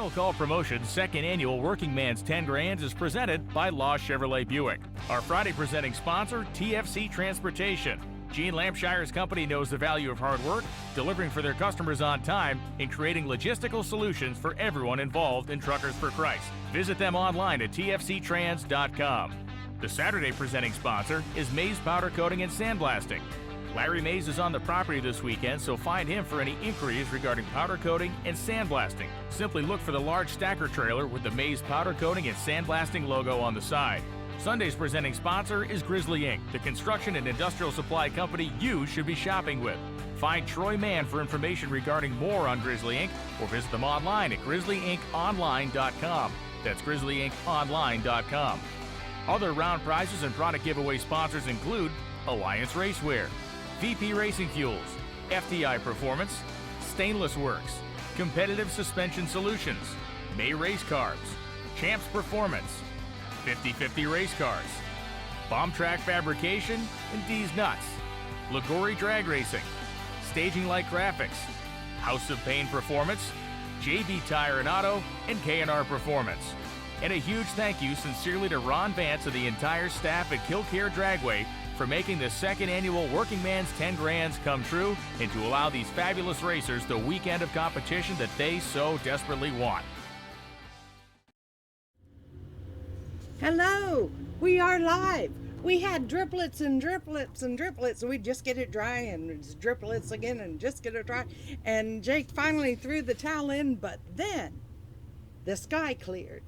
Final Call Promotions' second annual Working Man's 10 Grands is presented by Law Chevrolet Buick. Our Friday presenting sponsor, TFC Transportation. Gene Lampshire's company knows the value of hard work, delivering for their customers on time, and creating logistical solutions for everyone involved in Truckers for Christ. Visit them online at tfctrans.com. The Saturday presenting sponsor is Mays Powder Coating and Sandblasting. Larry Mays is on the property this weekend, so find him for any inquiries regarding powder coating and sandblasting. Simply look for the large stacker trailer with the Mays Powder Coating and Sandblasting logo on the side. Sunday's presenting sponsor is Grizzly Inc., the construction and industrial supply company you should be shopping with. Find Troy Mann for information regarding more on Grizzly Inc. or visit them online at grizzlyinkonline.com. That's grizzlyinkonline.com. Other round prizes and product giveaway sponsors include Alliance Racewear, VP Racing Fuels, FTI Performance, Stainless Works, Competitive Suspension Solutions, May Race Carbs, Champs Performance, 50/50 Race Cars, Bomb Track Fabrication, and D's Nuts, Liguori Drag Racing, Staging Light Graphics, House of Pain Performance, JB Tire and Auto, and K&R Performance. And a huge thank you sincerely to Ron Vance and the entire staff at Kil Kare Dragway for making the second annual Working Man's 10 Grands come true and to allow these fabulous racers the weekend of competition that they so desperately want. Hello, we are live. We had driplets and driplets and driplets. We just get it dry and it's driplets again and just get it dry. And Jake finally threw the towel in, but then the sky cleared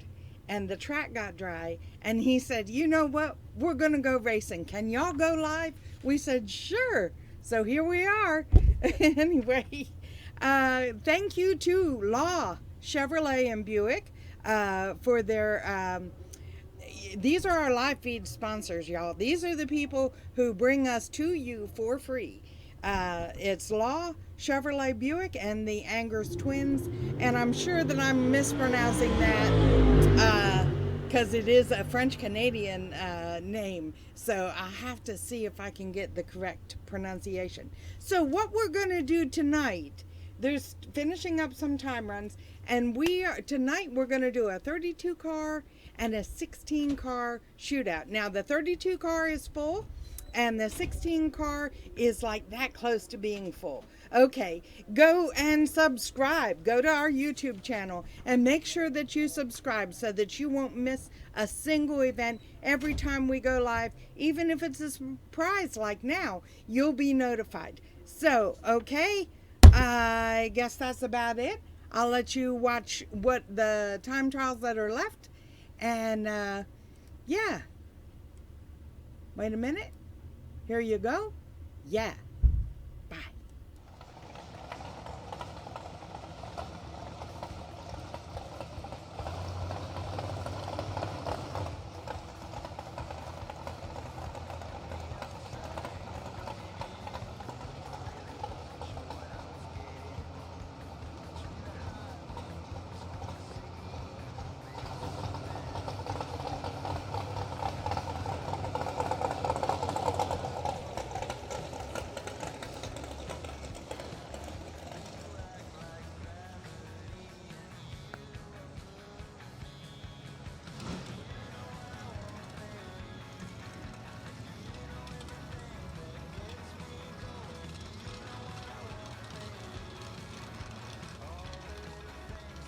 and the track got dry. And he said, you know what? We're going to go racing. Can y'all go live? We said, sure. So here we are. Anyway, thank you to Law Chevrolet and Buick for their... these are our live feed sponsors, y'all. These are the people who bring us to you for free. It's Law, Chevrolet Buick, and the Angers Twins. And I'm sure that I'm mispronouncing that because it is a French-Canadian name. So I have to see if I can get the correct pronunciation. So what we're going to do tonight, there's finishing up some time runs. And tonight we're going to do a 32 car and a 16 car shootout. Now the 32 car is full and the 16 car is like that close to being full. Okay, go and subscribe. Go to our YouTube channel and make sure that you subscribe so that you won't miss a single event every time we go live. Even if it's a surprise like now, you'll be notified. So, okay, I guess that's about it. I'll let you watch what the time trials that are left. And, yeah. Wait a minute. Here you go. Yeah. Bye.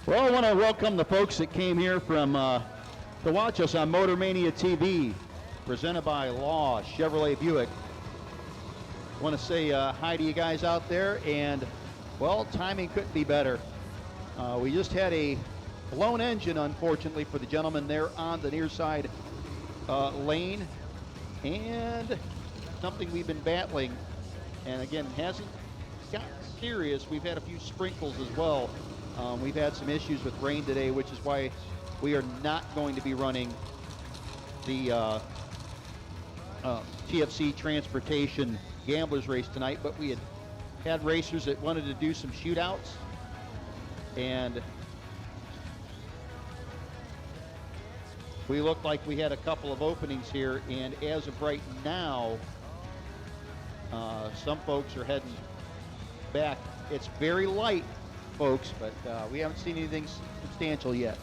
Well, I want to welcome the folks that came here from to watch us on Motor Mania TV, presented by Law Chevrolet Buick. I want to say hi to you guys out there, and well, timing couldn't be better. We just had a blown engine, unfortunately, for the gentleman there on the near side lane, and something we've been battling, and again, hasn't got serious. We've had a few sprinkles as well. We've had some issues with rain today, which is why we are not going to be running the TFC Transportation Gamblers race tonight, but we had racers that wanted to do some shootouts, and we looked like we had a couple of openings here, and as of right now, some folks are heading back. It's very light folks, but we haven't seen anything substantial yet.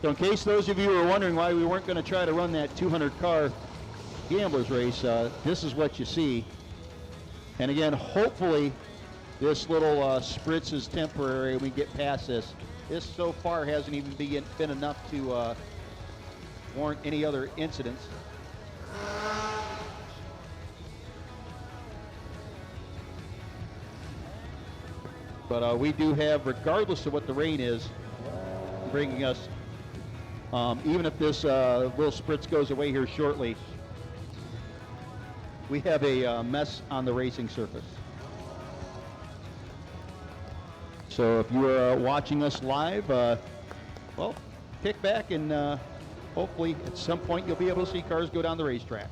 So in case those of you are wondering why we weren't going to try to run that 200-car gamblers race, this is what you see. And again, hopefully this little spritz is temporary. We get past this. This so far hasn't even been enough to warrant any other incidents. But we do have, regardless of what the rain is, bringing us, even if this little spritz goes away here shortly, we have a mess on the racing surface. So if you are watching us live, well, kick back and hopefully at some point you'll be able to see cars go down the racetrack.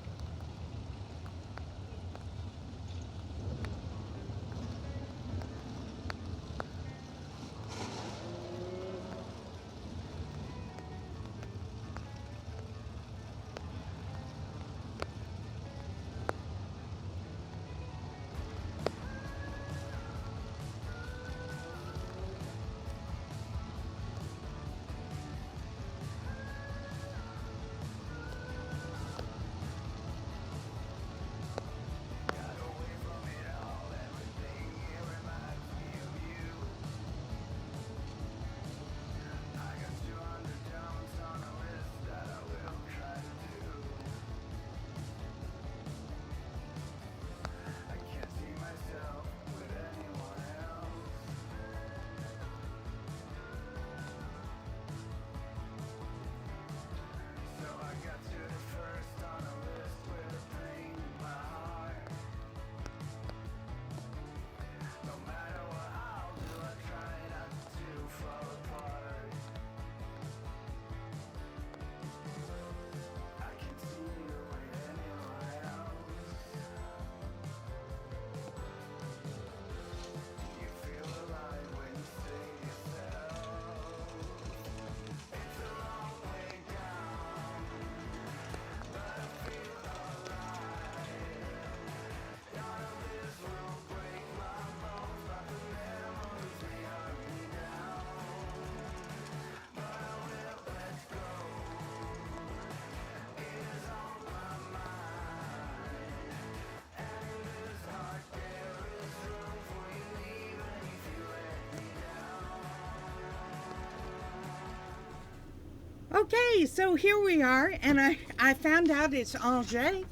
Okay, so here we are, and I found out it's Angers.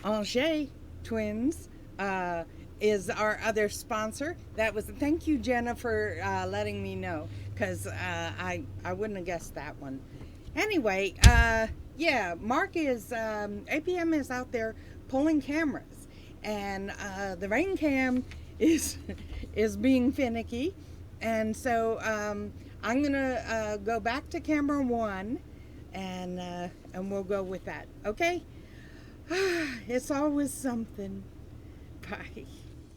Angers Twins is our other sponsor. Thank you, Jenna, for letting me know, because I wouldn't have guessed that one. Anyway, yeah, Mark is, APM is out there pulling cameras, and the rain cam is being finicky, and so I'm gonna go back to camera 1, and we'll go with that. Okay? It's always something. Bye.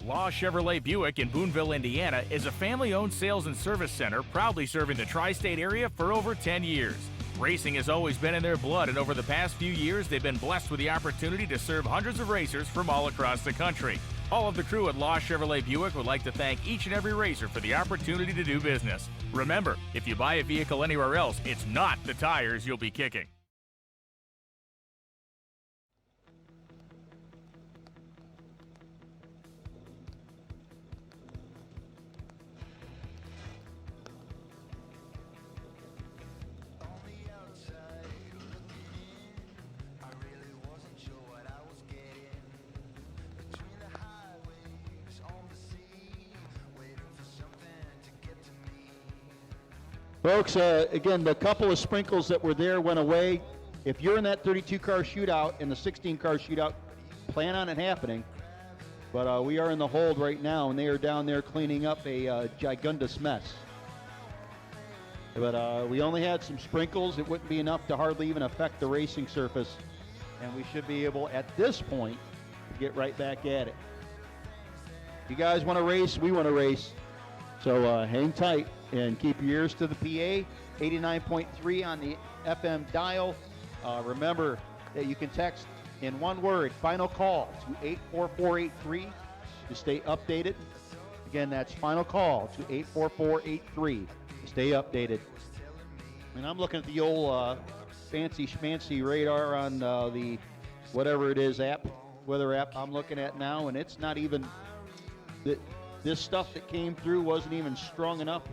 Law Chevrolet Buick in Boonville, Indiana is a family-owned sales and service center proudly serving the tri-state area for over 10 years. Racing has always been in their blood, and over the past few years, they've been blessed with the opportunity to serve hundreds of racers from all across the country. All of the crew at Law Chevrolet Buick would like to thank each and every racer for the opportunity to do business. Remember, if you buy a vehicle anywhere else, it's not the tires you'll be kicking. Folks, again, the couple of sprinkles that were there went away. If you're in that 32-car shootout and the 16-car shootout, plan on it happening. But we are in the hold right now, and they are down there cleaning up a gigundous mess. But we only had some sprinkles. It wouldn't be enough to hardly even affect the racing surface. And we should be able, at this point, to get right back at it. If you guys want to race, we want to race. So hang tight. And keep your ears to the PA, 89.3 on the FM dial. Remember that you can text in one word, final call, to 84483 to stay updated. Again, that's final call to 84483 to stay updated. And I'm looking at the old fancy schmancy radar on the whatever it is app, weather app I'm looking at now, and it's not even, this stuff that came through wasn't even strong enough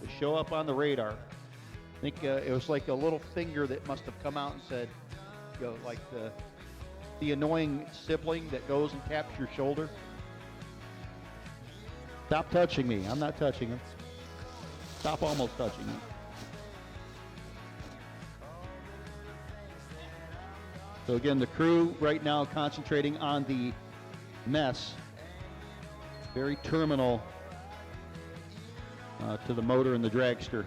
to show up on the radar. I think it was like a little finger that must have come out and said, you know, like the annoying sibling that goes and taps your shoulder. Stop touching me. I'm not touching him. Stop almost touching me. So again, the crew right now concentrating on the mess. Very terminal to the motor and the dragster.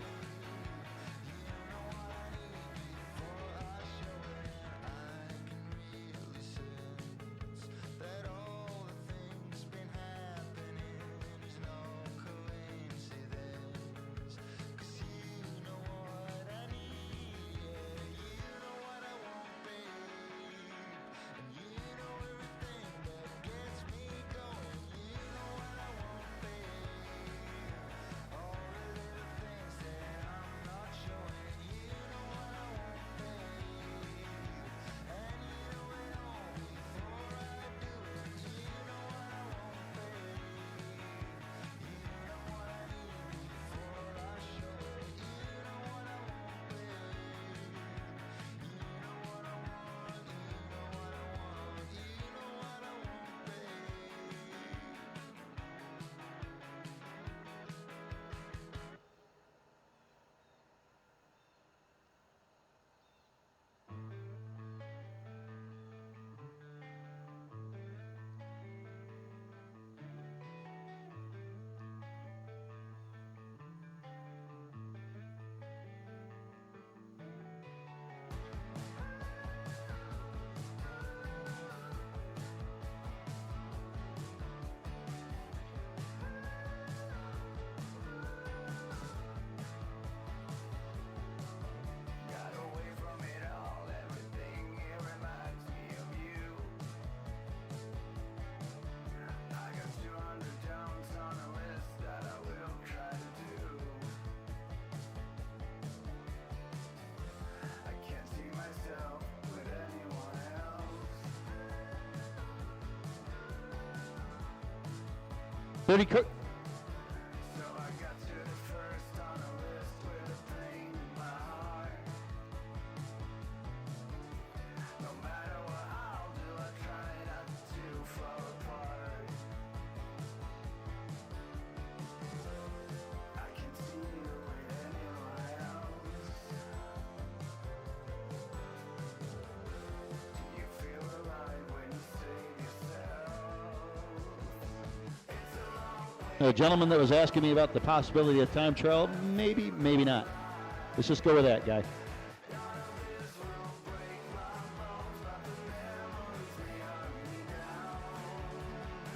Cook. The gentleman that was asking me about the possibility of time trial, maybe, maybe not. Let's just go with that, guy.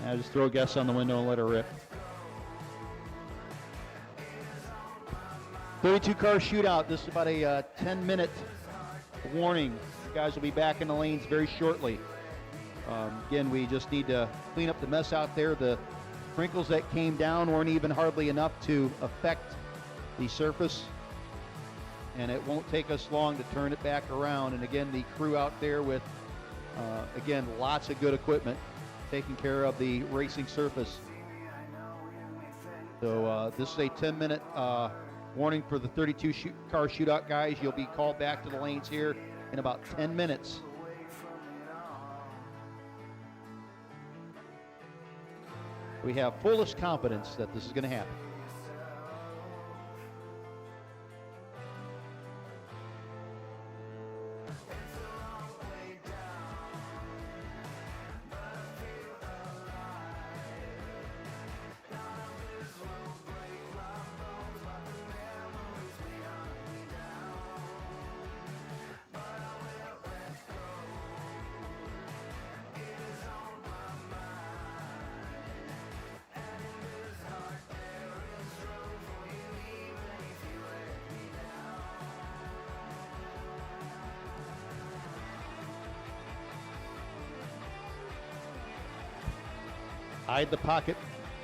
I'll just throw a guess on the window and let her rip. 32-car shootout. This is about a 10-minute warning. You guys will be back in the lanes very shortly. Again, we just need to clean up the mess out there. The sprinkles that came down weren't even hardly enough to affect the surface, and it won't take us long to turn it back around. And again, the crew out there with, again, lots of good equipment taking care of the racing surface. So this is a 10-minute warning for the 32-car shootout guys. You'll be called back to the lanes here in about 10 minutes. We have fullest confidence that this is going to happen. Hide the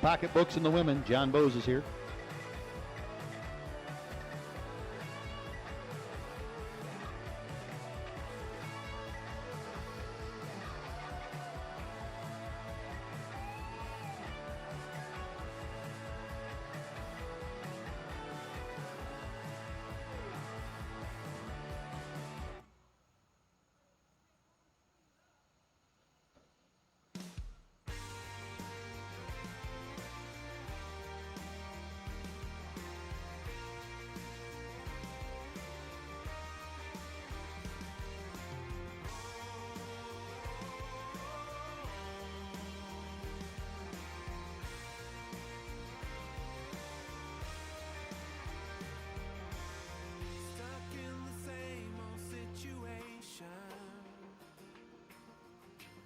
pocketbooks and the women. John Bose is here.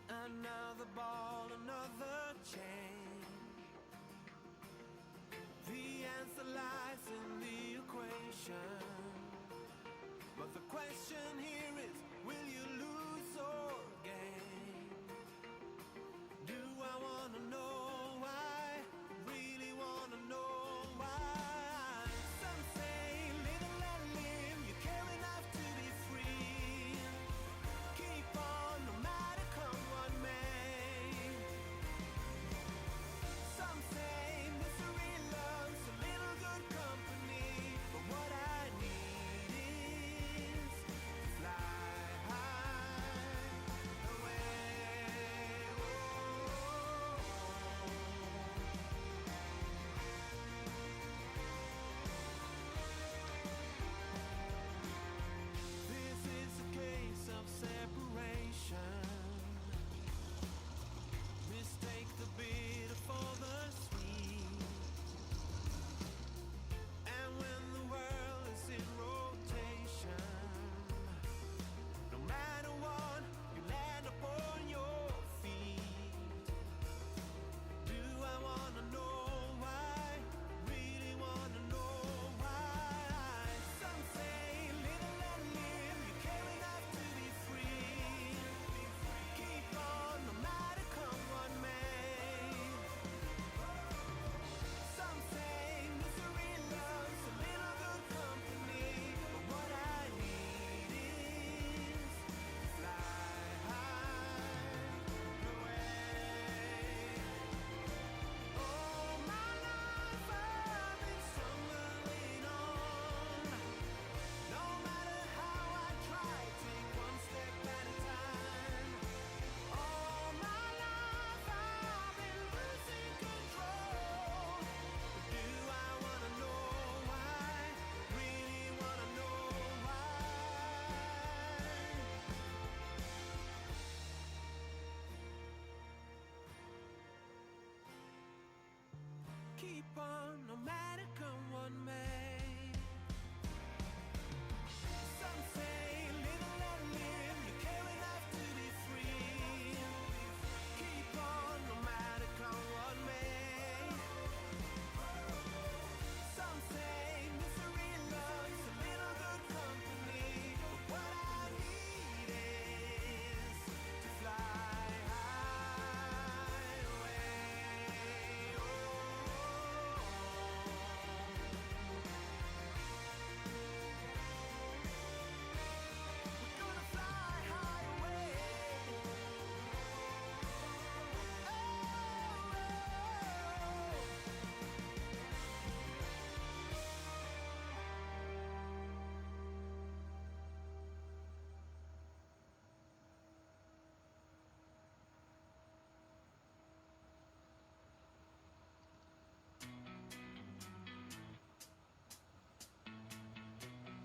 Another ball, another chain. The answer lies in the equation. But the question here is, will you lose or gain? Do I wanna know why? Really wanna know why? Some say live and let live. You care enough to be free. Keep on no matter come what may. Some say misery loves a little good company. But what I need is to fly high away. This is a case of separation. Mistake the bitter for the sweet. And when the world is in rotation, no matter what, you land upon your feet. Do I wanna know why? Really wanna know why? Some say live and let live. You care enough to be free. Keep on no matter come what may. Some say misery loves a little good company. But what I need is to fly high away. All my life I've been stumbling on. No matter how I try, take one step at a time. All my life I've been losing control. But do I wanna know why? Really wanna know why? Keep on no matter come what may. Some say live and let live. You care enough to be free. Keep on no matter come what may. Some say misery loves a little good company. But what I need is to fly high away. We're gonna fly high away.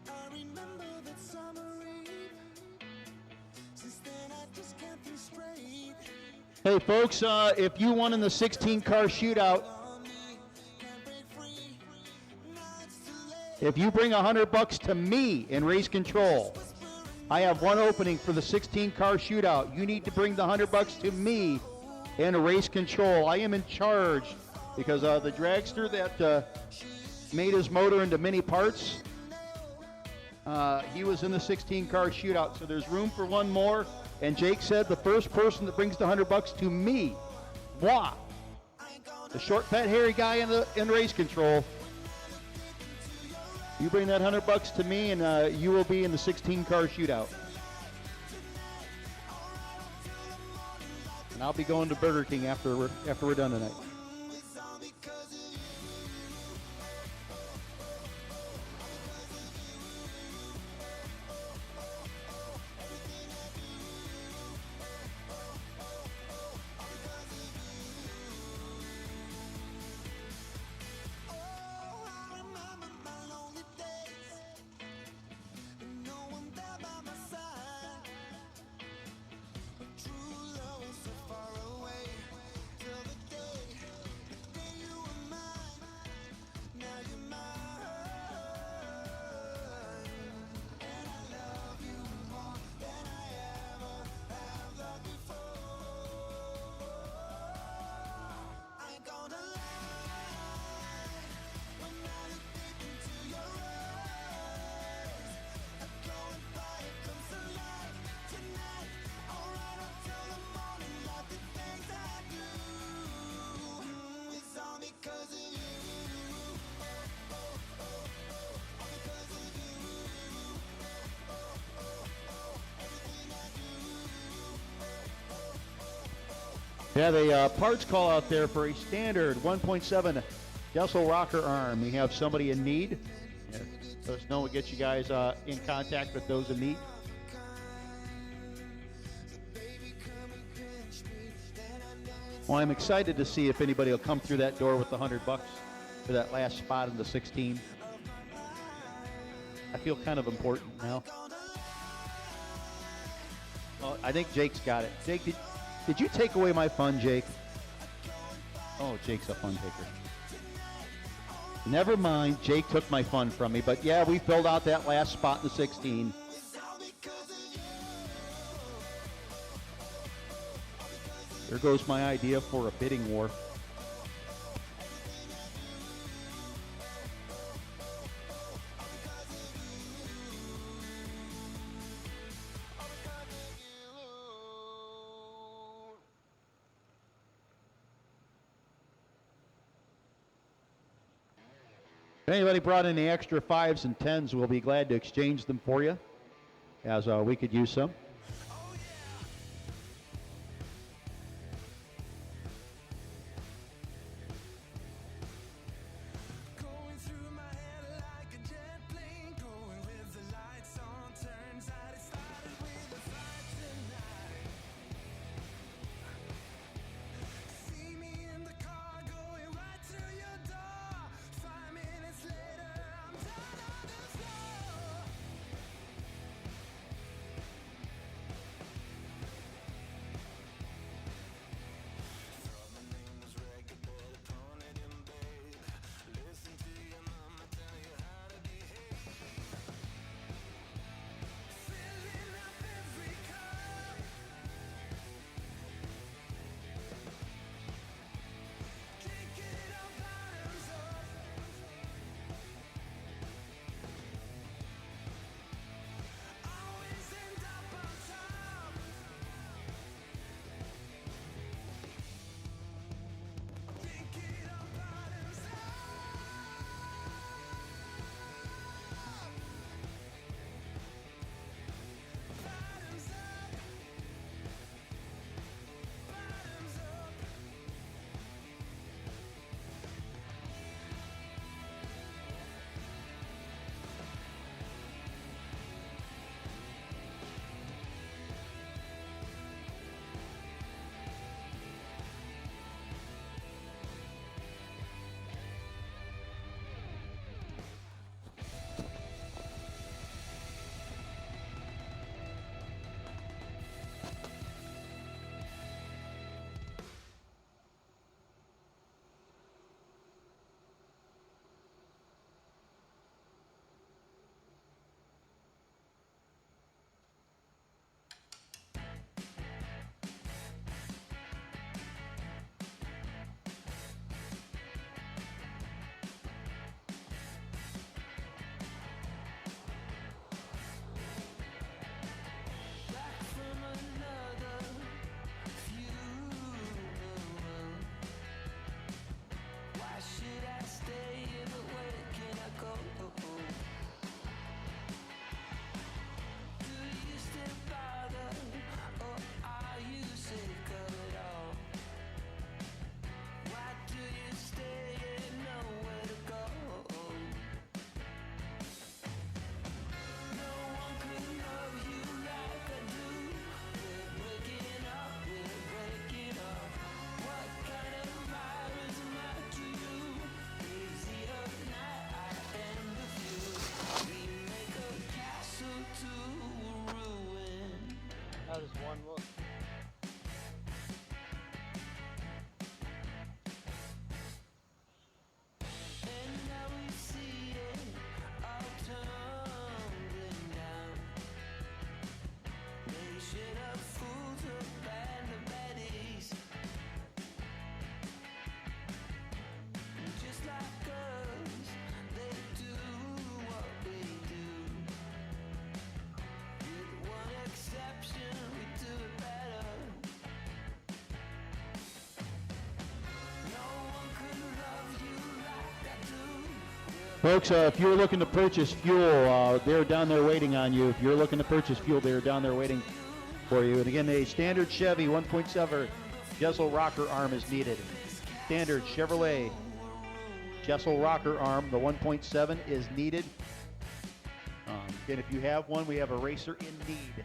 I remember that summer eve. Since then I just can't think straight. Hey, folks, if you won in the 16-car shootout, On me, can't break free. Now it's too late. if you bring $100 to me in race control, I have one opening for the 16-car shootout. You need to bring the $100 to me in race control. I am in charge because the dragster that made his motor into many parts, he was in the 16-car shootout. So there's room for one more. And Jake said the first person that brings the $100 to me, moi, The short, fat, hairy guy in race control. You bring that $100 to me, and you will be in the 16-car shootout. And I'll be going to Burger King after we're done tonight. Yeah, the parts call out there for a standard 1.7 Dessel rocker arm. We have somebody in need. Yeah, let us know. We'll get you guys in contact with those in need. Well, I'm excited to see if anybody will come through that door with the $100 for that last spot in the 16. I feel kind of important now. Well, I think Jake's got it. Jake, did you take away my fun, Jake? Oh, Jake's a fun taker. Never mind, Jake took my fun from me. But yeah, we filled out that last spot in the 16. There goes my idea for a bidding war. If anybody brought any extra 5s and 10s, we'll be glad to exchange them for you, as we could use some. Folks, if you're looking to purchase fuel, they're down there waiting on you. If you're looking to purchase fuel, they're down there waiting for you. And again, a standard Chevy 1.7 Jessel rocker arm is needed. Standard Chevrolet Jessel rocker arm, the 1.7 is needed. Again, if you have one, we have a racer in need.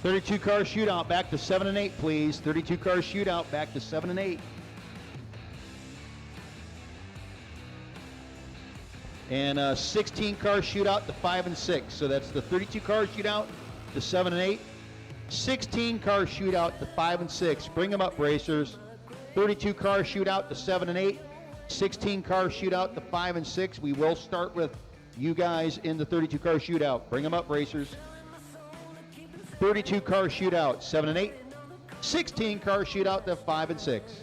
.32 car shootout back to 7 and 8, please. 32 car shootout back to 7 and 8. And 16 car shootout to 5 and 6. So that's the 32 car shootout to 7 and 8. 16 car shootout to 5 and 6. Bring them up, racers. 32 car shootout to 7 and 8. 16 car shootout to 5 and 6. We will start with you guys in the 32 car shootout. Bring them up, racers. 32 car shootout, 7 and 8. 16 car shootout to 5 and 6.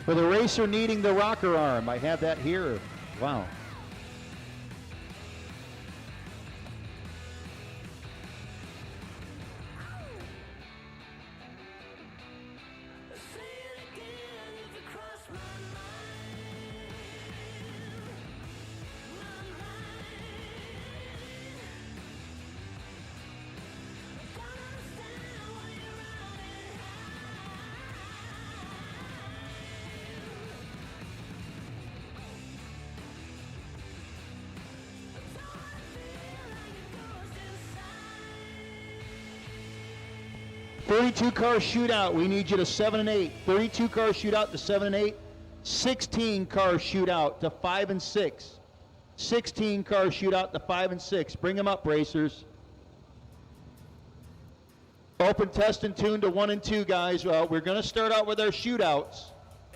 For the racer needing the rocker arm, I have that here. Wow. .32 car shootout, we need you to 7 and 8. 32 car shootout to 7 and 8. 16 car shootout to 5 and 6. 16-car shootout, the 5 and 6. Bring them up, racers. Open, test, and tune to 1 and 2, guys. We're going to start out with our shootouts.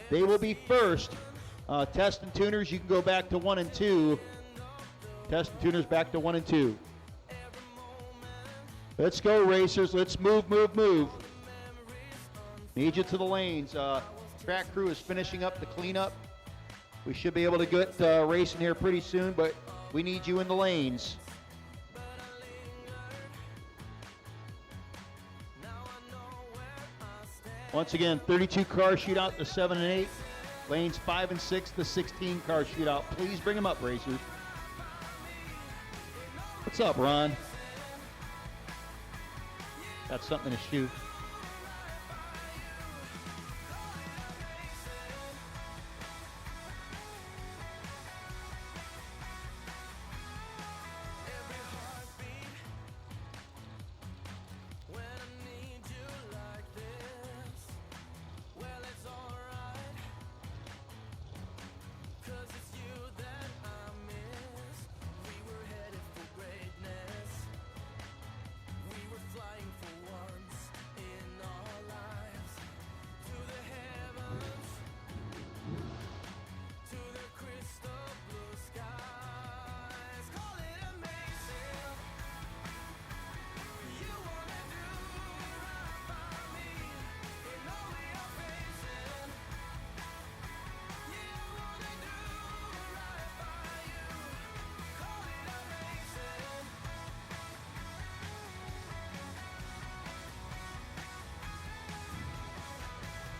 They will be first. Test and tuners, you can go back to 1 and 2. Test and tuners back to 1 and 2. Let's go, racers. Let's move, move, move. Need you to the lanes. Track crew is finishing up the cleanup. We should be able to get racing here pretty soon, but we need you in the lanes. Once again, 32-car shootout, the 7 and 8. Lanes 5 and 6, the 16-car shootout. Please bring them up, racers. What's up, Ron? Got something to shoot.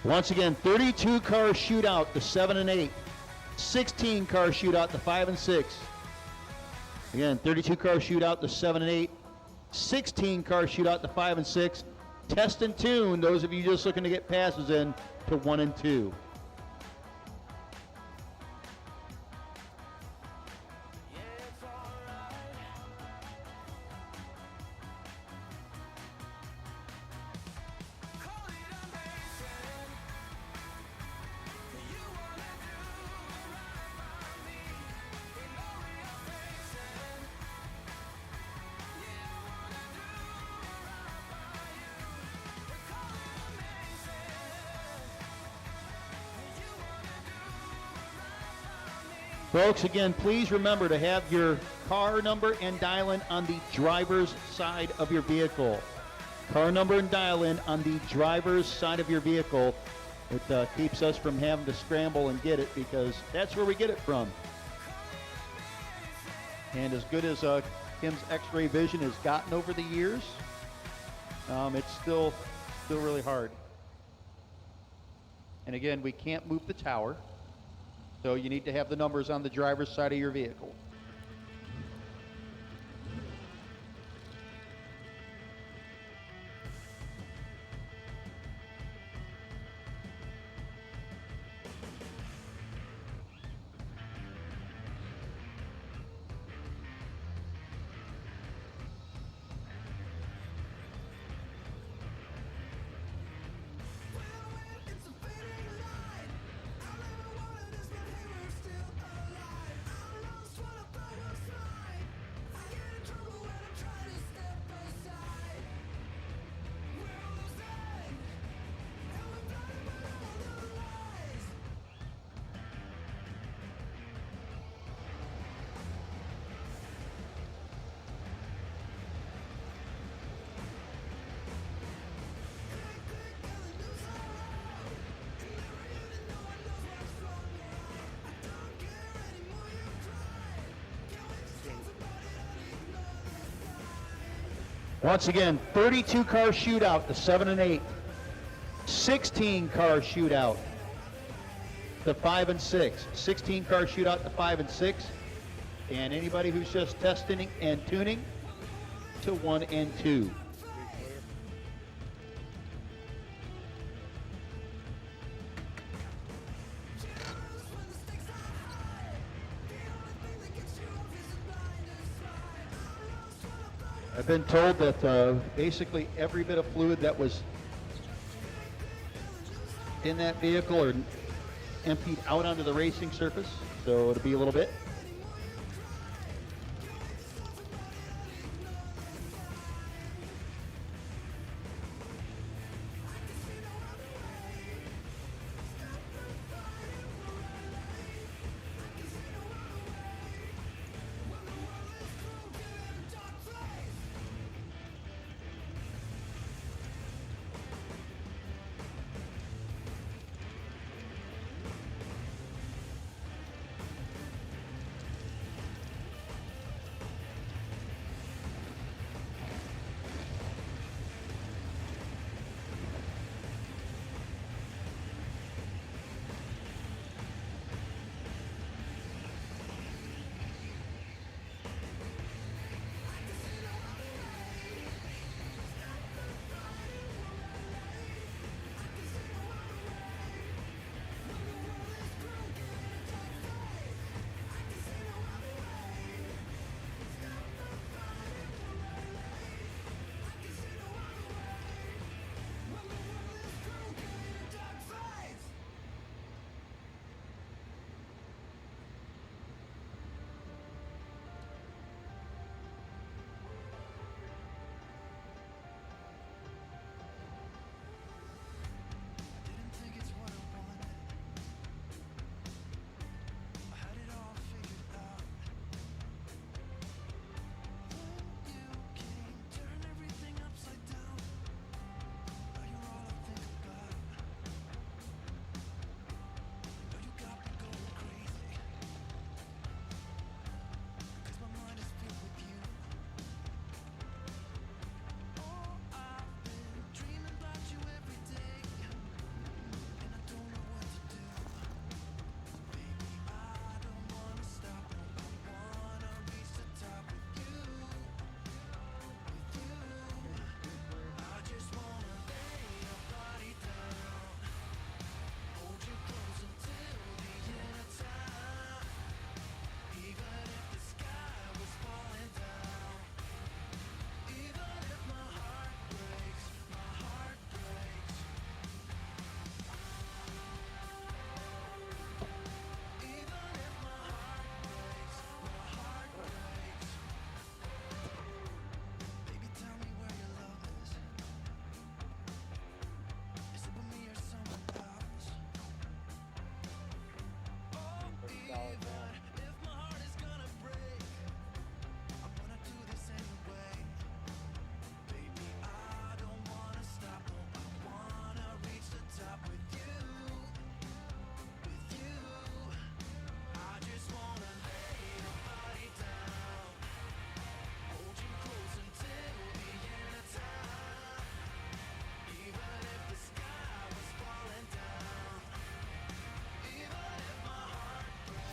Once again, 32-car shootout, the 7 and 8. 16-car shootout, the 5 and 6. Again, 32-car shootout, the 7 and 8. 16-car shootout, the 5 and 6. Test and tune, those of you just looking to get passes in to 1 and 2. Folks, again, please remember to have your car number and dial-in on the driver's side of your vehicle. Car number and dial-in on the driver's side of your vehicle. It keeps us from having to scramble and get it, because that's where we get it from. And as good as Kim's X-ray vision has gotten over the years, it's still really hard. And again, we can't move the tower. So you need to have the numbers on the driver's side of your vehicle. Once again, 32-car shootout, the 7 and 8. 16-car shootout, the 5 and 6. 16-car shootout, the 5 and 6. And anybody who's just testing and tuning to 1 and 2. I've been told that basically every bit of fluid that was in that vehicle are emptied out onto the racing surface, so it'll be a little bit.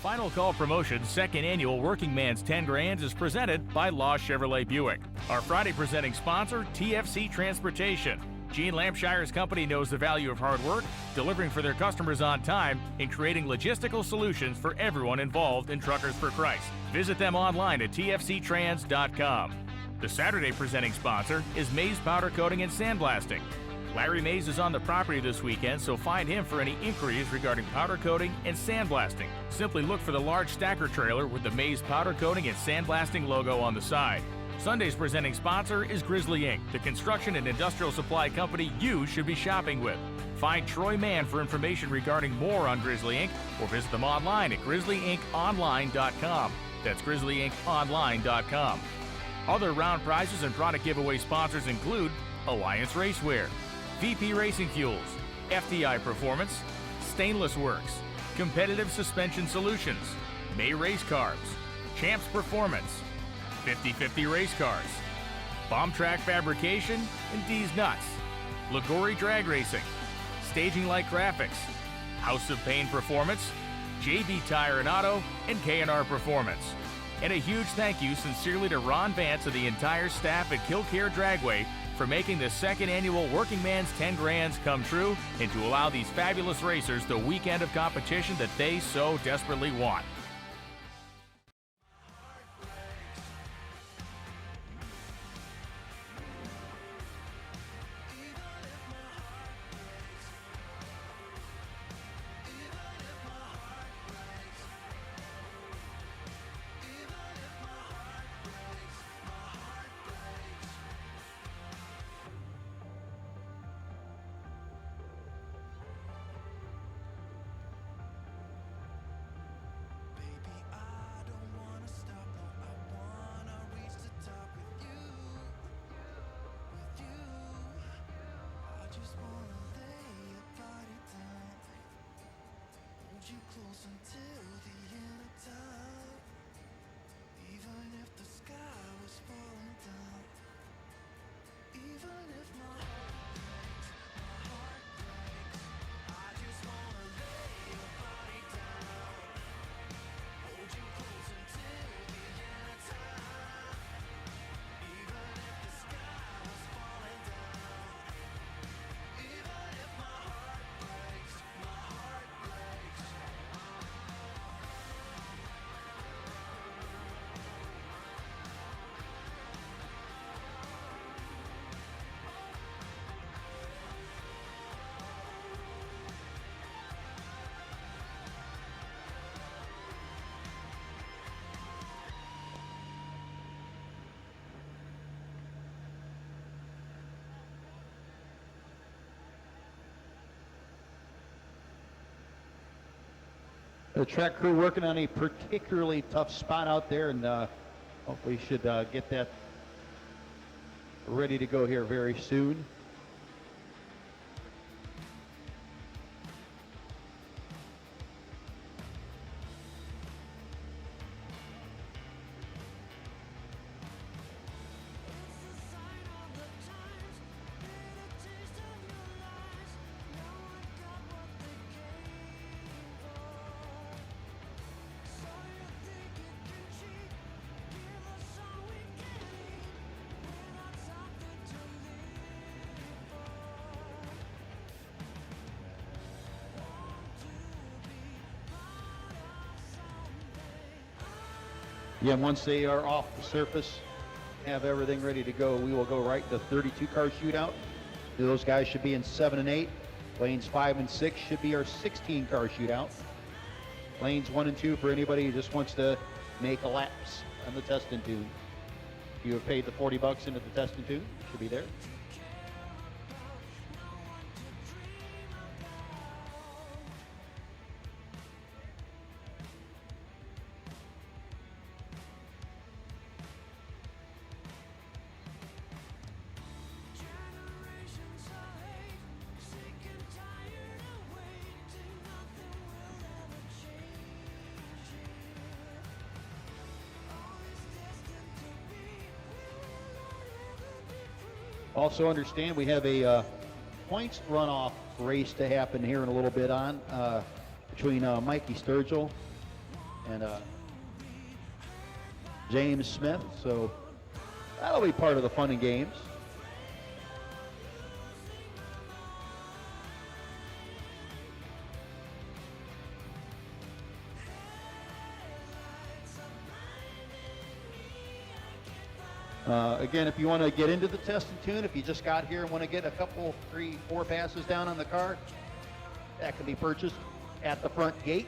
Final Call Promotions' second annual Working Man's 10 Grands is presented by Law Chevrolet Buick. Our Friday presenting sponsor, TFC Transportation. Gene Lampshire's company knows the value of hard work, delivering for their customers on time, and creating logistical solutions for everyone involved in Truckers for Christ. Visit them online at tfctrans.com. The Saturday presenting sponsor is Mays Powder Coating and Sandblasting. Larry Mays is on the property this weekend, so find him for any inquiries regarding powder coating and sandblasting. Simply look for the large stacker trailer with the Mays Powder Coating and Sandblasting logo on the side. Sunday's presenting sponsor is Grizzly Inc., the construction and industrial supply company you should be shopping with. Find Troy Mann for information regarding more on Grizzly Inc. or visit them online at grizzlyinkonline.com. That's grizzlyinkonline.com. Other round prizes and product giveaway sponsors include Alliance Racewear, VP Racing Fuels, FDI Performance, Stainless Works, Competitive Suspension Solutions, May Race Carbs, Champs Performance, 50/50 Race Cars, Bomb Track Fabrication, and D's Nuts, Ligori Drag Racing, Staging Light Graphics, House of Pain Performance, JB Tire and Auto, and K&R Performance. And a huge thank you sincerely to Ron Vance and the entire staff at Kil Kare Dragway for making the second annual Working Man's 10 Grands come true and to allow these fabulous racers the weekend of competition that they so desperately want. The track crew working on a particularly tough spot out there, and hopefully should get that ready to go here very soon. Yeah, once they are off the surface, have everything ready to go, we will go right to 32-car shootout. Those guys should be in 7 and 8. Lanes 5 and 6 should be our 16-car shootout. Lanes 1 and 2 for anybody who just wants to make a laps on the testing tube. If you have paid the $40 into the testing tube, should be there. Also understand we have a points runoff race to happen here in a little bit between Mikey Sturgill and James Smith. So that'll be part of the fun and games. Again, if you want to get into the test and tune, if you just got here and want to get a couple, 3, 4 passes down on the car, that can be purchased at the front gate.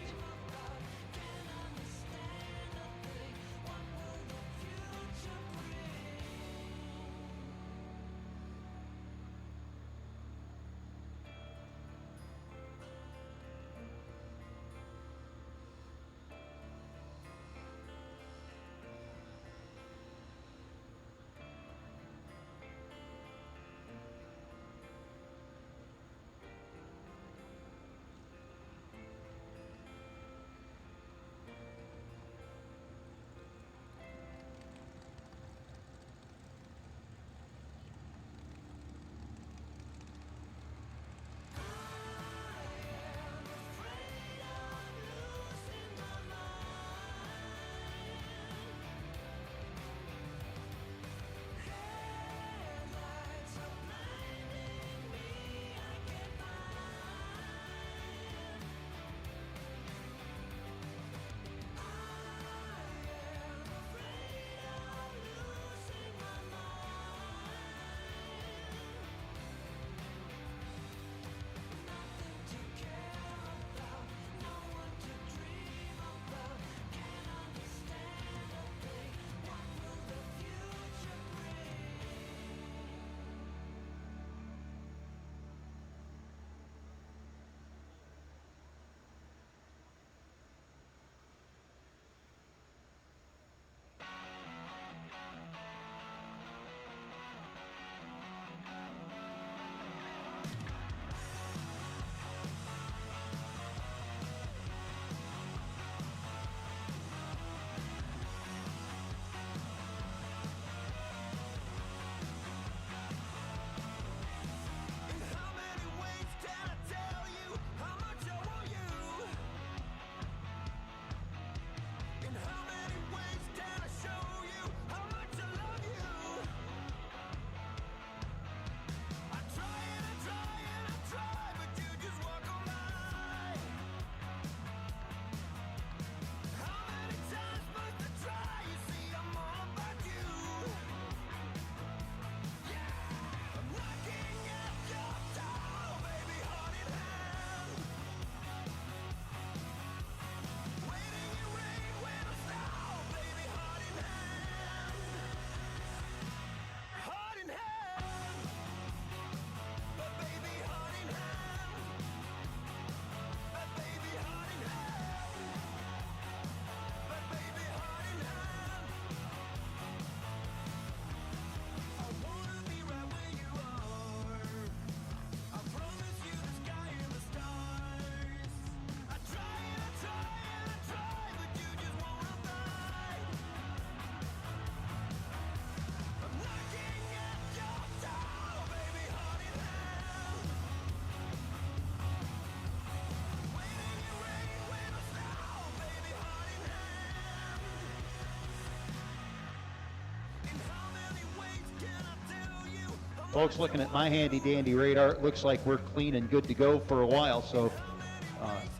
Folks, looking at my handy dandy radar, it looks like we're clean and good to go for a while. So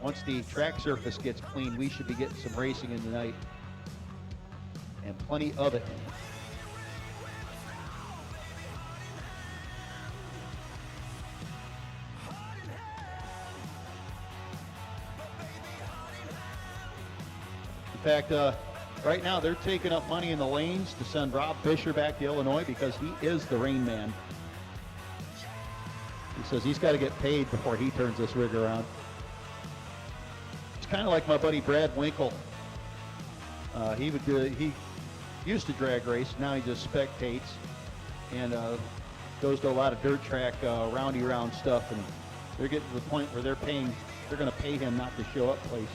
once the track surface gets clean, we should be getting some racing in tonight, and plenty of it. In fact, right now they're taking up money in the lanes to send Rob Fisher back to Illinois because he is the rain man. He says he's got to get paid before he turns this rig around. It's kind of like my buddy Brad Winkle. He used to drag race. Now he just spectates and goes to a lot of dirt track roundy round stuff. And they're getting to the point where they're going to pay him not to show up places.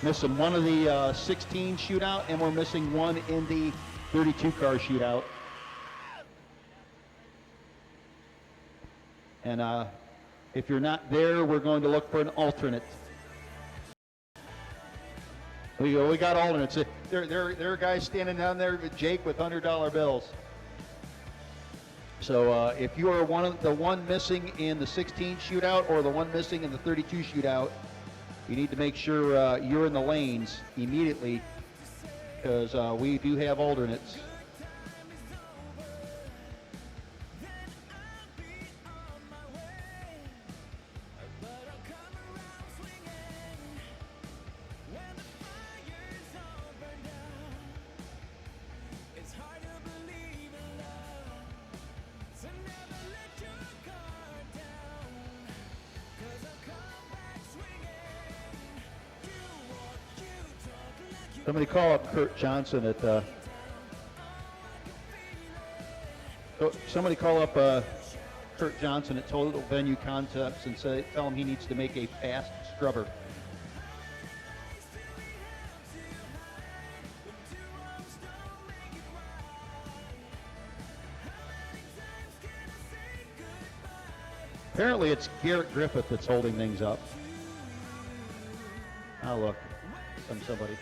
Missing one of the 16 shootout, and we're missing one in the 32 car shootout. And If you're not there, we're going to look for an alternate. We got alternates. There are guys standing down there with Jake with $100 bills. So if you are the one missing in the 16 shootout or the one missing in the 32 shootout, you need to make sure you're in the lanes immediately, because we do have alternates. Somebody call up Kurt Johnson at somebody call up Kurt Johnson at Total Venue Concepts and tell him he needs to make a fast scrubber. Apparently it's Garrett Griffith that's holding things up. Oh, look, from somebody.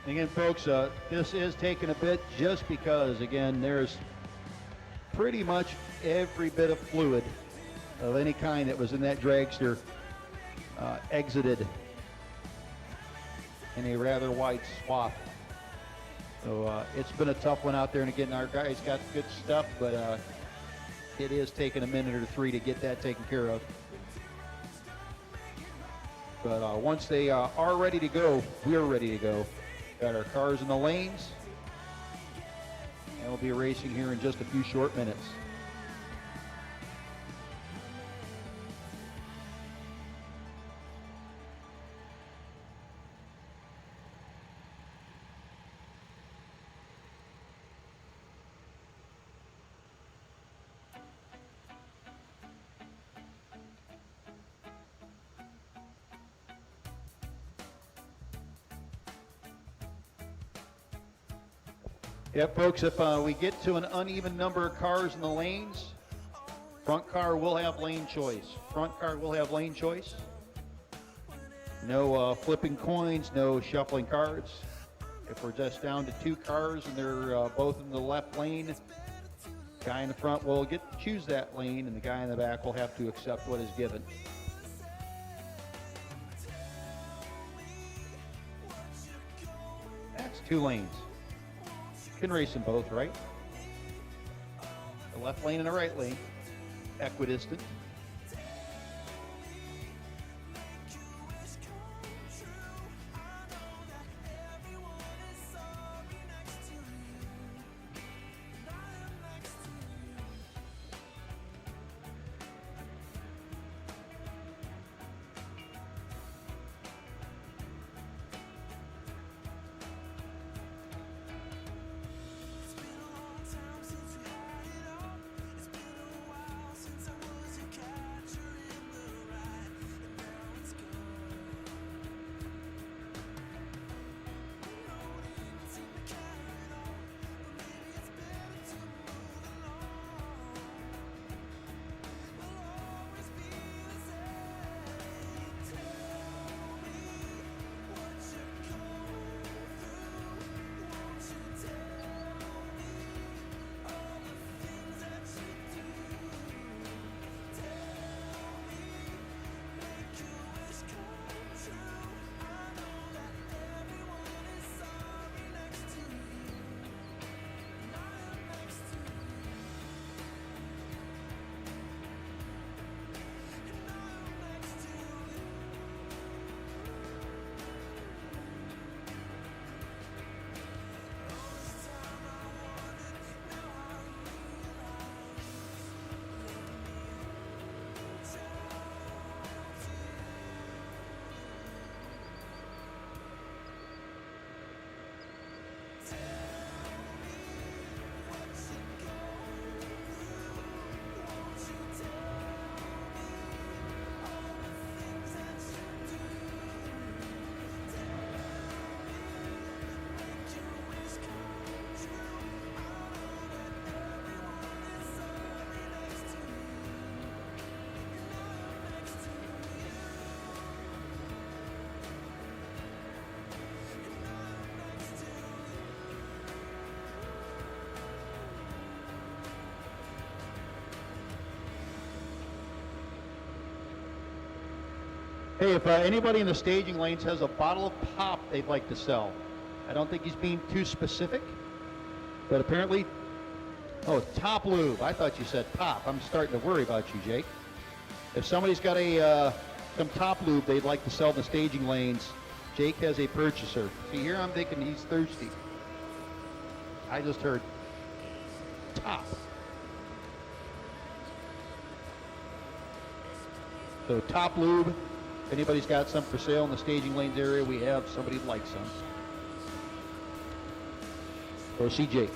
Again, folks, this is taking a bit just because, again, there's pretty much every bit of fluid of any kind that was in that dragster exited in a rather wide swath. So it's been a tough one out there, and again, our guys got good stuff, but it is taking a minute or three to get that taken care of. But once they are ready to go, we're ready to go. Got our cars in the lanes, and we'll be racing here in just a few short minutes. Yeah, folks, if we get to an uneven number of cars in the lanes, front car will have lane choice. Front car will have lane choice. No flipping coins, no shuffling cards. If we're just down to two cars and they're both in the left lane, guy in the front will get to choose that lane, and the guy in the back will have to accept what is given. That's two lanes. Can race them both, right? The left lane and the right lane, equidistant. Hey, if anybody in the staging lanes has a bottle of pop they'd like to sell, I don't think he's being too specific, but apparently, oh, top lube. I thought you said pop. I'm starting to worry about you, Jake. If somebody's got some top lube they'd like to sell in the staging lanes, Jake has a purchaser. See, here I'm thinking he's thirsty. I just heard top. So top lube, if anybody's got some for sale in the staging lanes area, we have somebody who'd like some. Go see Jake.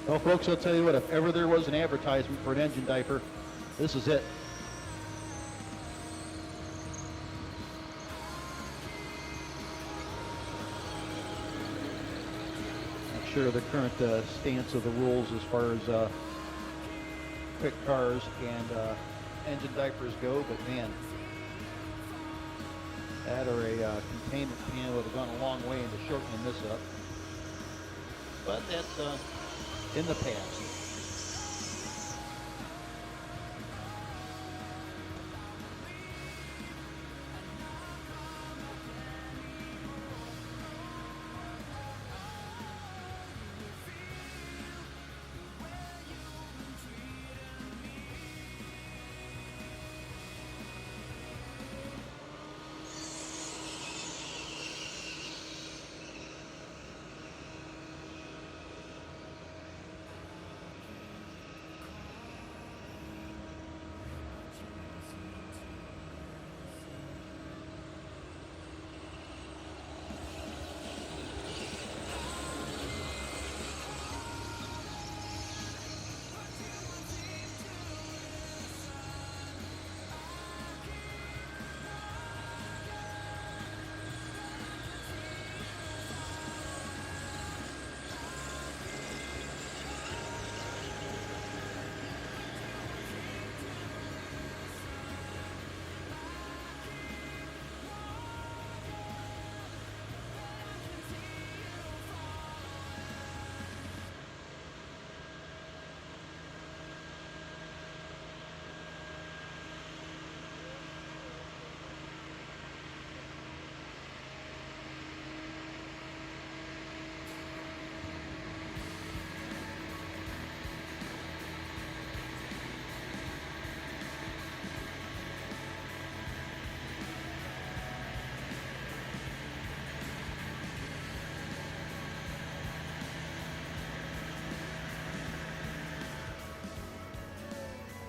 Well, folks, I'll tell you what, if ever there was an advertisement for an engine diaper, this is it. Not sure of the current stance of the rules as far as quick cars and engine diapers go, but man, that or a containment pan would have gone a long way into shortening this up. But that's in the past.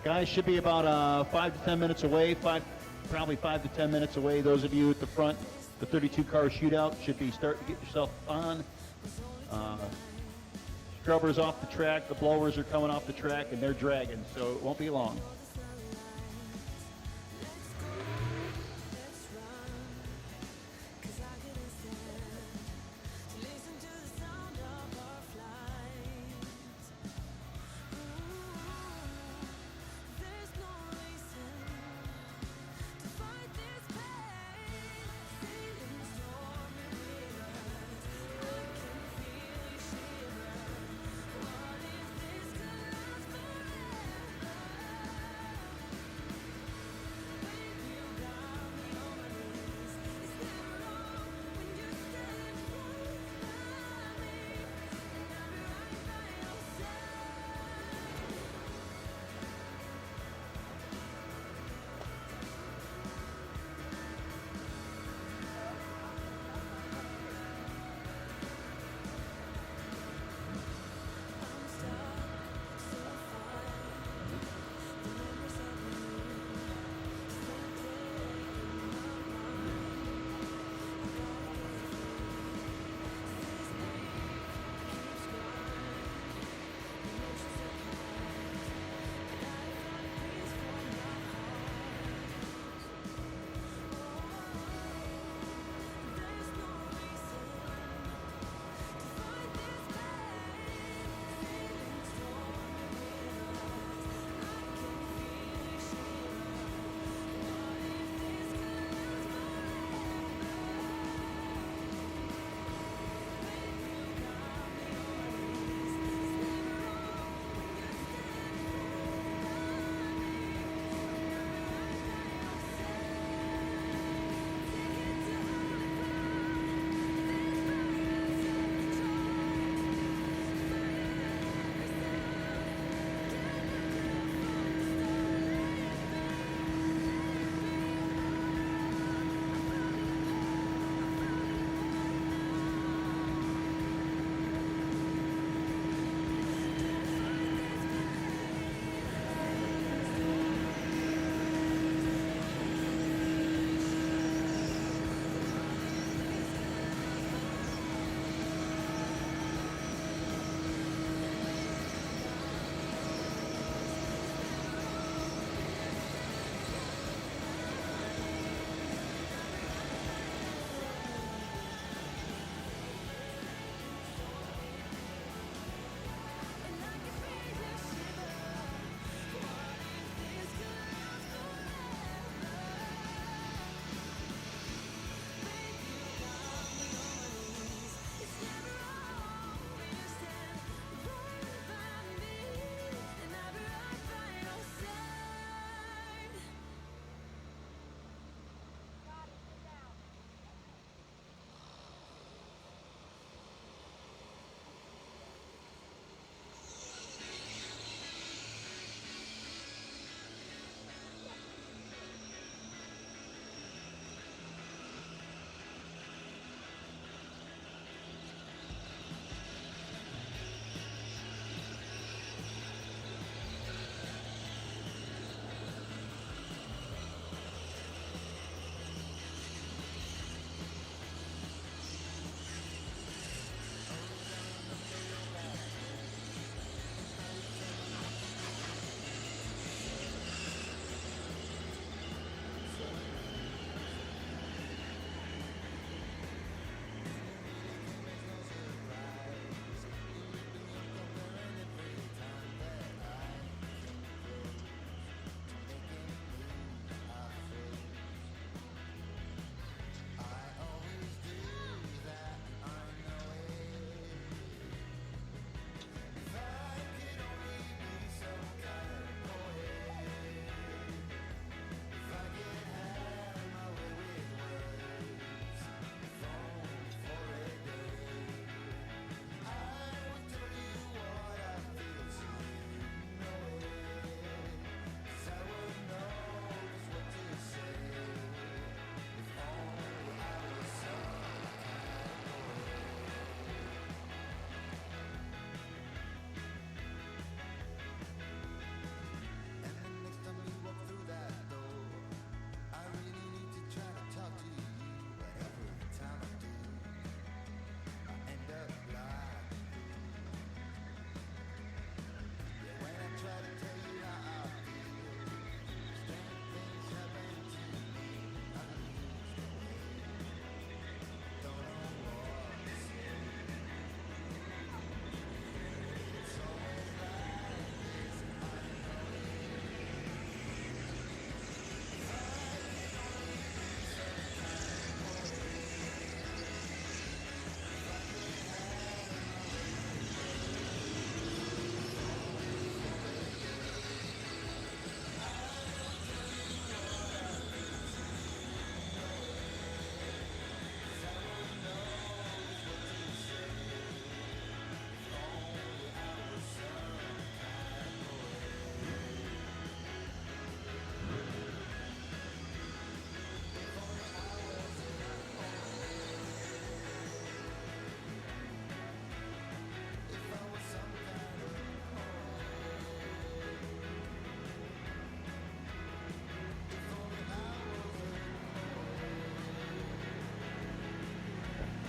Guys, should be about 5 to 10 minutes away, probably 5 to 10 minutes away. Those of you at the front, the 32-car shootout should be starting to get yourself on. Scrubbers off the track, the blowers are coming off the track, and they're dragging, so it won't be long.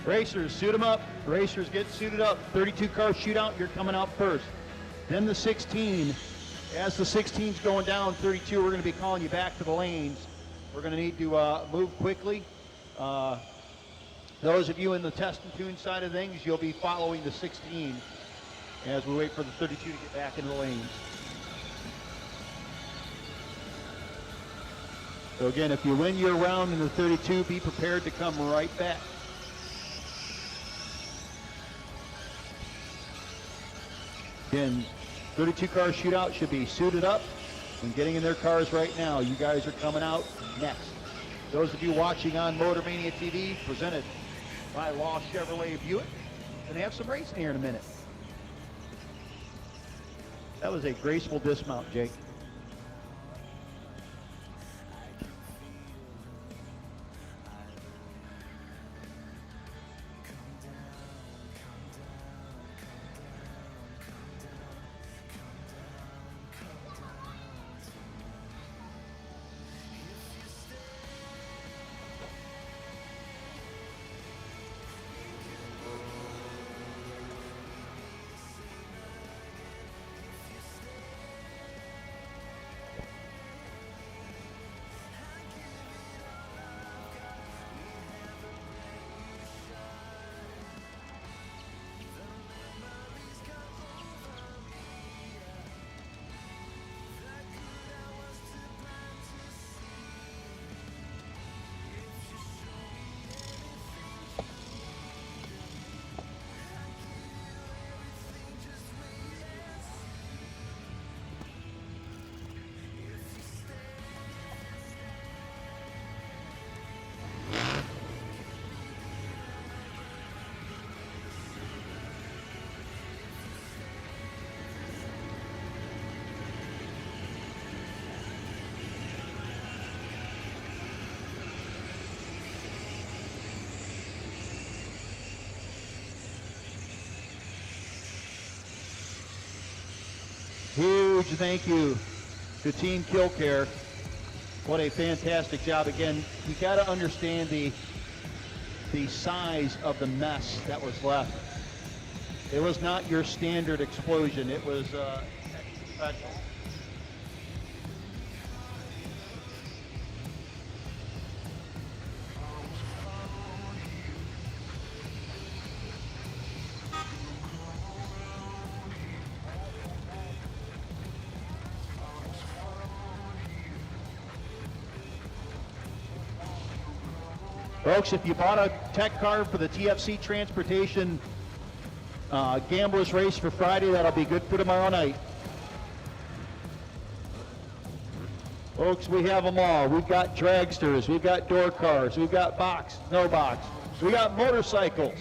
Racers, suit them up. Racers get suited up. 32-car shootout, you're coming out first. Then the 16. As the 16's going down, 32, we're going to be calling you back to the lanes. We're going to need to move quickly. Those of you in the test and tune side of things, you'll be following the 16 as we wait for the 32 to get back into the lanes. So again, if you win your round in the 32, be prepared to come right back. Again, 32-car shootout should be suited up and getting in their cars right now. You guys are coming out next. Those of you watching on Motor Mania TV, presented by Law Chevrolet Buick. Gonna have some racing here in a minute. That was a graceful dismount, Jake. Huge thank you to Team Kil Kare. What a fantastic job. Again, you got to understand the size of the mess that was left. It was not your standard explosion. It was extra special. Folks, if you bought a tech card for the TFC Transportation Gamblers Race for Friday, that'll be good for tomorrow night. Folks, we have them all. We've got dragsters, we've got door cars, we've got box, no box. We got motorcycles,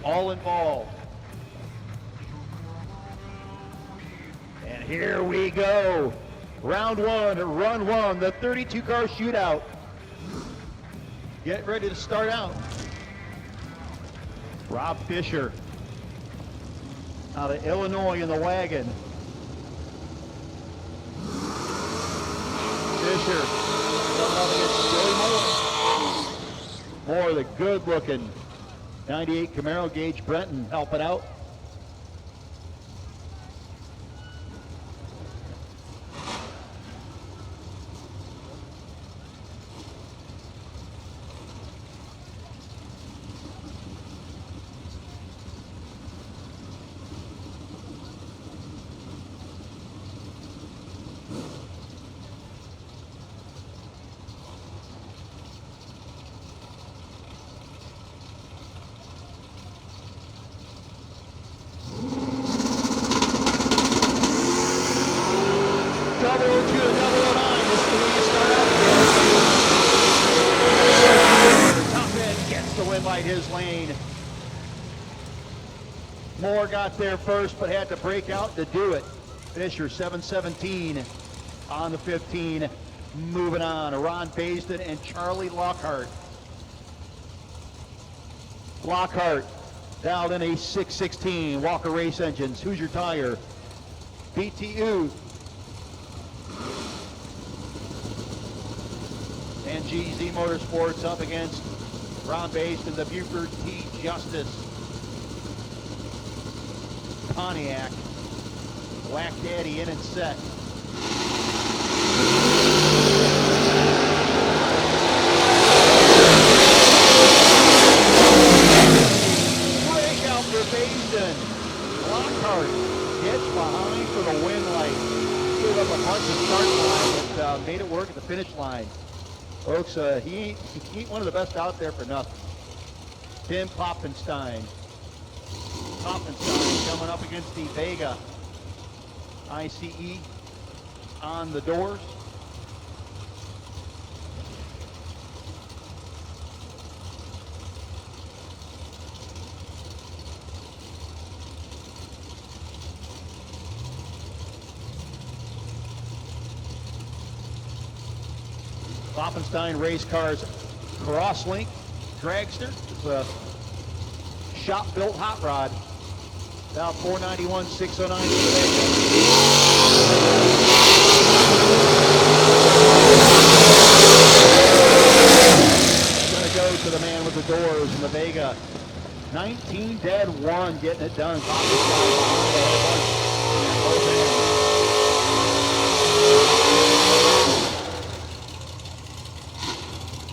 all involved. And here we go. Round one, run one, the 32-car shootout. Get ready to start out. Rob Fisher out of Illinois in the wagon. Fisher Moore, the good-looking 98 Camaro Gage Brenton helping out. His lane. Moore got there first, but had to break out to do it. Fisher, 7:17 on the 15. Moving on, Ron Baisden and Charlie Lockhart. Lockhart dialed in a 6:16. Walker Race Engines. Who's your tire? BTU. And GZ Motorsports up against Round base in the Buford T. Justice Pontiac. Whack Daddy in and set. Breakout for Basin. Lockhart gets behind for the win light. Gave up a bunch of start line, but made it work at the finish line. Folks, he ain't one of the best out there for nothing. Tim Poppenstein. Poppenstein coming up against the Vega. ICE on the doors. Poppenstein race cars crosslink dragster. It's a shop-built hot rod. About 491, 609. Gonna go to the man with the doors in the Vega. 19 dead, 1 getting it done.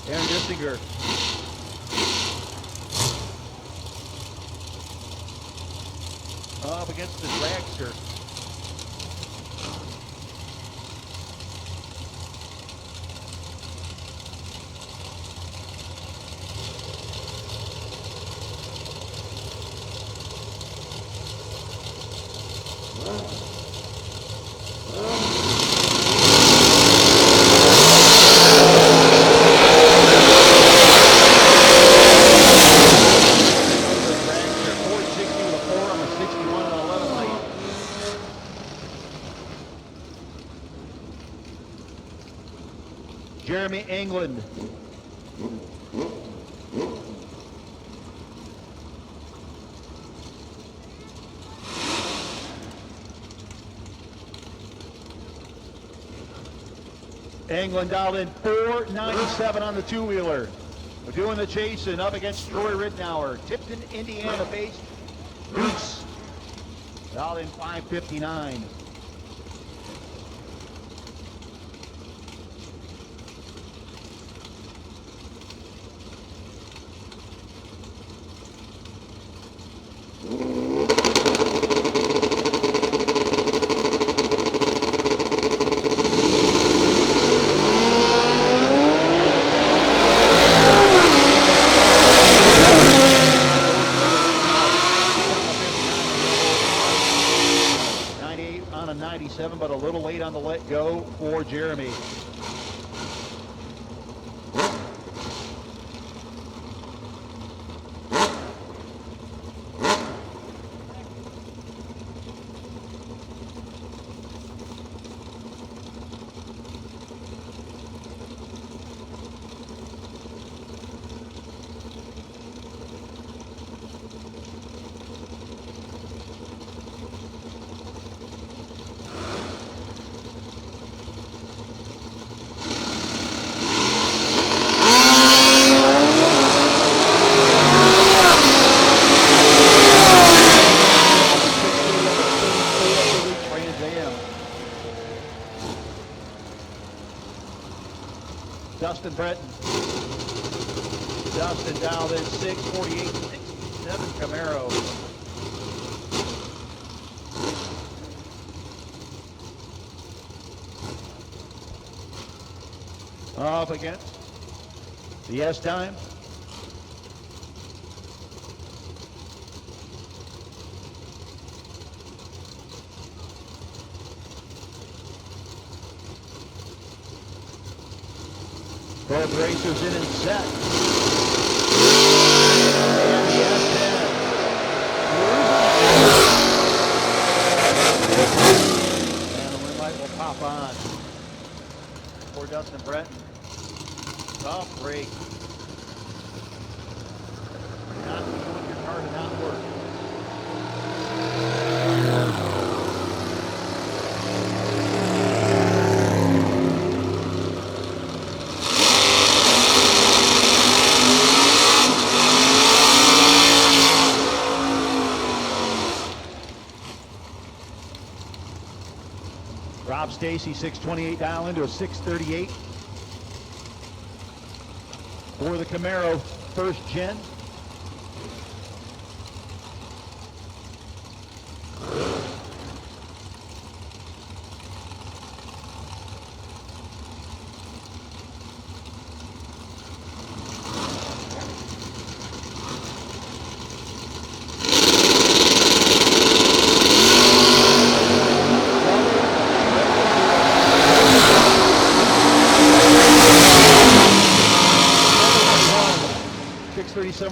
Aaron Dissinger. Up against the dragster. Jeremy England. England dialed in 497 on the two-wheeler. We're doing the chasing up against Troy Rittenauer. Tipton, Indiana-based Dukes. Dialed in 559. On a 97, but a little late on the let go for Jeremy. Dustin Breton. Dustin dialed in 648, 67 Camaro. Up against the S-Time. Both racers in and set. And the S10. And the wind light will pop on. For Dustin Breton. Tough break. Not doing your car to not work. Rob Stacy, 628 dial into a 638. For the Camaro first gen.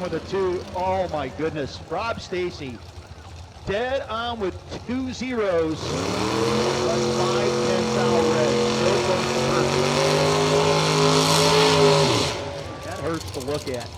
With a 2. Oh my goodness. Rob Stacy dead on with 2 zeros. But 5/10 out red. So close to perfect. That hurts to look at.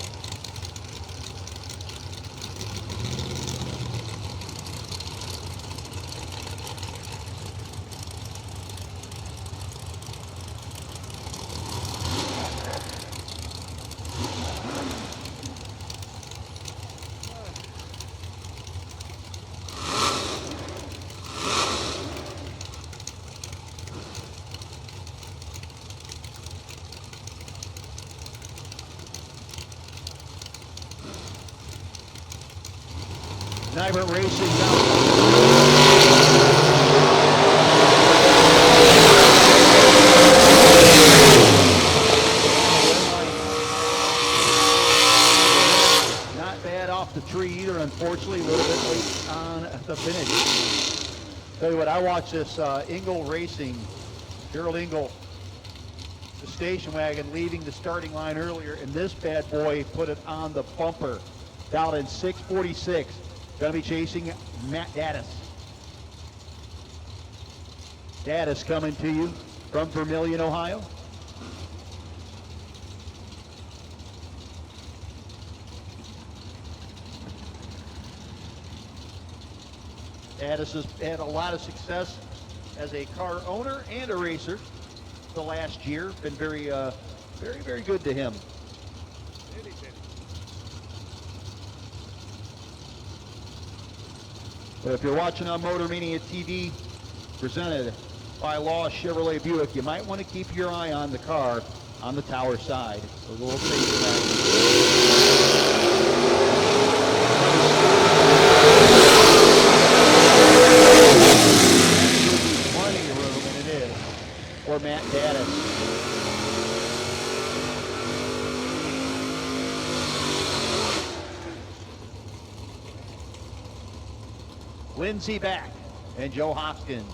Nybert Racing not bad off the tree either, unfortunately, a little bit late on the finish. Tell you what, I watched this Engel Racing, Gerald Engel, the station wagon leaving the starting line earlier, and this bad boy put it on the bumper down in 646. Going to be chasing Matt Daddis. Daddis coming to you from Vermillion, Ohio. Daddis has had a lot of success as a car owner and a racer the last year. Been very, very good to him. But if you're watching on Motor Mania TV, presented by Law Chevrolet Buick, you might want to keep your eye on the car on the tower side. A little safety plenty of room, and it is, for Matt Daddis. Lindsey back and Joe Hoskins.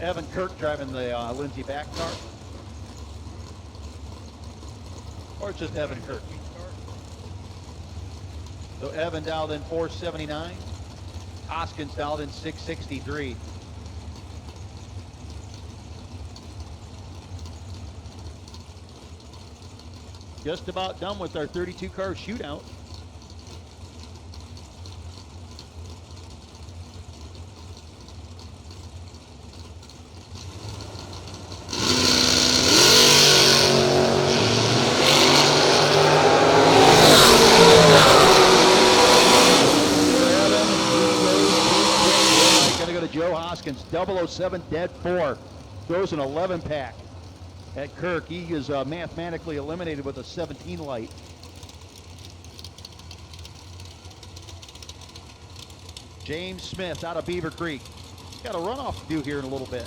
Evan Kirk driving the Lindsey back car. Or it's just Evan Kirk. So Evan dialed in 479. Hoskins dialed in 663. Just about done with our 32 car shootout. Gonna go to Joe Hoskins, 007 dead 4. Throws an 11 pack. At Kirk, he is mathematically eliminated with a 17 light. James Smith out of Beaver Creek. He's got a runoff to do here in a little bit.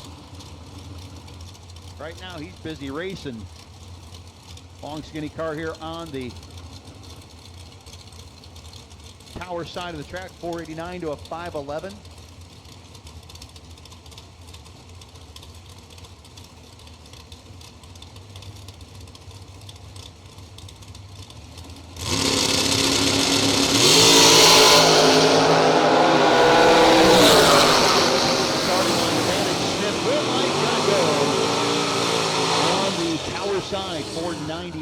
Right now, he's busy racing. Long skinny car here on the tower side of the track, 489 to a 511.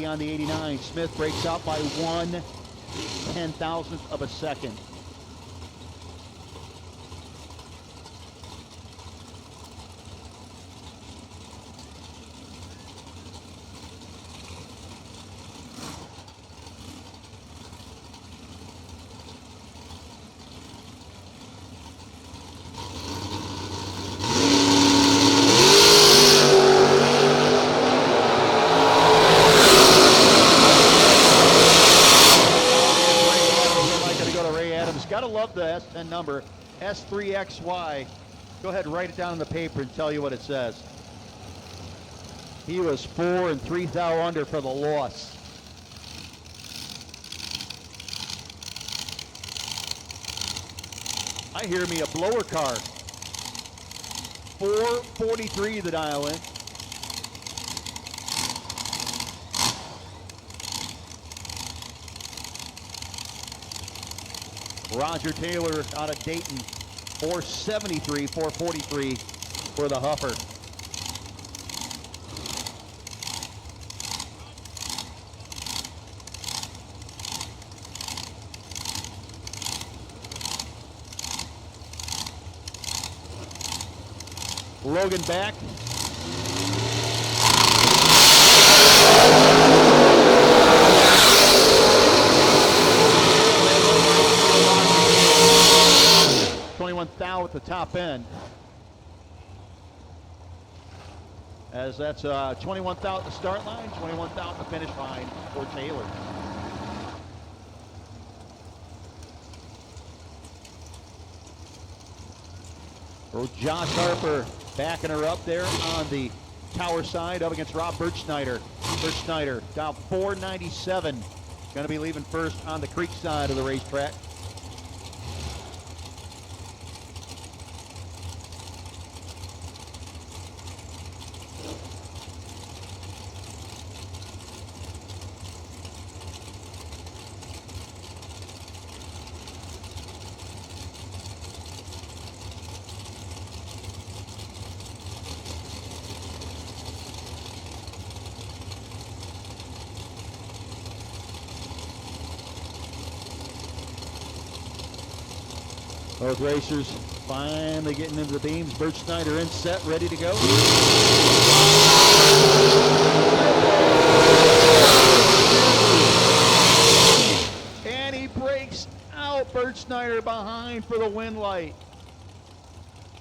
On the 89, Smith breaks out by 1/10,000th of a second. the S10 number, S3XY. Go ahead and write it down on the paper and tell you what it says. He was 4 and 3 thou under for the loss. I hear me a blower car. 443 the dial in. Roger Taylor out of Dayton, 473, 443 for the Huffer. Logan back. Thou at the top end, as that's 21 thou at the start line, 21 thou at the finish line for Taylor. For Josh Harper, backing her up there on the tower side, up against Rob Birchsnyder. Birchsnyder down 497, going to be leaving first on the creek side of the racetrack. Both racers finally getting into the beams. Birchsnyder in set, ready to go. And he breaks out. Birchsnyder behind for the win light.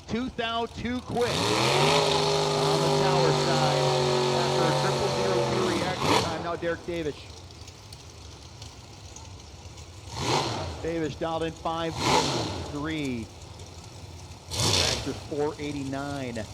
2 thou, 2 quick on the tower side after a 0-0-2 reaction time. Now Derek Davis. Davis dialed in 5-3. Baxter 489.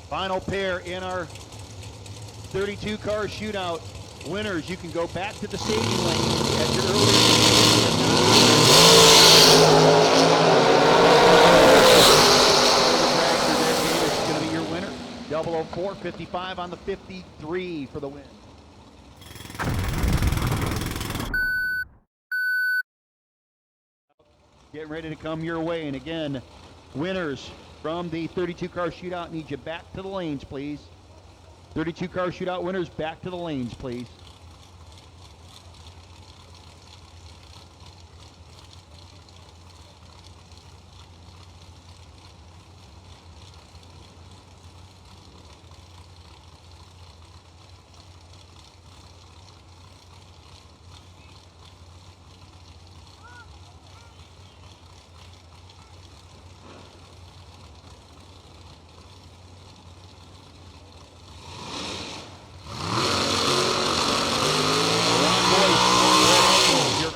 Final pair in our 32-car shootout. Winners, you can go back to the staging lane at your earlier. Is going to be your winner. 004.55 on the 53 for the win. Getting ready to come your way, and again, winners from the 32-car shootout need you back to the lanes, please. 32-car shootout winners, back to the lanes, please.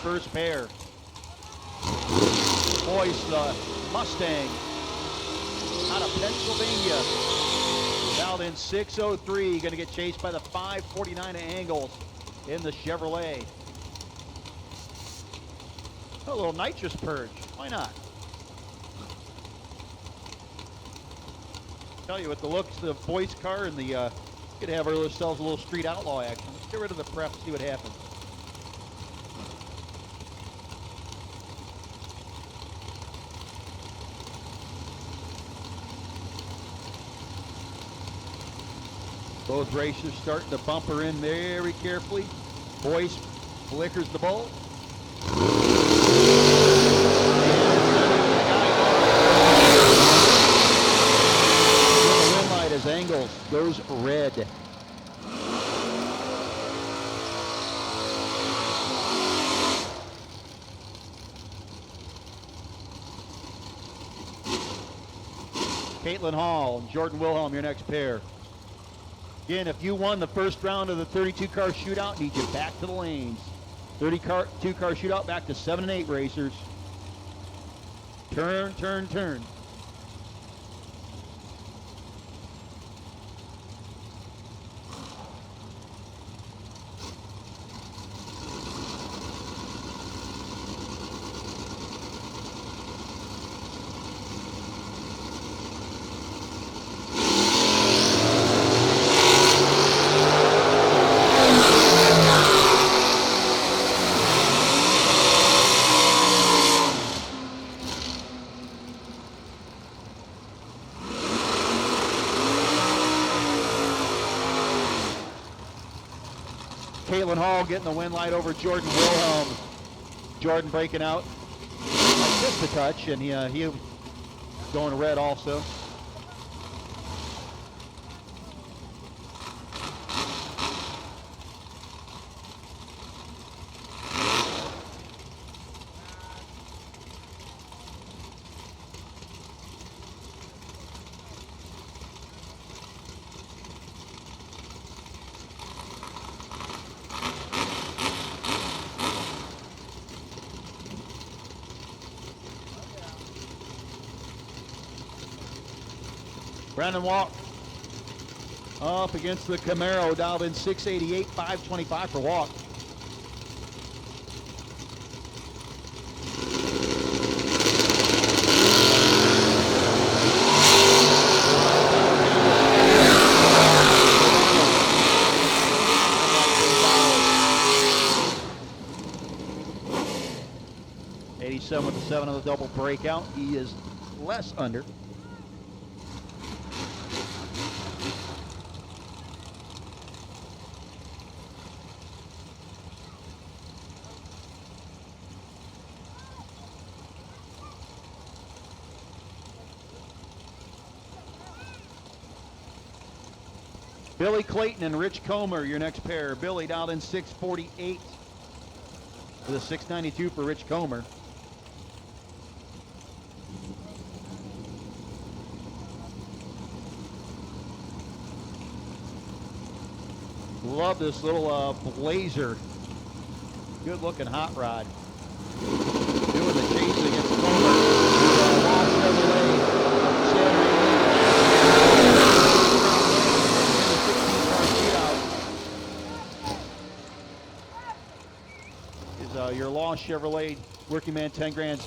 First pair. Boyce, the Mustang out of Pennsylvania. Dialed in 603, going to get chased by the 549 Angles in the Chevrolet. A little nitrous purge, why not? Tell you, with the looks of the Boyce car and the, could have ourselves a little street outlaw action. Let's get rid of the prep, see what happens. Both racers starting to bumper in very carefully. Boyce flickers the bull. The win light as Angles goes red. Caitlin Hall and Jordan Wilhelm, your next pair. Again, if you won the first round of the 32-car shootout, need you back to the lanes. 32-car shootout, back to 7 and 8 racers. Turn, turn, turn. Caitlin Hall getting the win light over Jordan Wilhelm. Jordan breaking out just a touch, and he going red also. Brandon Walk up against the Camaro, dialed in 688, 525 for Walk. With the 7 on the double breakout. He is less under. Billy Clayton and Rich Comer, your next pair. Billy dialed in 648 with a 692 for Rich Comer. Love this little Blazer. Good looking hot rod. Doing the chase against Comer. Is your Lost Chevrolet Working Man 10 grand.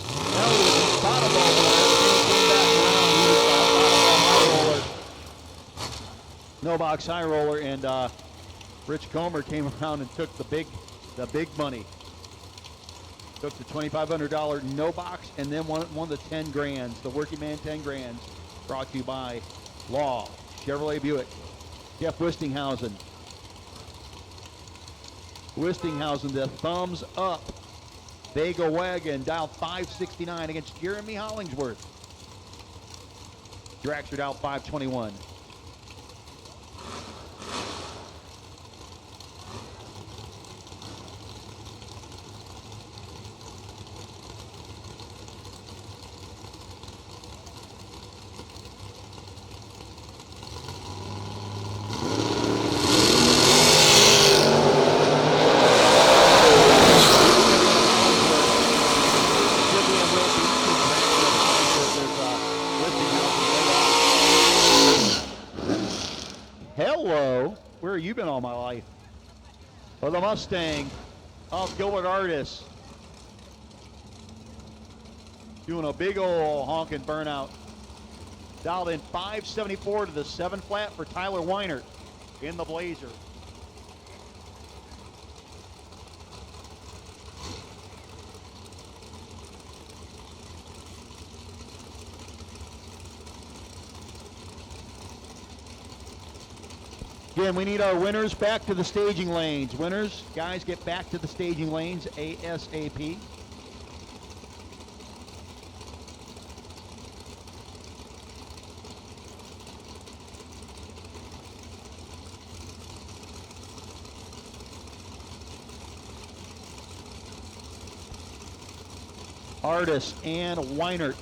No box high roller, and Rich Comer came around and took the big money. Took the $2,500 no box, and then won the 10 grands, the Working Man 10 grands, brought to you by Law Chevrolet Buick. Jeff Wistinghausen. Wistinghausen, the thumbs up. Vega Wagon, dial 569 against Jeremy Hollingsworth. Dragster dial 521. Where have you been all my life? For the Mustang of Gilbert Artis. Doing a big old honking burnout. Dialed in 574 to the 7 flat for Tyler Weinert in the Blazer. Again, we need our winners back to the staging lanes. Winners, guys, get back to the staging lanes ASAP. Artis and Weinert.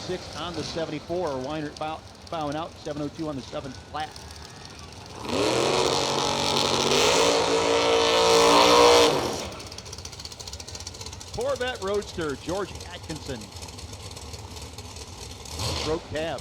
706 on the 74. Weiner bowing out, 702 on the 7 flat. Corvette Roadster, George Atkinson. Broke cab.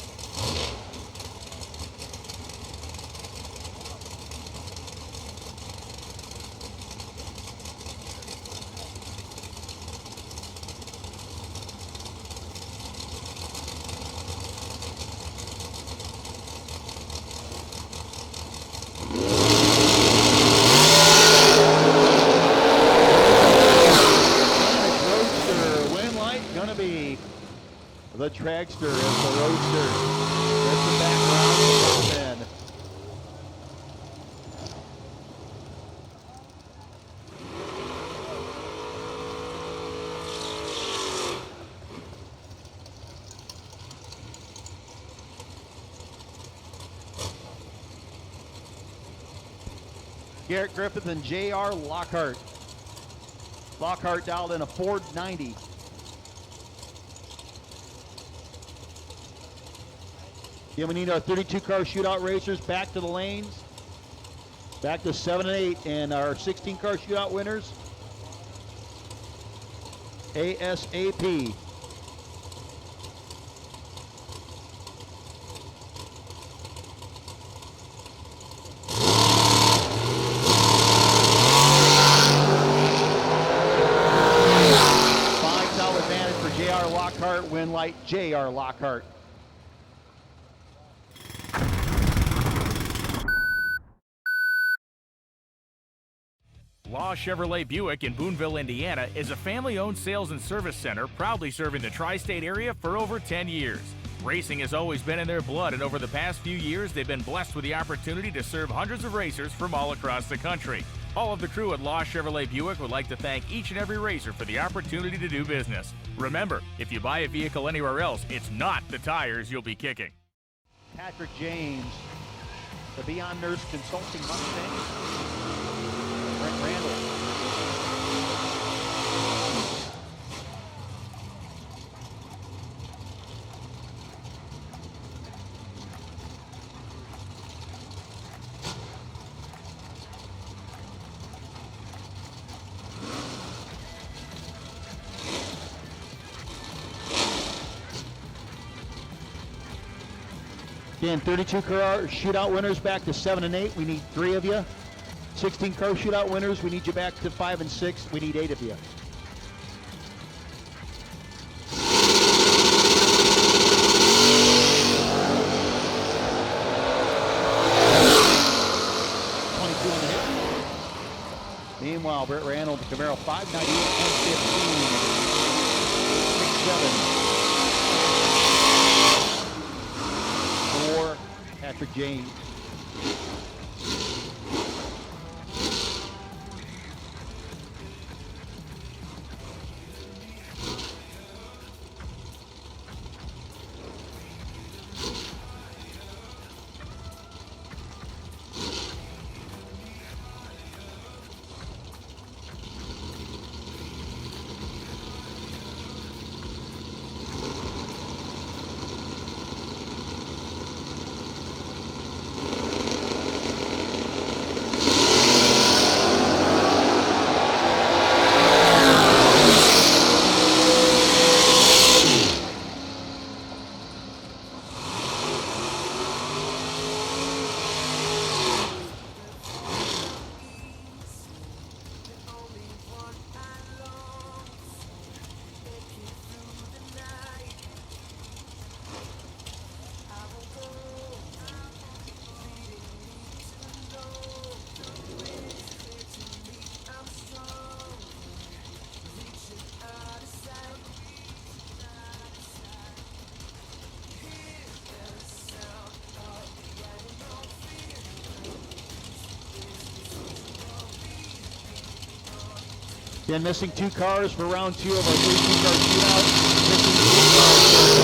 The Dragster is the Roadster. There's the background to the top end. Garrett Griffith and J.R. Lockhart. Lockhart dialed in a Ford 90. Yeah, we need our 32-car shootout racers back to the lanes. Back to 7 and 8. And our 16-car shootout winners, ASAP. $5 advantage for J.R. Lockhart. Win light, J.R. Lockhart. Law Chevrolet Buick in Boonville, Indiana is a family-owned sales and service center proudly serving the tri-state area for over 10 years. Racing has always been in their blood, and over the past few years, they've been blessed with the opportunity to serve hundreds of racers from all across the country. All of the crew at Law Chevrolet Buick would like to thank each and every racer for the opportunity to do business. Remember, if you buy a vehicle anywhere else, it's not the tires you'll be kicking. Patrick James, the Beyond Nurse Consulting Mustang. Brent Randall. Again, 32-car shootout winners back to 7 and 8. We need 3 of you. 16-car shootout winners, we need you back to 5 and 6. We need 8 of you. Meanwhile, Brett Randall, the Camaro 598, 115, 6-7 for Patrick James. Again, missing 2 cars for round 2 of our 32-car shootout. Missing 2 cars for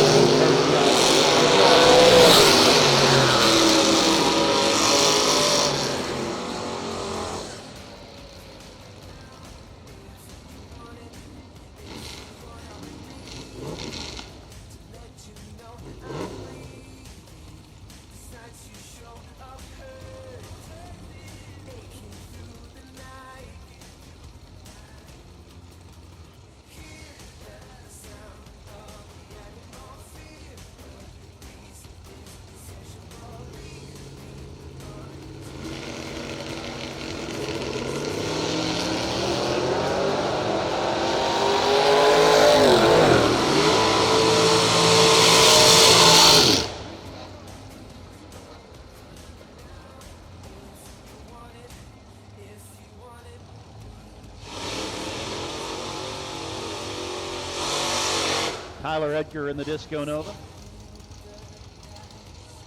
Tyler Edgar in the Disco Nova.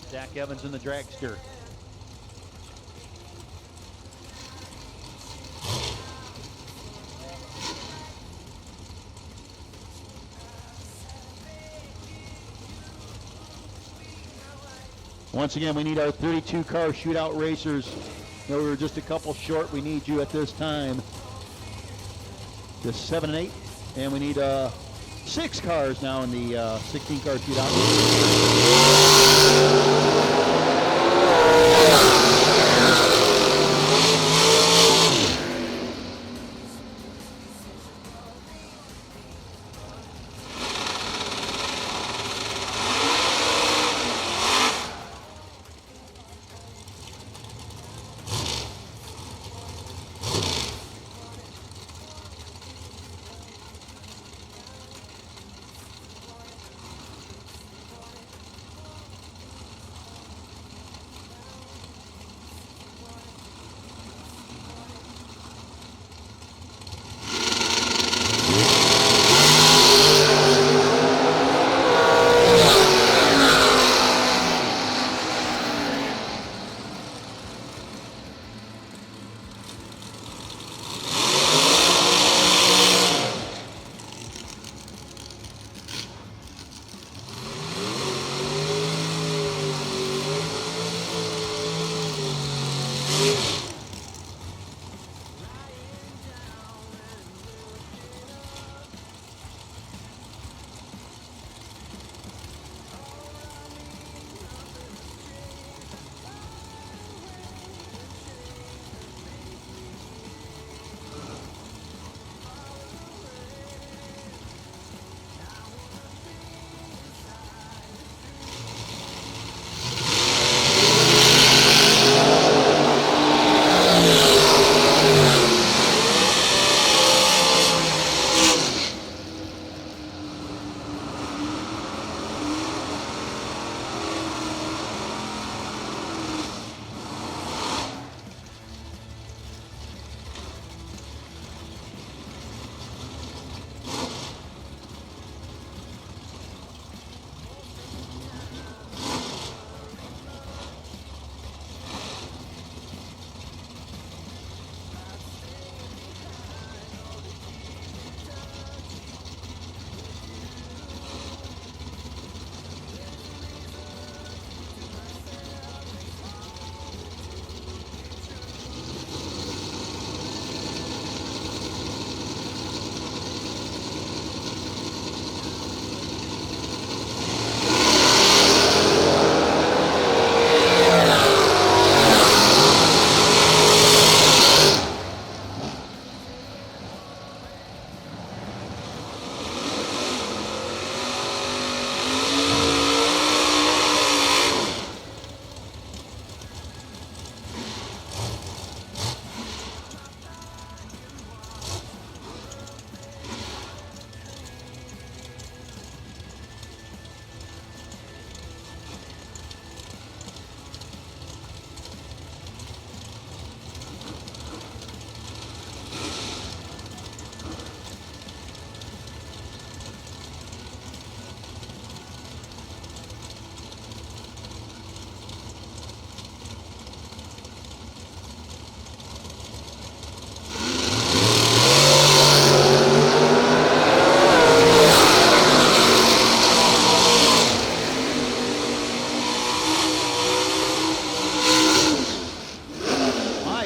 Zach Evans in the Dragster. Once again, we need our 32-car shootout racers. You know, we were just a couple short. We need you at this time. Just 7 and 8. And we need 6 cars now in the 16-car shootout.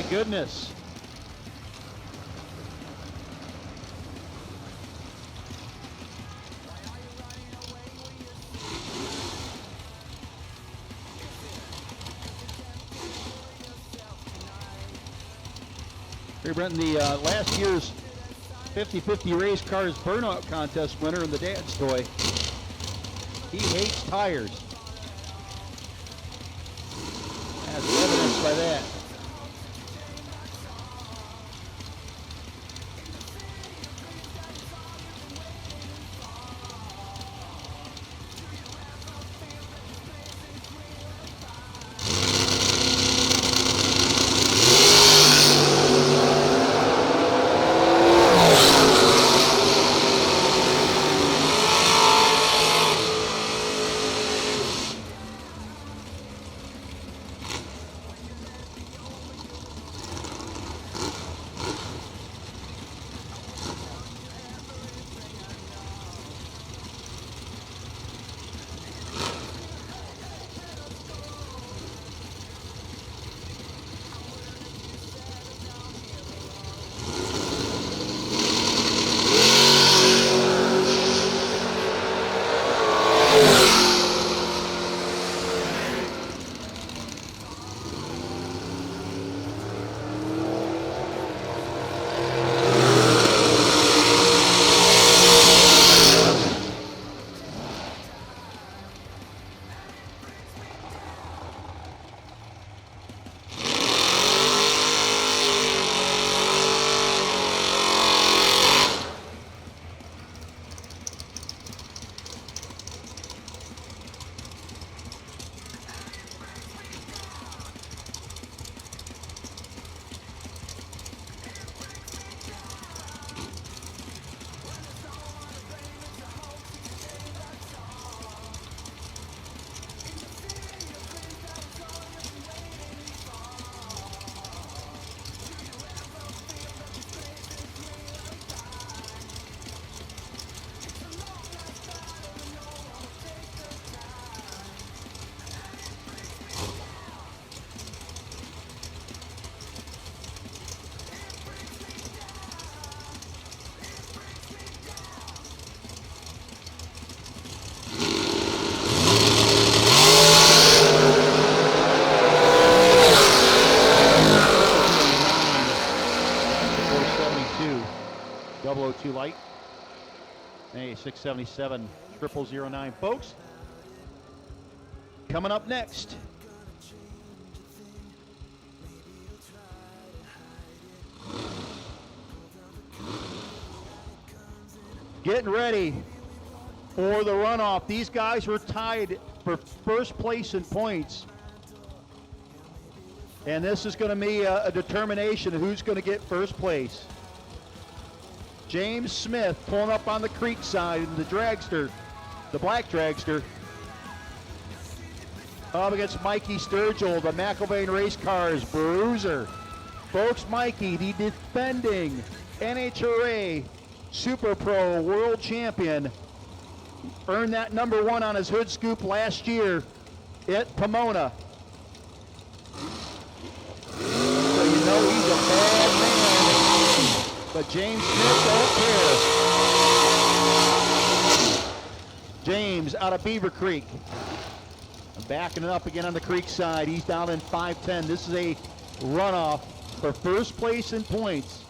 Goodness. Here, Brenton, the last year's 50-50 race cars burnout contest winner in the dad's toy. He hates tires. That's evidenced by that. too light. Hey, 677 0009. Folks, coming up next. Getting ready for the runoff. These guys were tied for first place in points. And this is going to be a determination of who's going to get first place. James Smith pulling up on the creek side in the dragster, the black dragster. Up against Mikey Sturgill, the McIlvain Race Cars bruiser. Folks, Mikey, the defending NHRA Super Pro World Champion, earned that number 1 on his hood scoop last year at Pomona. So you know he's a bad man, but James Smith don't care. James out of Beaver Creek. Backing it up again on the creek side. He's down in 5:10. This is a runoff for first place in points.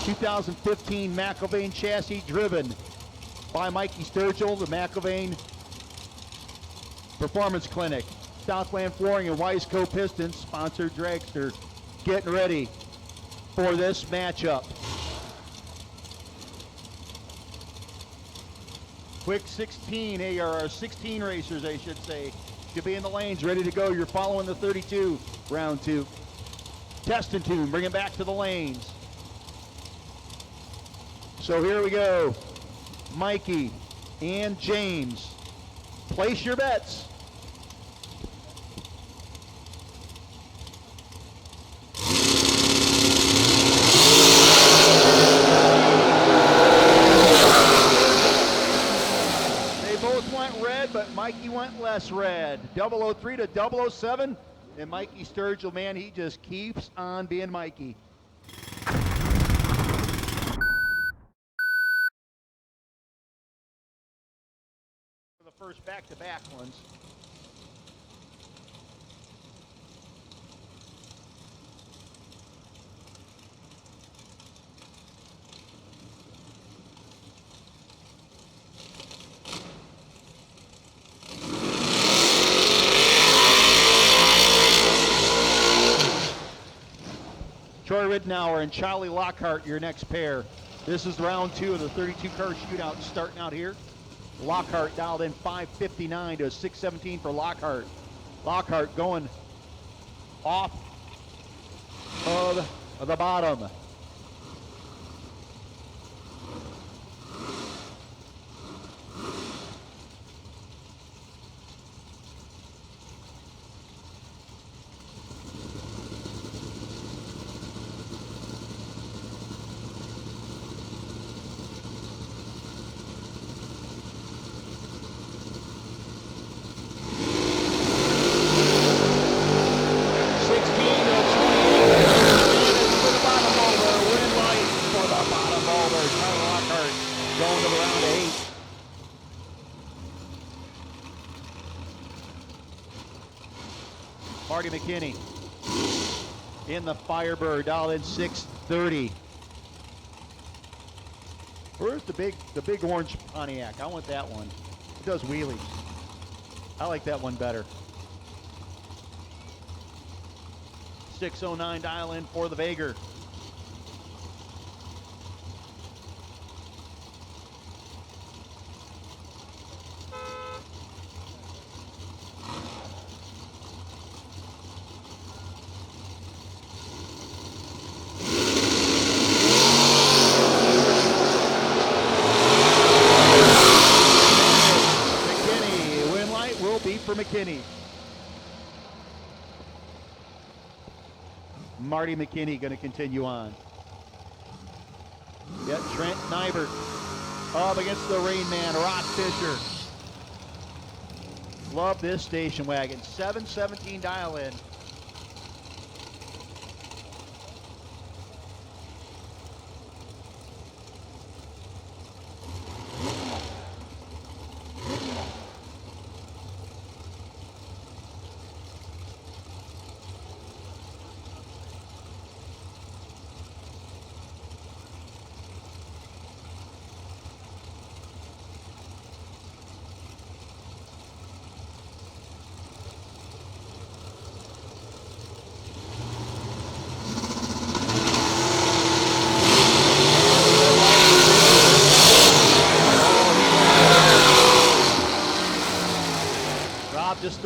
2015 McIlvain chassis driven by Mikey Sturgill, the McIlvain Performance Clinic. Southland Flooring and Wiseco Pistons, sponsored dragster, getting ready for this matchup. Quick 16, or 16 racers, I should say, should be in the lanes, ready to go. You're following the 32, round 2. Test and tune, bring it back to the lanes. So here we go. Mikey and James. Place your bets. They both went red, but Mikey went less red. 003 to 007. And Mikey Sturgill, man, he just keeps on being Mikey. The first back-to-back ones. Troy Ridnour and Charlie Lockhart, your next pair. This is round 2 of the 32-car shootout starting out here. Lockhart dialed in 5:59 to 6:17 for Lockhart. Lockhart going off of the bottom. McKinney in the Firebird, dialed in 6:30. Where's the big orange Pontiac? I want that one. It does wheelies. I like that one better. 6:09 dial in for the Vager. McKinney. Marty McKinney going to continue on. Yet Trent Nybert up against the Rain Man, Rod Fisher. Love this station wagon. 7:17 dial in.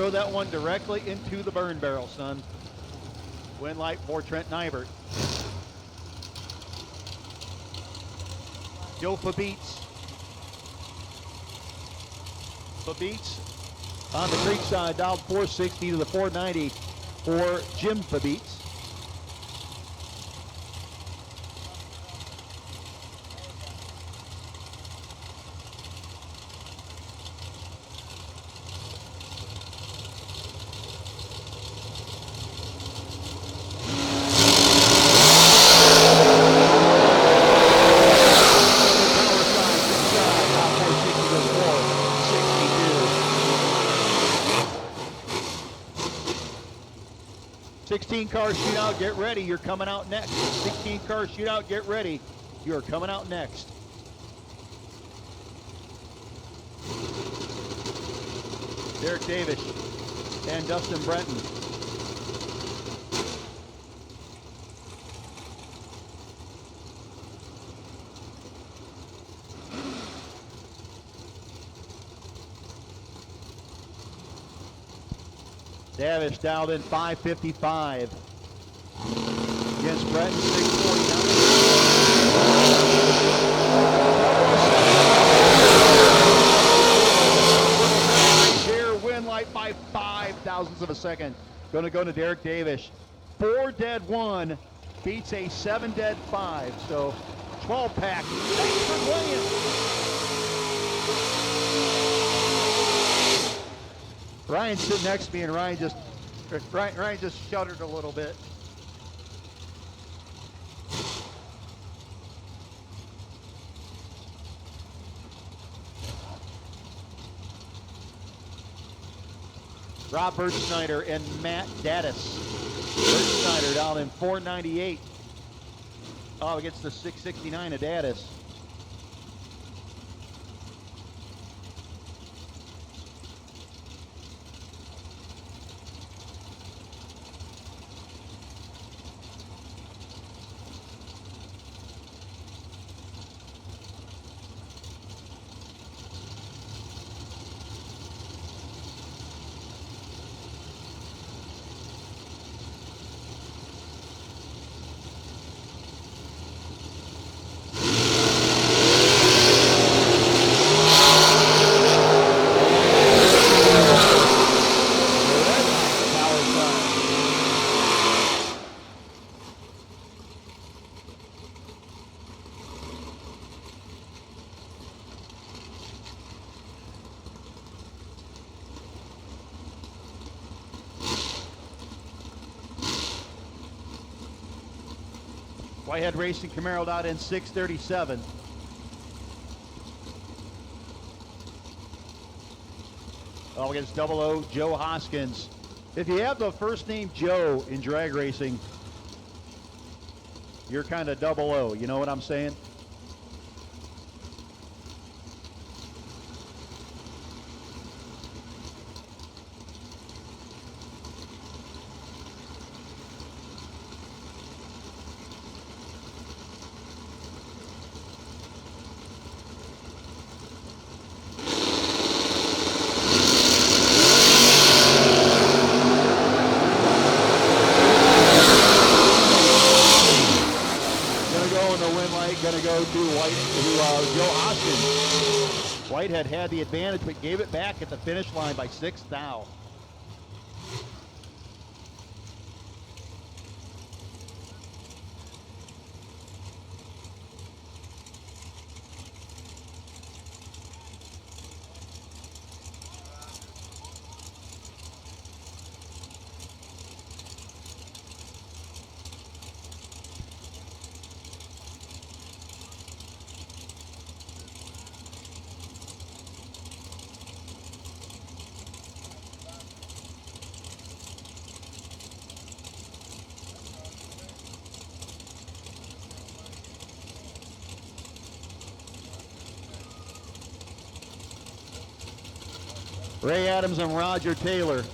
throw that one directly into the burn barrel, son. Win light for Trent Nybert. Joe Fabeats. Fabeats on the creek side, dialed 460 to the 490 for Jim Fabeats. Car shootout, get ready. You're coming out next. 16 car shootout, get ready. You're coming out next. Derek Davis and Dustin Brenton. Davis dialed in 555. Against Bretton, 649. Here, win light by 0.05 of a second. Going to go to Derek Davis. 4 dead 1 beats a 7 dead 5. So 12 pack. Thanks for playing. Ryan's sitting next to me, and Ryan just shuddered a little bit. Robert Snyder and Matt Daddis. Bert Snyder down in 498. Oh, against the 669 of Daddis. Whitehead Racing Camaro out in 637. Oh, against 00 Joe Hoskins. If you have the first name Joe in drag racing, you're kind of 00. You know what I'm saying? Whitehead had the advantage, but gave it back at the finish line by 6 thou. Ray Adams and Roger Taylor.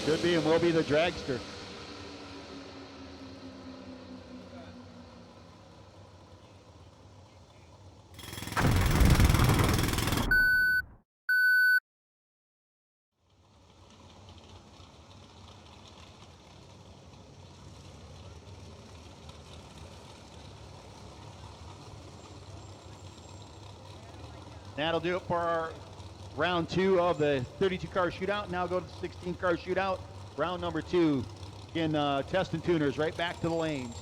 Should be and will be be the dragster. That'll do it for our round 2 of the 32-car shootout. Now go to the 16-car shootout. Round number 2. Again, test and tuners right back to the lanes.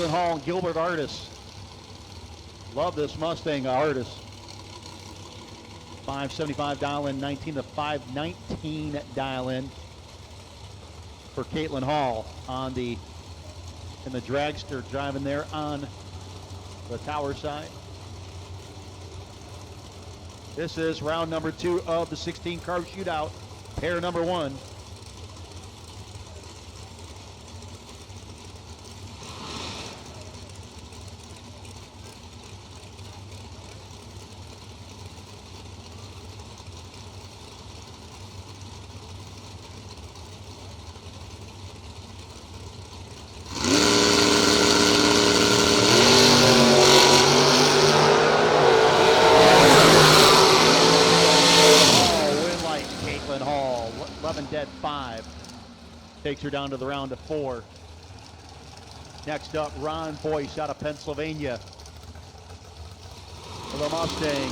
Hall and Gilbert Artis. Love this Mustang Artis. 575 dial in, 19 to 519 dial in for Caitlin Hall in the dragster, driving there on the tower side. This is round number 2 of the 16-car shootout, pair number 1. Dead 5 takes her down to the round of 4. Next up, Ron Boyce out of Pennsylvania for the Mustang.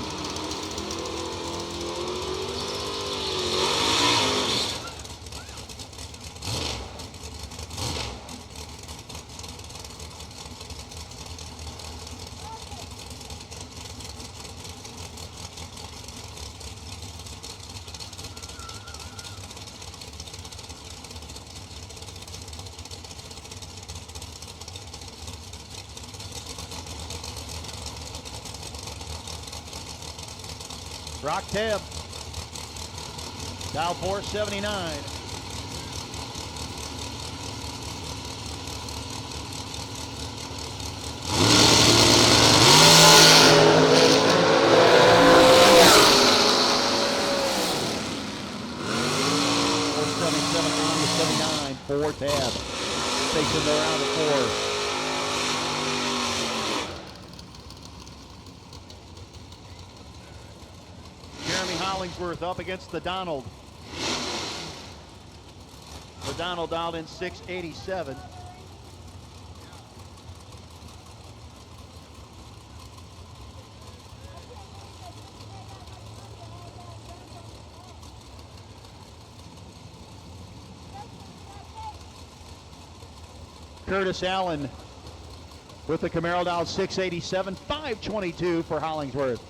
Rock tab, dial 479. On the 79, 4 tab. Takes him around to 4. Hollingsworth up against the Donald. The Donald dialed in 687. Curtis Allen with the Camaro dialed 687, 522 for Hollingsworth.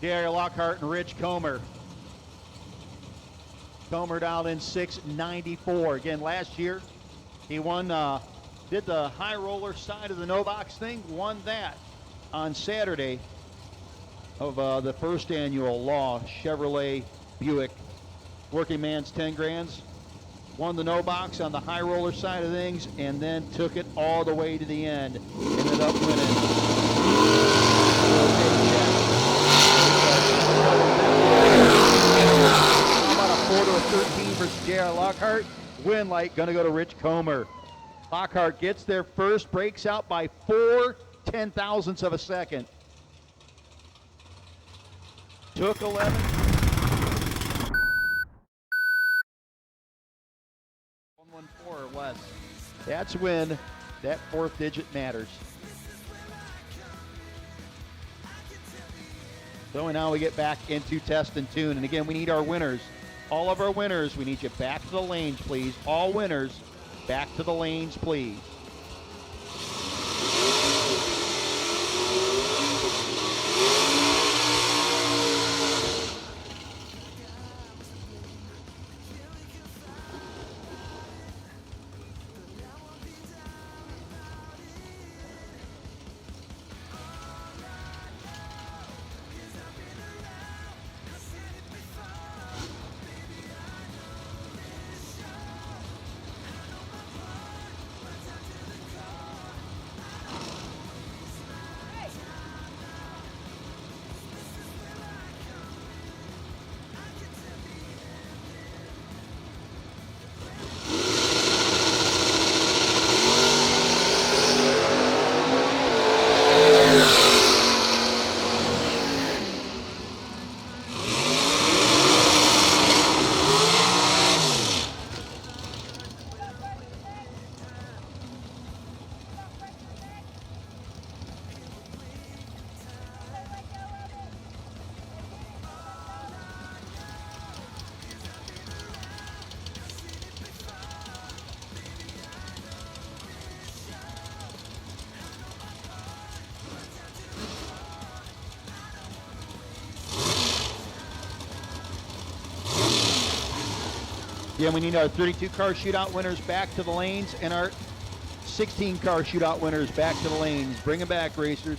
Gary Lockhart and Rich Comer. Comer dialed in 694. Again, last year he won, did the high roller side of the no box thing, won that on Saturday of the first annual Law Chevrolet Buick Working Man's 10 Grands. Won the no box on the high roller side of things and then took it all the way to the end. Ended up winning About a 4-13 for J.R. Lockhart. Win light going to go to Rich Comer. Lockhart gets there first, breaks out by 4/10,000ths of a second. Took 11. 114 or less. That's when that fourth digit matters. So now we get back into test and tune. And again, we need our winners. All of our winners, we need you back to the lanes, please. All winners, back to the lanes, please. Yeah, we need our 32-car shootout winners back to the lanes and our 16-car shootout winners back to the lanes. Bring them back, racers.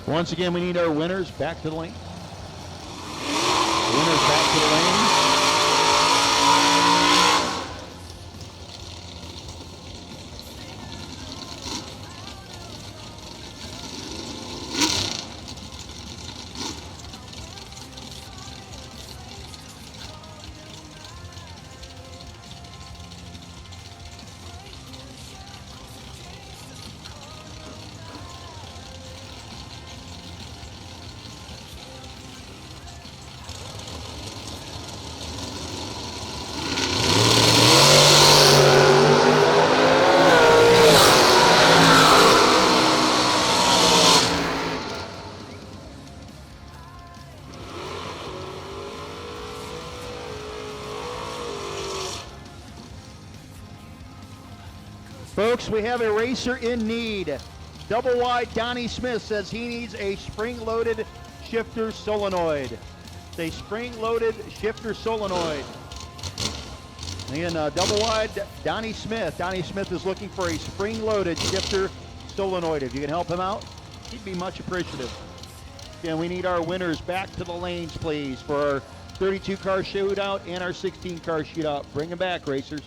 Once again, we need our winners back to the lane. Winners back to the lane. Folks, we have a racer in need. Double wide Donnie Smith says he needs a spring-loaded shifter solenoid. A spring-loaded shifter solenoid. Again, double wide Donnie Smith. Donnie Smith is looking for a spring-loaded shifter solenoid. If you can help him out, he'd be much appreciative. Again, we need our winners back to the lanes, please, for our 32-car shootout and our 16-car shootout. Bring them back, racers.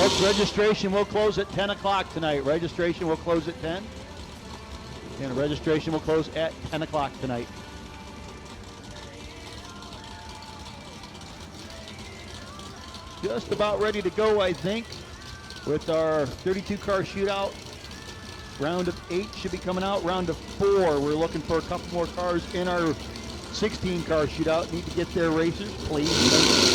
Folks, registration will close at 10 o'clock tonight. Registration will close at 10. And registration will close at 10 o'clock tonight. Just about ready to go, I think, with our 32-car shootout. Round of 8 should be coming out. Round of 4, we're looking for a couple more cars in our 16-car shootout. Need to get there, racers, please.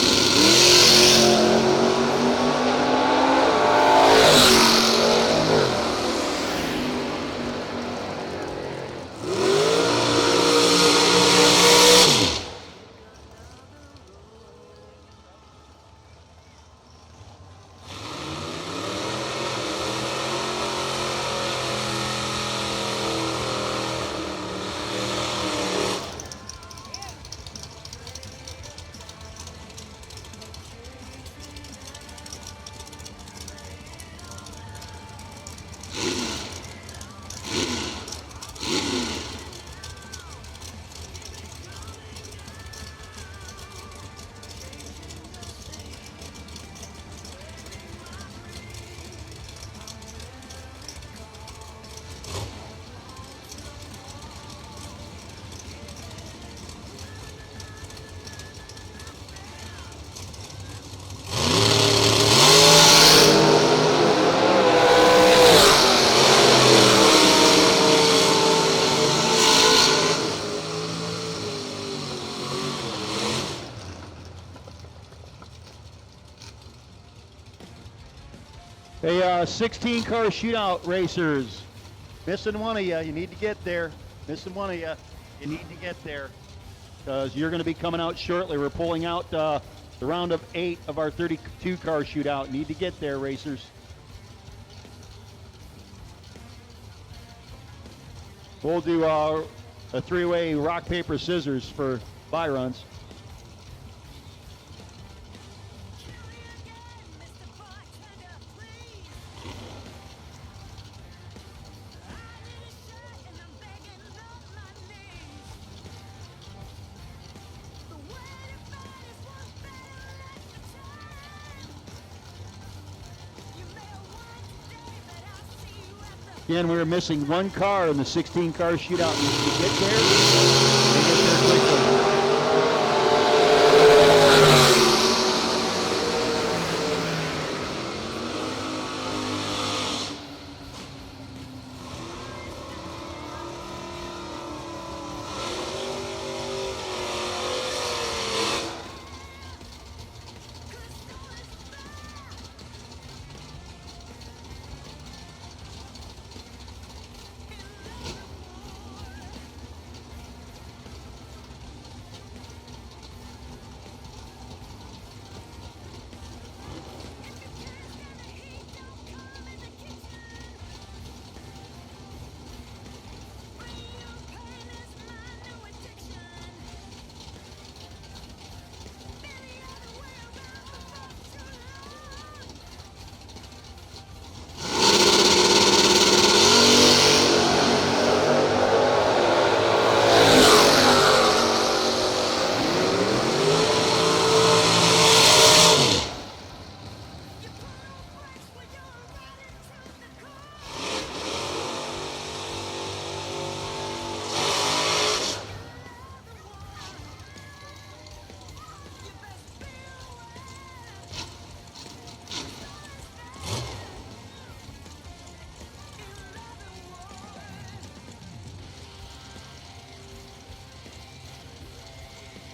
Hey, 16-car shootout racers. Missing one of you. You need to get there. Missing one of you. You need to get there because you're going to be coming out shortly. We're pulling out the round of 8 of our 32-car shootout. Need to get there, racers. We'll do a 3-way rock, paper, scissors for bye runs. Again, we were missing one car in the 16-car shootout. If you get there, they get there quickly.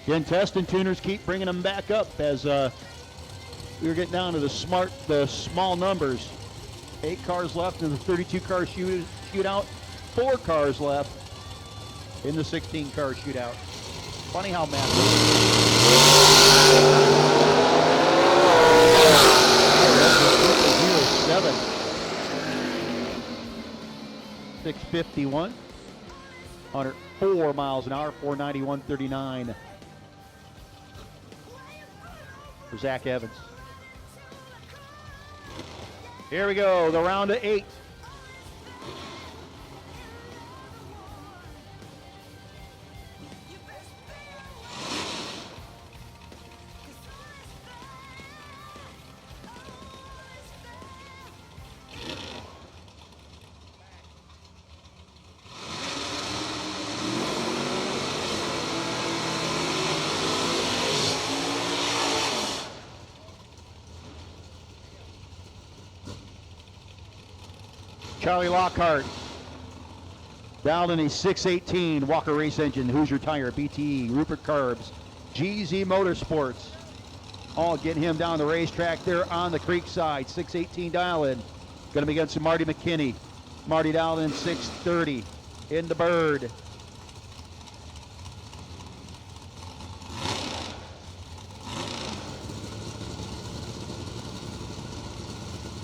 Again, test and tuners keep bringing them back up as we're getting down to the small numbers. 8 cars left in the 32-car shootout. 4 cars left in the 16-car shootout. Funny how math works. 651. 104 miles an hour, 491.39. For Zach Evans. Here we go, the round of 8. Charlie Lockhart, down in a 618 Walker Race Engine, Hoosier Tire, BTE, Rupert Carbs, GZ Motorsports, all getting him down the racetrack there on the creek side. 618 dial in, going to be against Marty McKinney. Marty down in 630 in the Bird.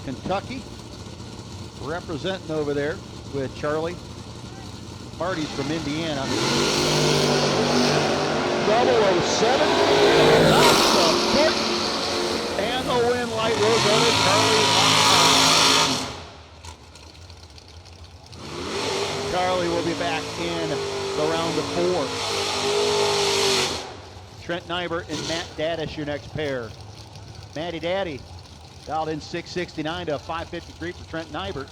Kentucky representing over there with Charlie. Marty's from Indiana. 007. That's the foot. And the win light will go to Charlie. Charlie will be back in the round of 4. Trent Nybert and Matt Daddish, your next pair. Matty Daddy dialed in 669 to 553 for Trent Nybert.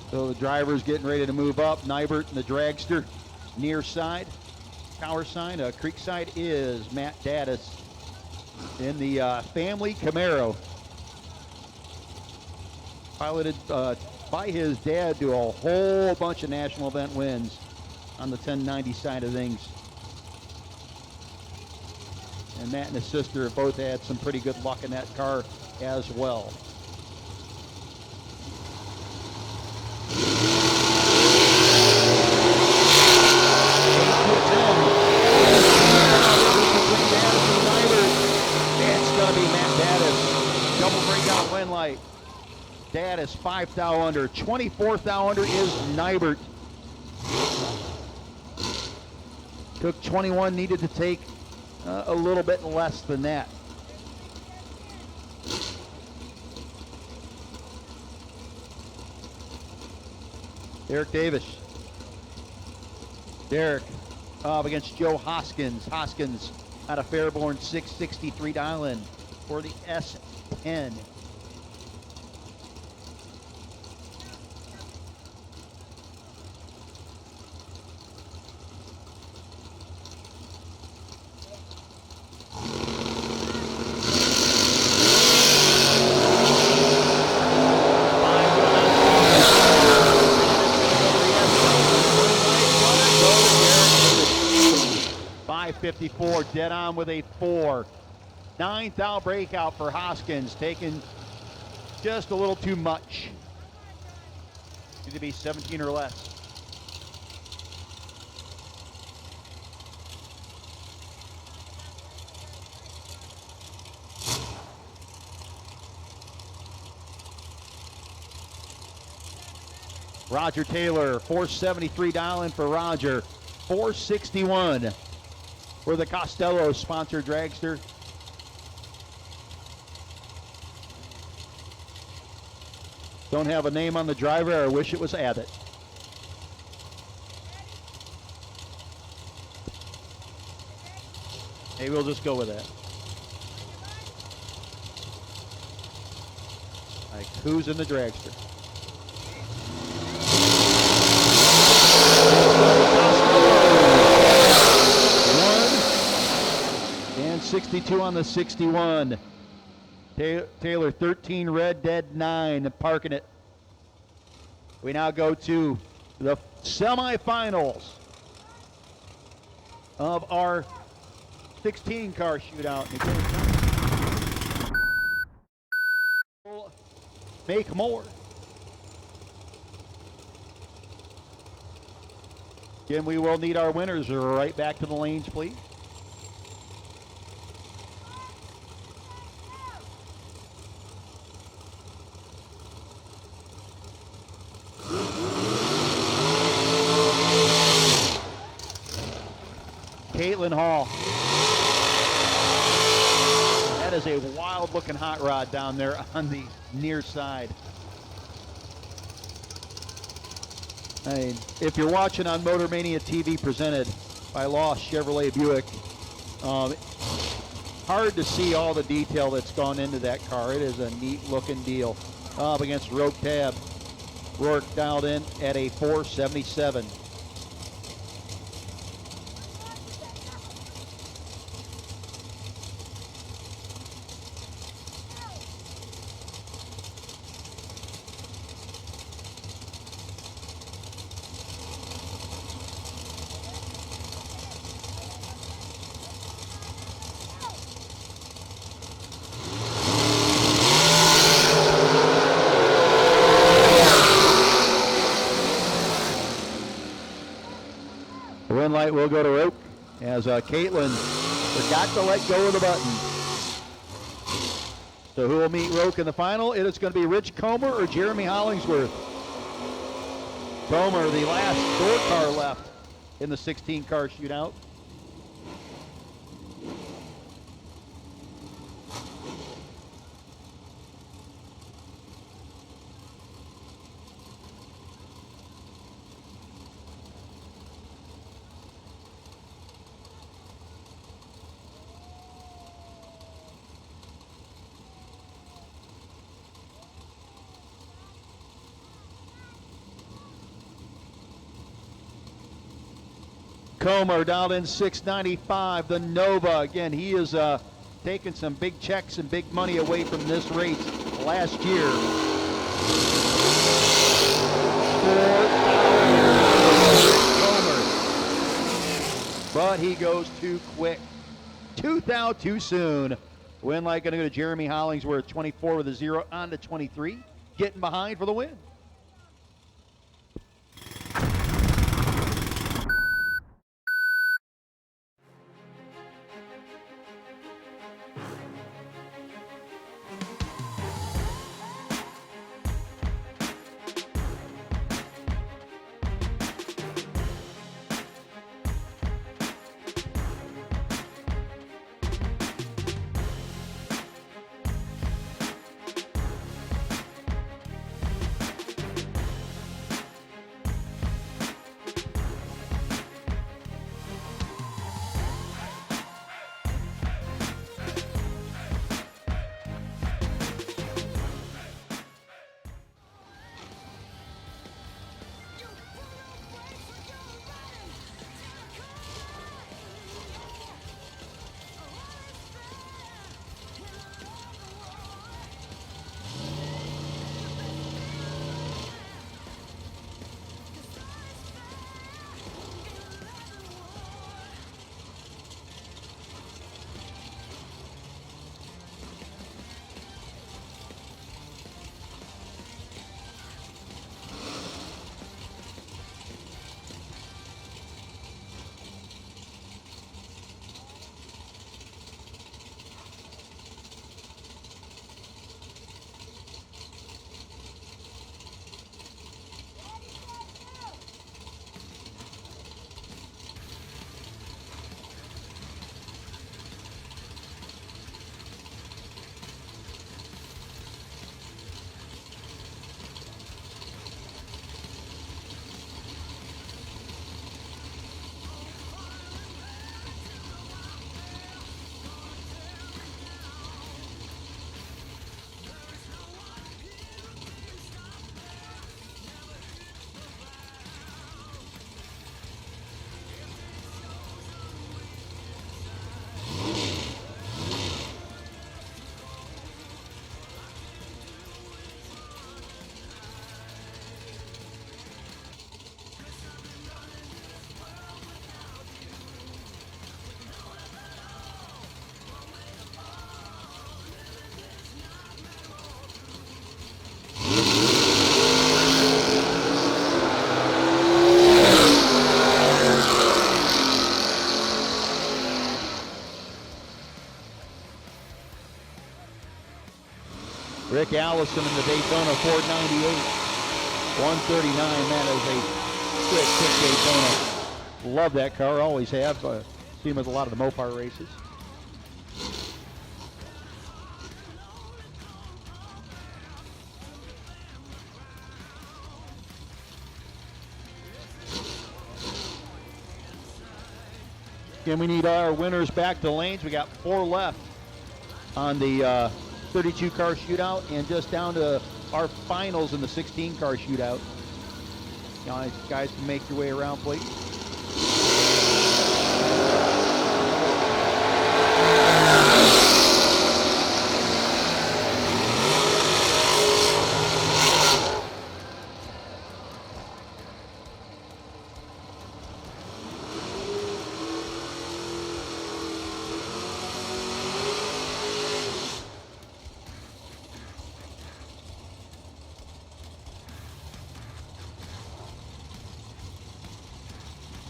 So the driver's getting ready to move up. Nybert and the dragster near side. Tower side, creek side is Matt Daddish in the family Camaro. piloted by his dad to a whole bunch of national event wins on the 1090 side of things. And Matt and his sister have both had some pretty good luck in that car as well. It's going to be Matt Daddis. Double breakout win light. Daddis 5 thou under. 24 thou under is Nybert. Took 21, needed to take a little bit less than that. Derek Davis. Derek up against Joe Hoskins. Hoskins out of Fairborn, 663 dial-in for the S10. .54, dead on with a 4. 9 thou breakout for Hoskins, taking just a little too much. Need to be 17 or less. Roger Taylor, 473 dial-in for Roger. 461 for the Costello sponsored dragster. Don't have a name on the driver. I wish it was Abbott. Maybe we'll just go with that. Like, who's in the dragster? And 62 on the 61. Taylor 13 red, dead 9, parking it. We now go to the semifinals of our 16 car shootout. Make more. Again, we will need our winners right back to the lanes, please. Caitlin Hall. That is a wild looking hot rod down there on the near side. I mean, if you're watching on Motor Mania TV presented by Lost Chevrolet Buick, hard to see all the detail that's gone into that car. It is a neat looking deal. Up against Rogue Tab. Rourke dialed in at a 477. Win light will go to Roke as Caitlin forgot to let go of the button. So who will meet Roke in the final? It is going to be Rich Comer or Jeremy Hollingsworth. Comer, the last door car left in the 16 car shootout. Comer dialed in 695. The Nova, again, he is taking some big checks and big money away from this race last year. But he goes too quick. 2,000 too soon. Win like going to go to Jeremy Hollingsworth, 24 with a 0 on to 23. Getting behind for the win. Rick Allison in the Daytona 498. 139, that is a quick Daytona. Love that car, always have. Seen him with a lot of the Mopar races. Again, we need our winners back to lanes. We got 4 left on the 32-car shootout, and just down to our finals in the 16-car shootout. Guys can make your way around, please.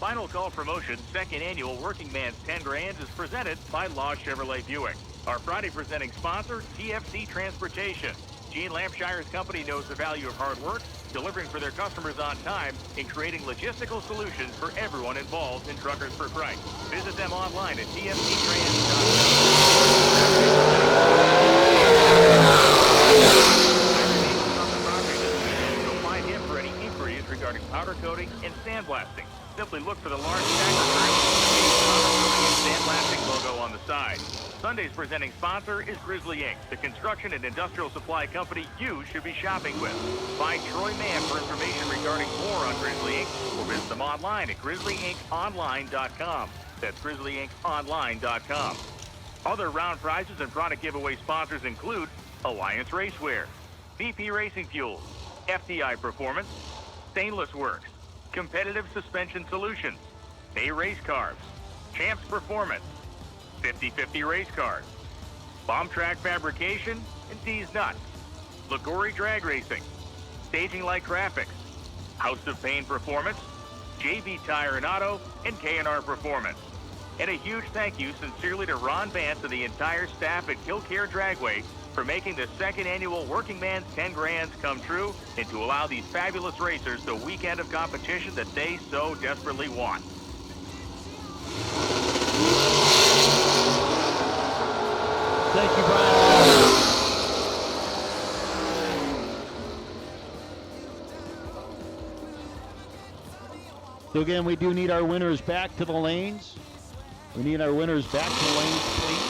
Final Call Promotion, second annual Working Man's 10 Grand is presented by Law Chevrolet Buick. Our Friday presenting sponsor, TFC Transportation. Gene Lampshire's company knows the value of hard work, delivering for their customers on time, and creating logistical solutions for everyone involved in Truckers for Christ. Visit them online at tfctrans.com. You'll find him for any inquiries regarding powder coating and sandblasting. Simply look for the large stacker and sandblasting logo on the side. Sunday's presenting sponsor is Grizzly Inc., the construction and industrial supply company you should be shopping with. Find Troy Mann for information regarding more on Grizzly Inc. or visit them online at grizzlyinkonline.com. That's grizzlyinkonline.com. Other round prizes and product giveaway sponsors include Alliance Racewear, VP Racing Fuels, FDI Performance, Stainless Works, Competitive Suspension Solutions, Bay Race Carbs, Champs Performance, 50/50 Race Cars, Bomb Track Fabrication, and D's Nuts, Ligori Drag Racing, Staging Light Graphics, House of Pain Performance, JB Tire and Auto, and K&R Performance. And a huge thank you sincerely to Ron Vance and the entire staff at Kil Kare Dragway for making the second annual Working Man's 10 Grands come true and to allow these fabulous racers the weekend of competition that they so desperately want. Thank you, Brian. So again, we do need our winners back to the lanes. We need our winners back to the lanes, please.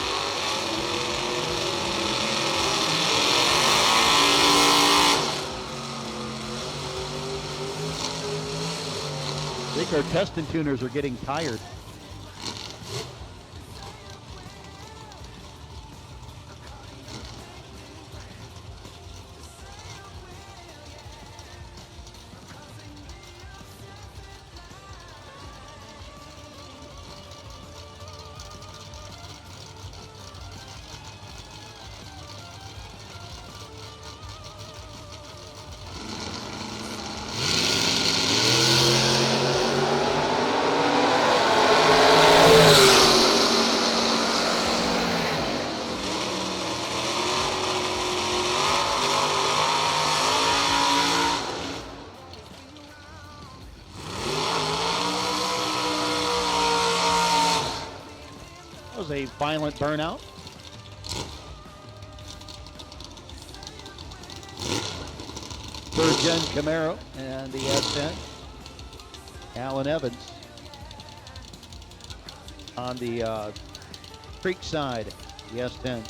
I think our test and tuners are getting tired. A violent burnout. Third gen Camaro and the S10. Alan Evans on the Creek side, the S10.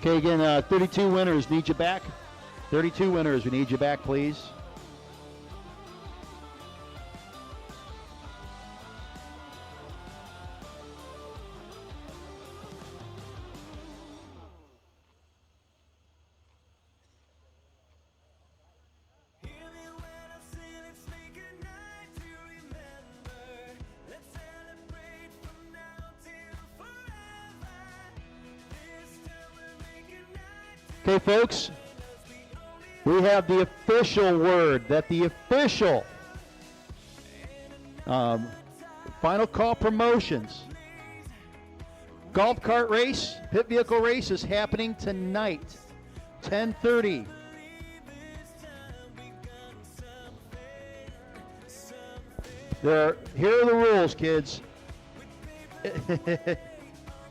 Okay, again, 32 winners, need you back. 32 winners, we need you back, please. Okay, folks, we have the official word that the official Final Call Promotions golf cart race, pit vehicle race is happening tonight, 10:30. Here are the rules, kids.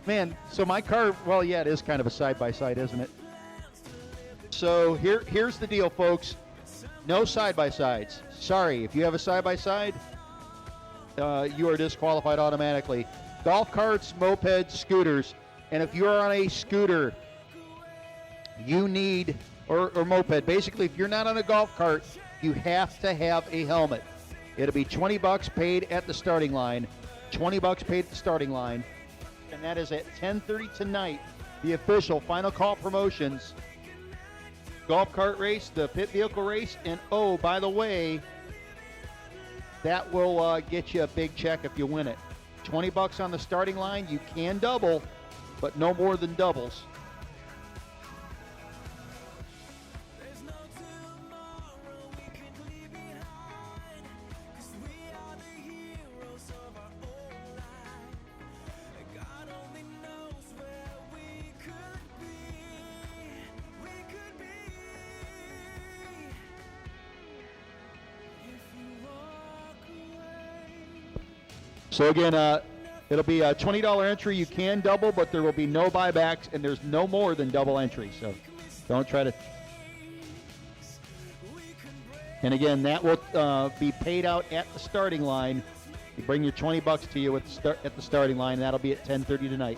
Man, so my car, well, yeah, it is kind of a side-by-side, isn't it? So here's the deal, folks. No side-by-sides. Sorry, if you have a side-by-side, you are disqualified automatically. Golf carts, mopeds, scooters, and if you're on a scooter, you need, or moped, basically if you're not on a golf cart, you have to have a helmet. It'll be $20 paid at the starting line, $20 paid at the starting line, and that is at 10:30 tonight, the official Final Call Promotions golf cart race, the pit vehicle race, and oh, by the way, that will get you a big check if you win it. $20 on the starting line. You can double, but no more than doubles. There's no tomorrow we can leave behind, 'cause we are the heroes of our own life. God only knows where we could be. We could be if you walk away. So again, it'll be a $20 entry. You can double, but there will be no buybacks, and there's no more than double entry. So don't try to. And again, that will be paid out at the starting line. You bring your $20 to you at the starting line, and that'll be at 10:30 tonight.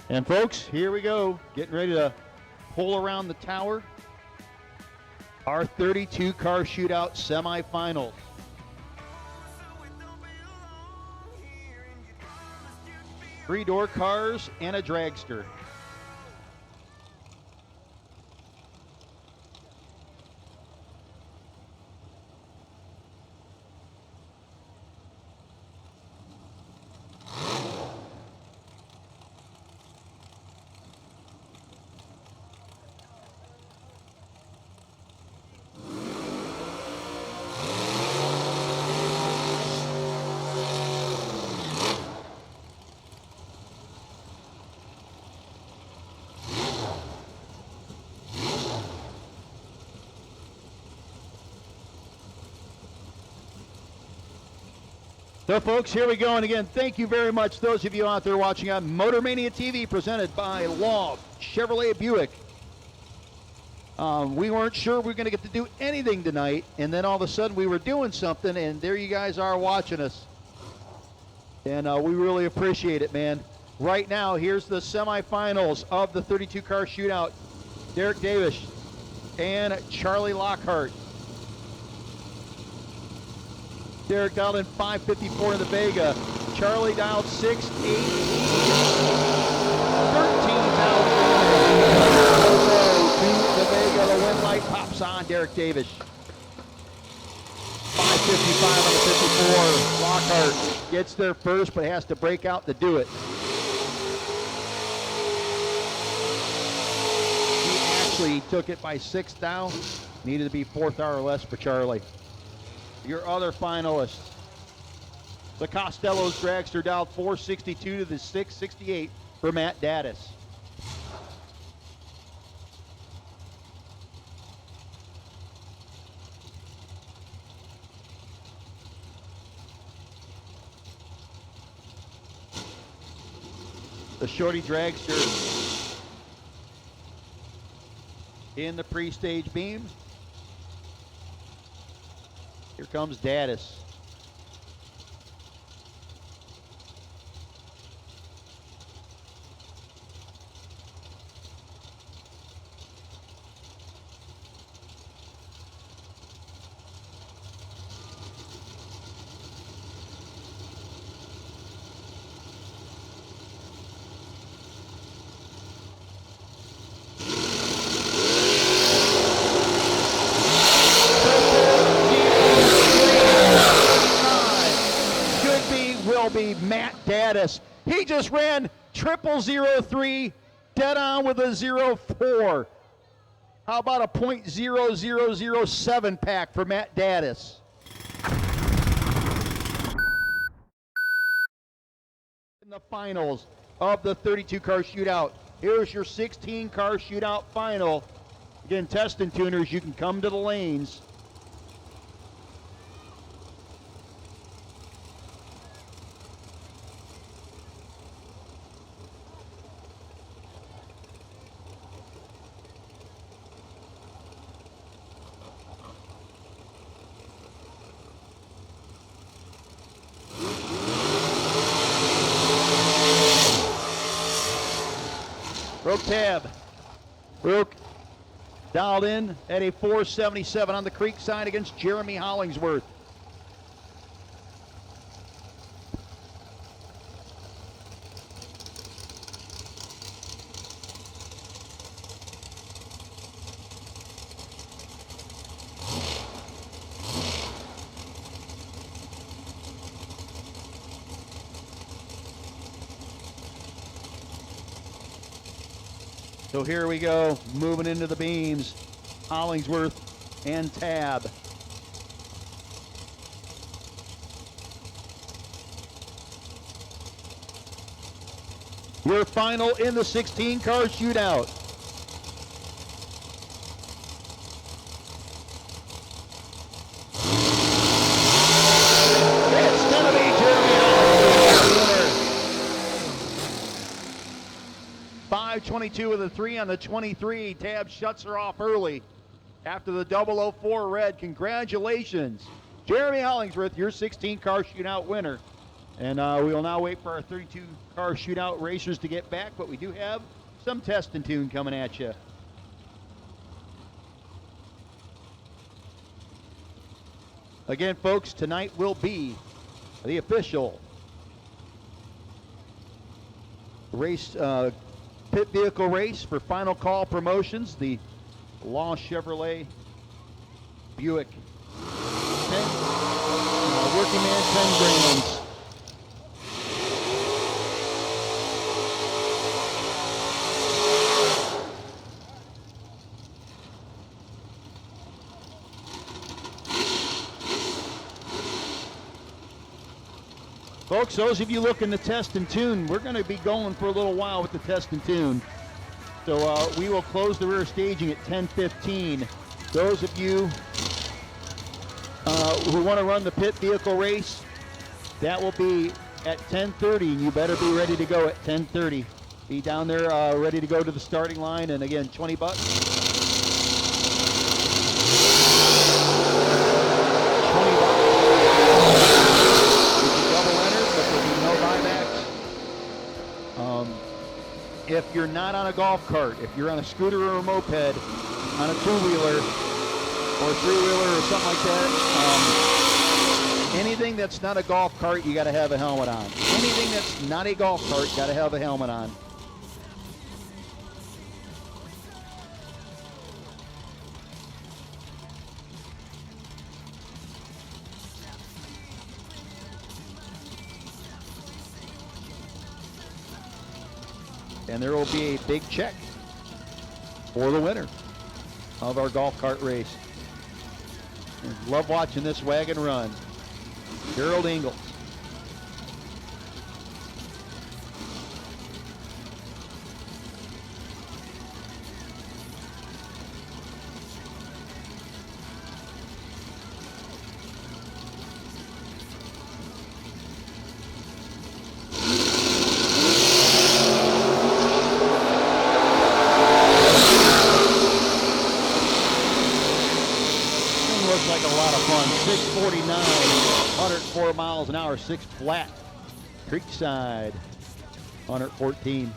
And folks, here we go, getting ready to pull around the tower. Our 32 car shootout semifinals. 3-door cars, and a dragster. So, folks, here we go. And again, thank you very much, those of you out there watching on Motor Mania TV, presented by Law Chevrolet Buick. We weren't sure we were going to get to do anything tonight, and then all of a sudden we were doing something, and there you guys are watching us. And we really appreciate it, man. Right now, here's the semifinals of the 32-car shootout. Derek Davis and Charlie Lockhart. Derek dialed in 554 in the Vega. Charlie dialed 618. 13,000 to the Vega. The wind light pops on Derek Davis. 555 on the 54. Lockhart gets there first, but has to break out to do it. He actually took it by 6 down. Needed to be 4th hour or less for Charlie. Your other finalists. The Costello's dragster dialed 462 to the 668 for Matt Daddis. The Shorty dragster in the pre-stage beam. Here comes Daddis. Be Matt Daddis. He just ran 0003 dead on with a 04. How about a .0007 pack for Matt Daddis? In the finals of the 32-car shootout. Here's your 16-car shootout final. Again, test and tuners, you can come to the lanes. Broke tab. Broke dialed in at a 477 on the creek side against Jeremy Hollingsworth. So here we go, moving into the beams. Hollingsworth and Tab. Your final in the 16-car shootout. It's going to be Jeremy Hollingsworth. 522 with a 3 on the 23. Tab shuts her off early after the 004 red. Congratulations, Jeremy Hollingsworth, your 16-car shootout winner. And we will now wait for our 32-car shootout racers to get back, but we do have some test and tune coming at you. Again, folks, tonight will be the official race, pit vehicle race for Final Call Promotions, the Law Chevrolet Buick 10, working man 10 grands. Folks, those of you looking to test and tune, we're going to be going for a little while with the test and tune. So we will close the rear staging at 10:15. Those of you who want to run the pit vehicle race, that will be at 10:30, and you better be ready to go at 10:30. Be down there ready to go to the starting line, and again, 20 bucks. 20 bucks. If you're not on a golf cart, if you're on a scooter or a moped, on a two-wheeler or a three-wheeler or something like that, anything that's not a golf cart, you got to have a helmet on. Anything that's not a golf cart, you got to have a helmet on. And there will be a big check for the winner of our golf cart race. Love watching this wagon run. Gerald Ingalls. Like a lot of fun. 649, 104 miles an hour, 6 flat. Creekside, 114.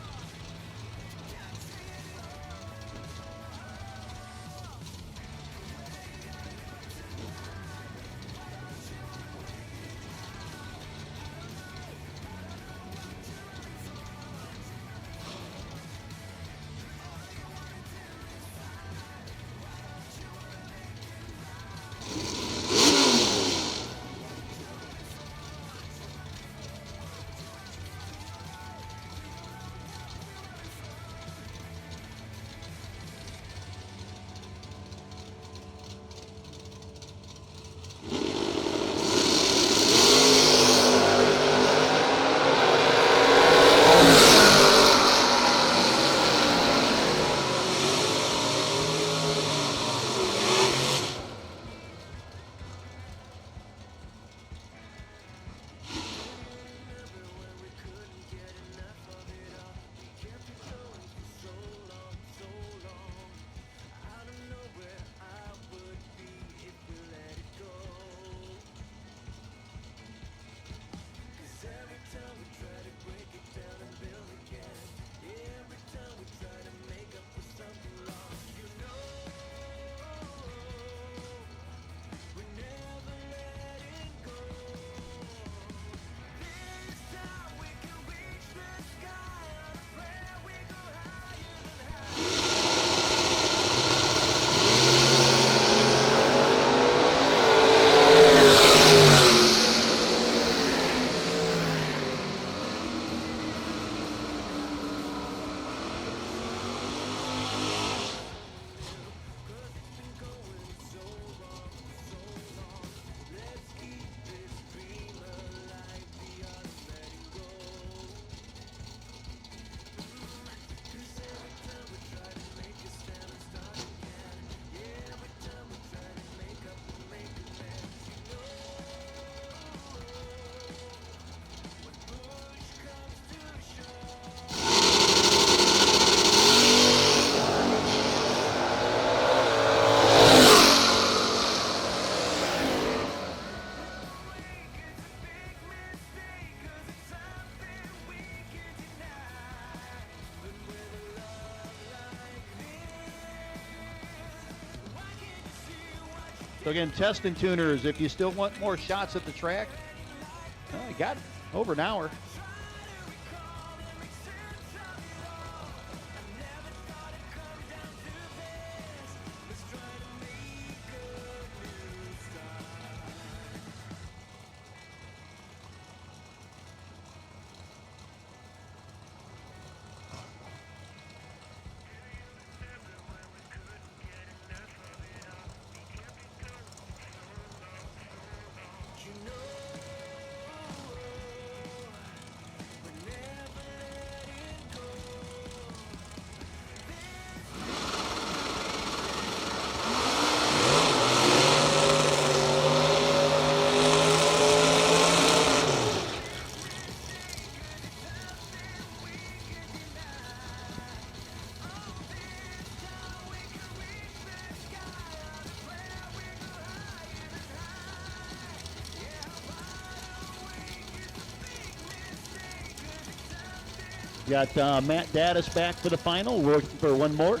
So again, test and tuners, if you still want more shots at the track, well, you got over an hour. Got Matt Daddis back for the final, working for one more.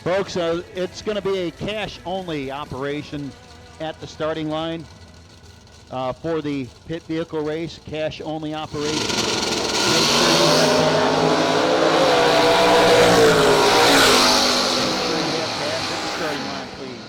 Folks, it's going to be a cash-only operation at the starting line for the pit vehicle race. Cash-only operation. Make sure you have cash at the starting line, please.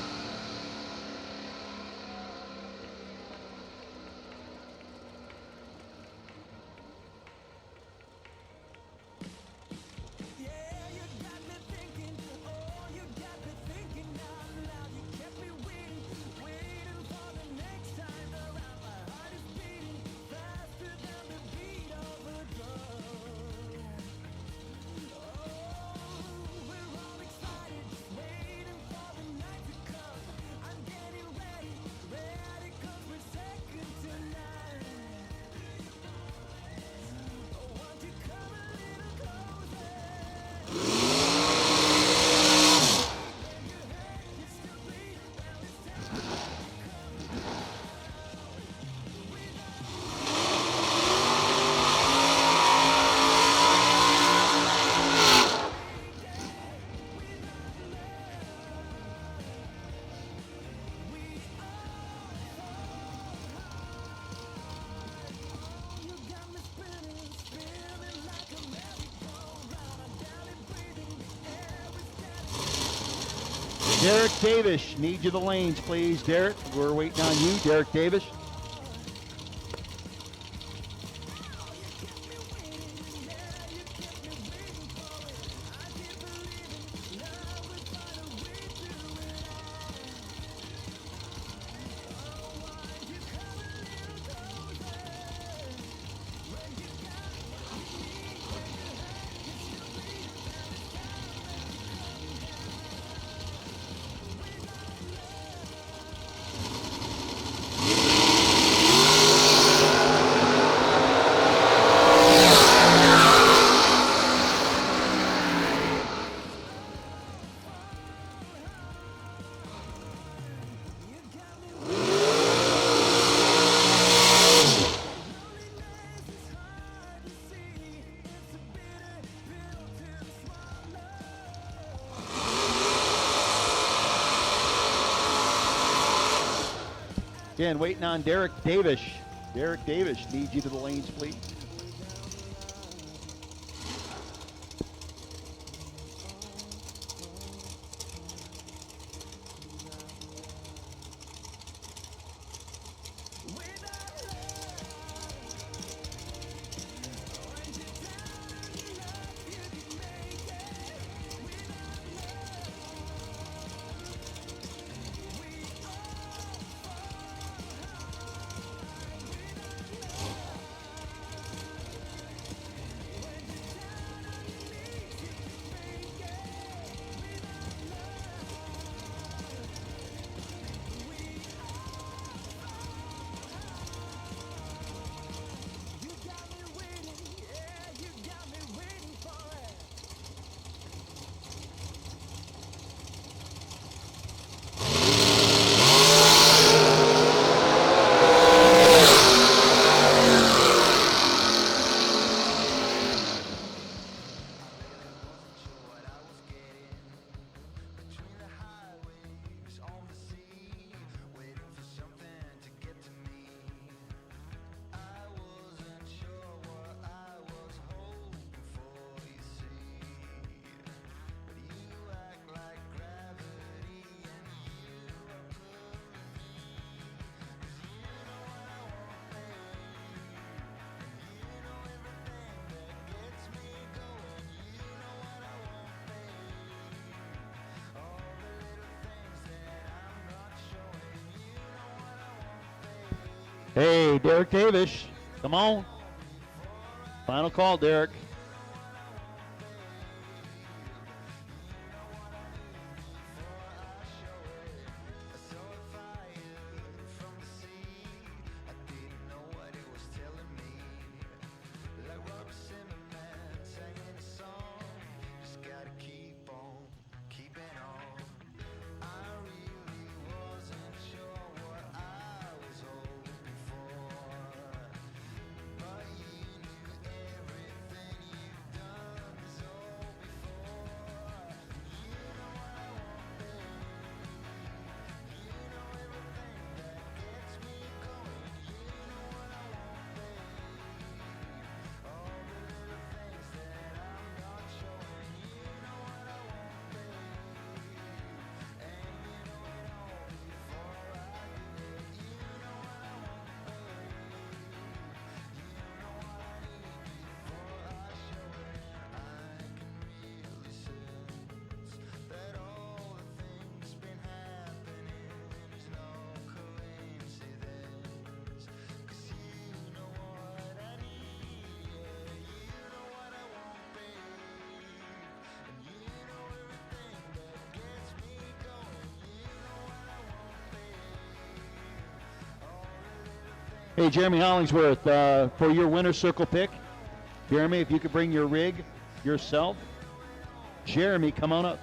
Derek Davis, need you the lanes, please. Derek, we're waiting on you. Derek Davis. Again, waiting on Derek Davis. Derek Davis, need you to the lanes, please. Hey, Derek Davis, come on. Final call, Derek. Hey, Jeremy Hollingsworth, for your winner circle pick. Jeremy, if you could bring your rig yourself. Jeremy, come on up.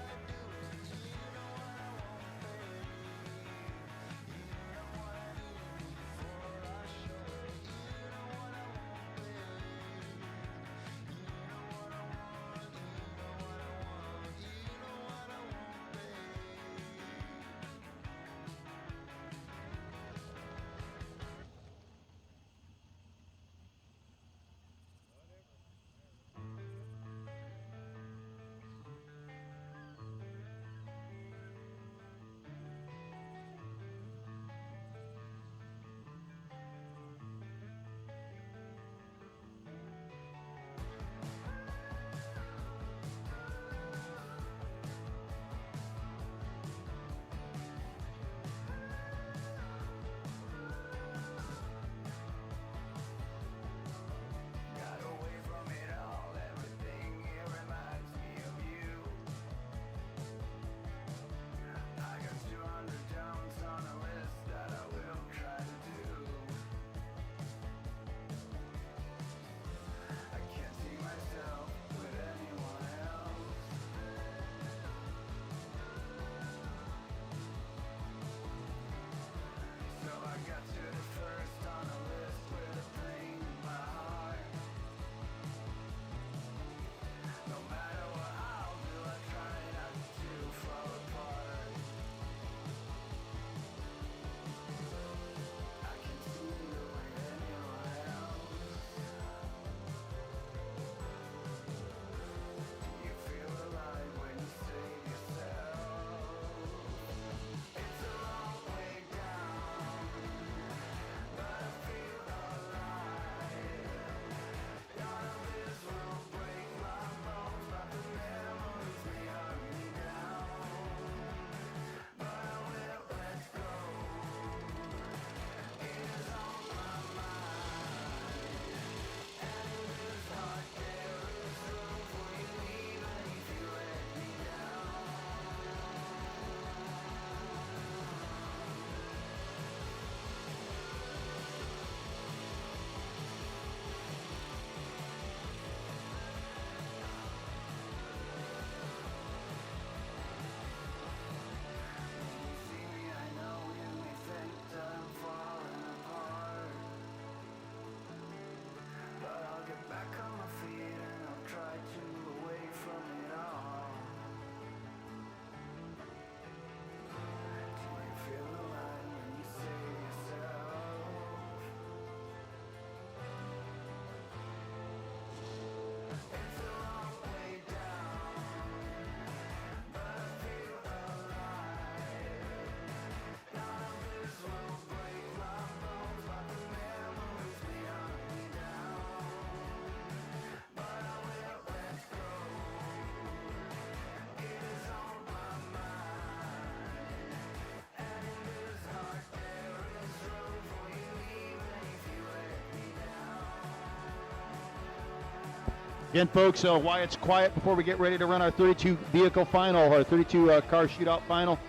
Again, folks, why it's quiet before we get ready to run our 32 vehicle final, our 32 car shootout final.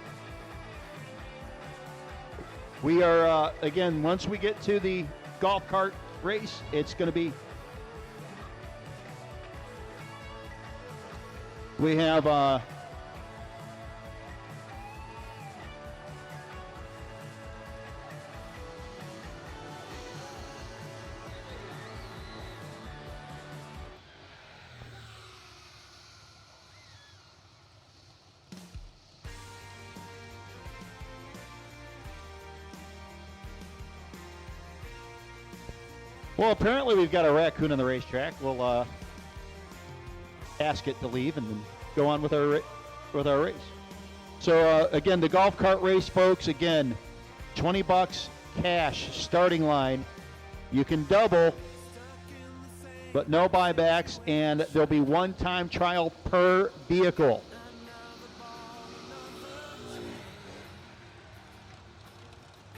We are, again, once we get to the golf cart race, it's going to be, we have, well, apparently we've got a raccoon on the racetrack. We'll ask it to leave and then go on with our race. So again, the golf cart race, folks. Again, $20 cash starting line. You can double, but no buybacks, and there'll be one-time trial per vehicle.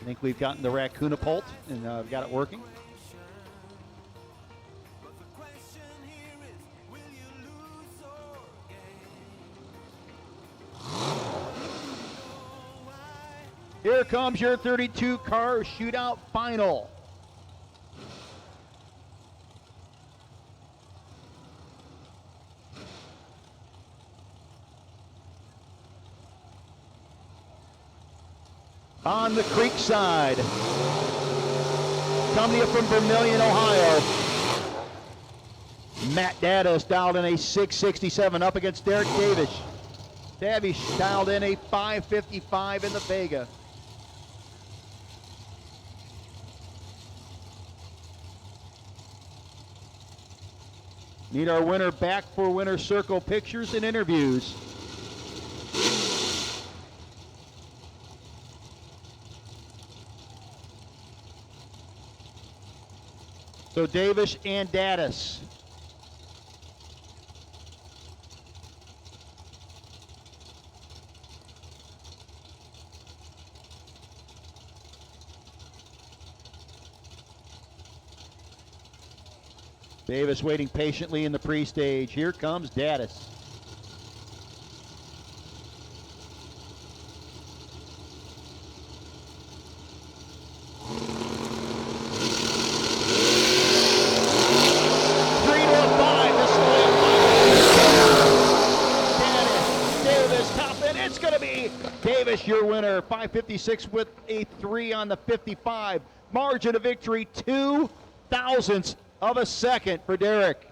I think we've gotten the raccoon apult and we've got it working. Here comes your 32 car shootout final. on the creek side. Coming in from Vermillion, Ohio. Matt Davis dialed in a 667 up against Derek Davish. Davish dialed in a 555 in the Vega. Need our winner back for winner circle pictures and interviews. So Davis and Davis. Davis waiting patiently in the pre-stage. Here comes Davis. Davis, your winner, 5:56 with a 3 on the 55. Margin of victory, 2 thousandths of a second for Derek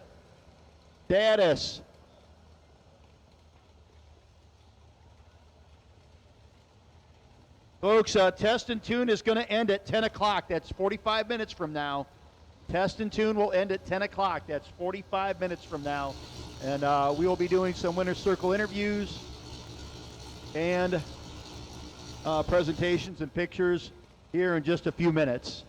Davis. Folks, Test and Tune is going to end at 10 o'clock. That's 45 minutes from now. Test and Tune will end at 10 o'clock. That's 45 minutes from now. And we will be doing some Winner's Circle interviews and presentations and pictures here in just a few minutes.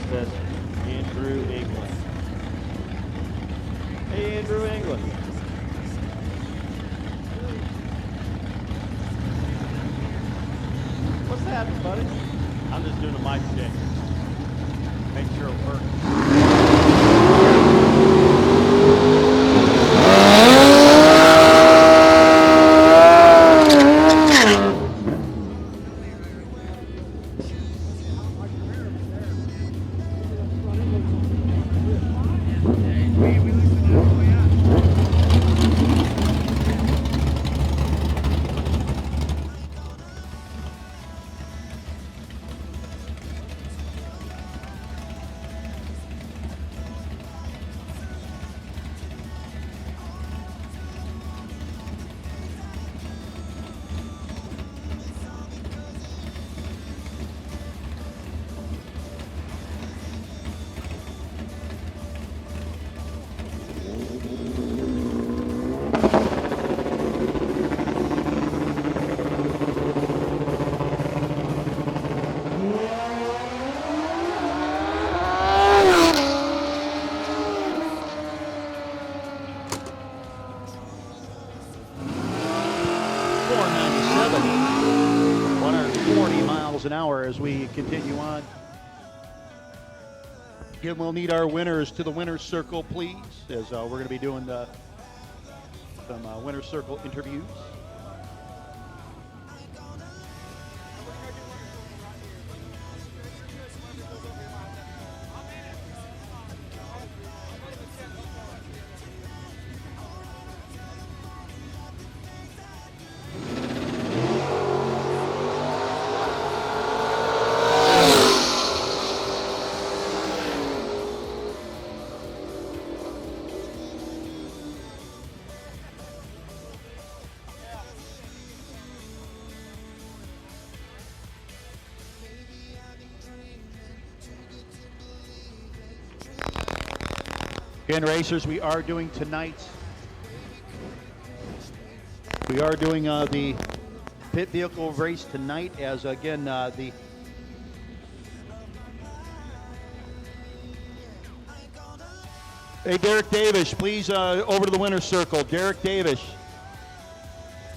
test. Andrew England. Hey, Andrew England. What's happening, buddy? I'm just doing a mic check. Make sure it works. An hour as we continue on. Again, we'll need our winners to the winner's circle, please, as we're going to be doing some winner's circle interviews. Again, racers, we are doing tonight. We are doing the pit vehicle race tonight as, again, the Hey, Derek Davis, please over to the winner's circle. Derek Davis.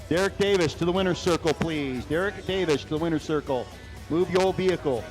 Derek Davis to the winner's circle, please. Derek Davis to the winner's circle. Move your vehicle.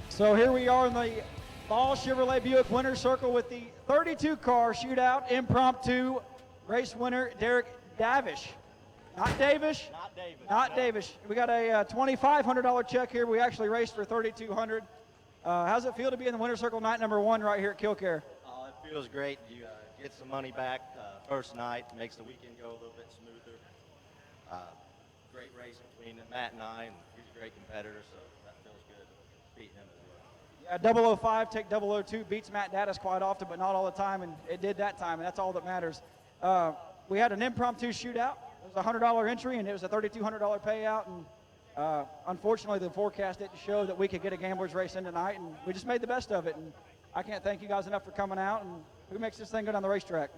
So here we are in the Ball Chevrolet Buick winner's circle with the 32 car shootout impromptu race winner Derek Davish. Not Davis. Not Davis. Not Davis. We got a $2,500 check here. We actually raced for $3,200. How's it feel to be in the winner's circle night number 1 right here at Kil Kare? It feels great. You get some money back first night, makes the weekend go a little bit smoother. Great race between Matt and I, and he's a great competitor, so that feels good beating him as well. Yeah, 005, take 002, beats Matt Dattis quite often, but not all the time, and it did that time, and that's all that matters. We had an impromptu shootout. It was a $100 entry, and it was a $3,200 payout, and unfortunately the forecast didn't show that we could get a gambler's race in tonight, and we just made the best of it. And I can't thank you guys enough for coming out. And who makes this thing go down the racetrack?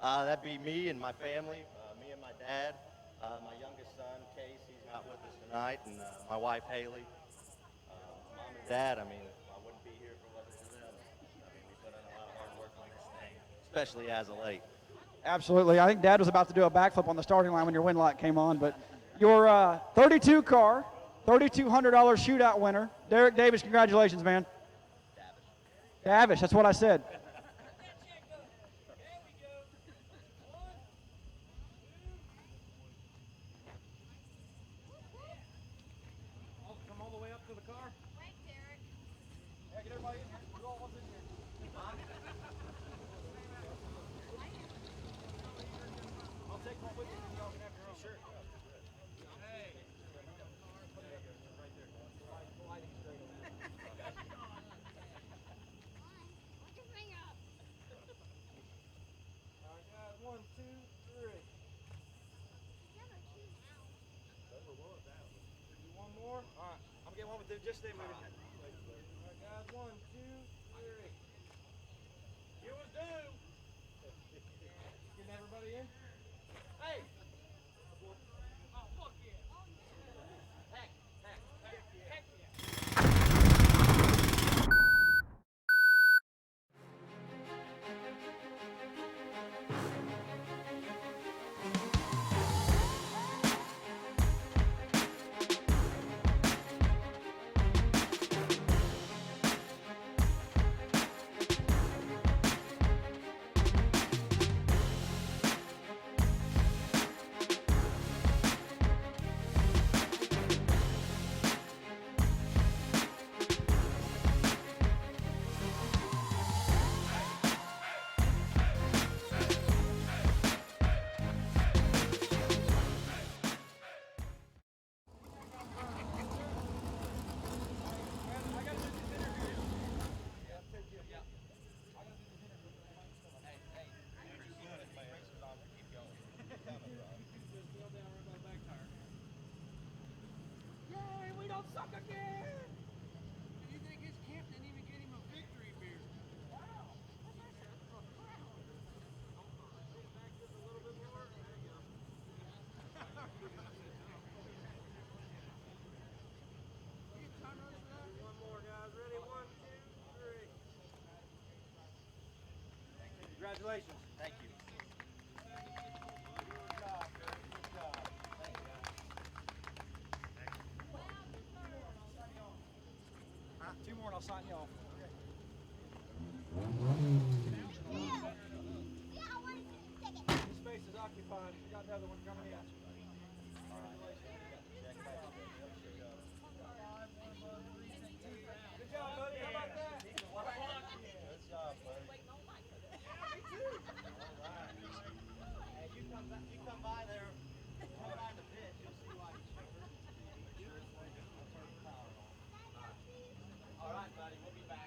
That'd be me and my family, me and my dad, my youngest son, Case, he's not with us tonight, and my wife, Haley. Mom and Dad, I mean, I wouldn't be here if it wasn't for them. I mean, we put in a lot of hard work on this thing, especially as of late. Absolutely. I think Dad was about to do a backflip on the starting line when your wind light came on, but your 32 car, $3,200 shootout winner, Derek Davis, congratulations, man. Davis, that's what I said. Come all the way up to the car. Wait, Derek. Yeah, get everybody in here. Put all of us in here. I'll take one with you. Y'all can have your own. Sure. Hey. Look his thing up. All right, guys. 1, 2, 3. Number 2 now. Do one more. All right, I'm getting one with just them. All right, guys. 1, 2, 3. You was due. Getting everybody in. Hey. Oh, fuck yeah. Heck yeah. Yay, we don't suck again! Do you think his camp didn't even get him a victory beer? Wow! Back just a little bit more. There you go. One more, guys. Ready? 1, 2, 3. Congratulations. Thank you. Good job. Good job. Thank you, guys. Two more and I'll sign you off. Yeah, I wanted to take it. This space is occupied. We got another one coming in. Good job, buddy. How about that? Good job, buddy. Hey, you come by there, come by the pit, you'll see why he's cheaper. All right, buddy, we'll be back.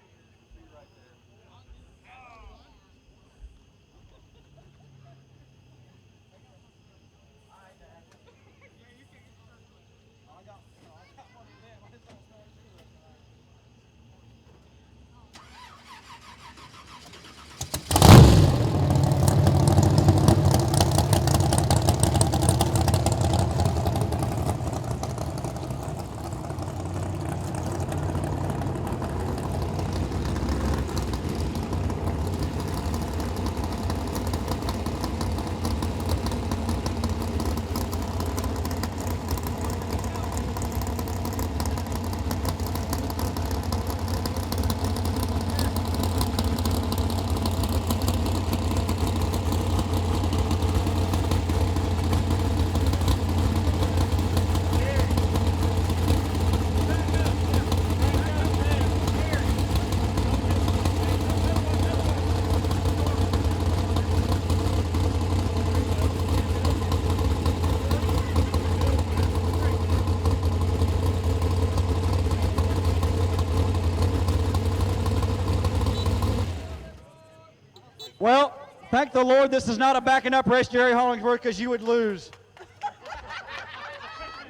Well, thank the Lord this is not a backing up race, Jerry Hollingsworth, because you would lose.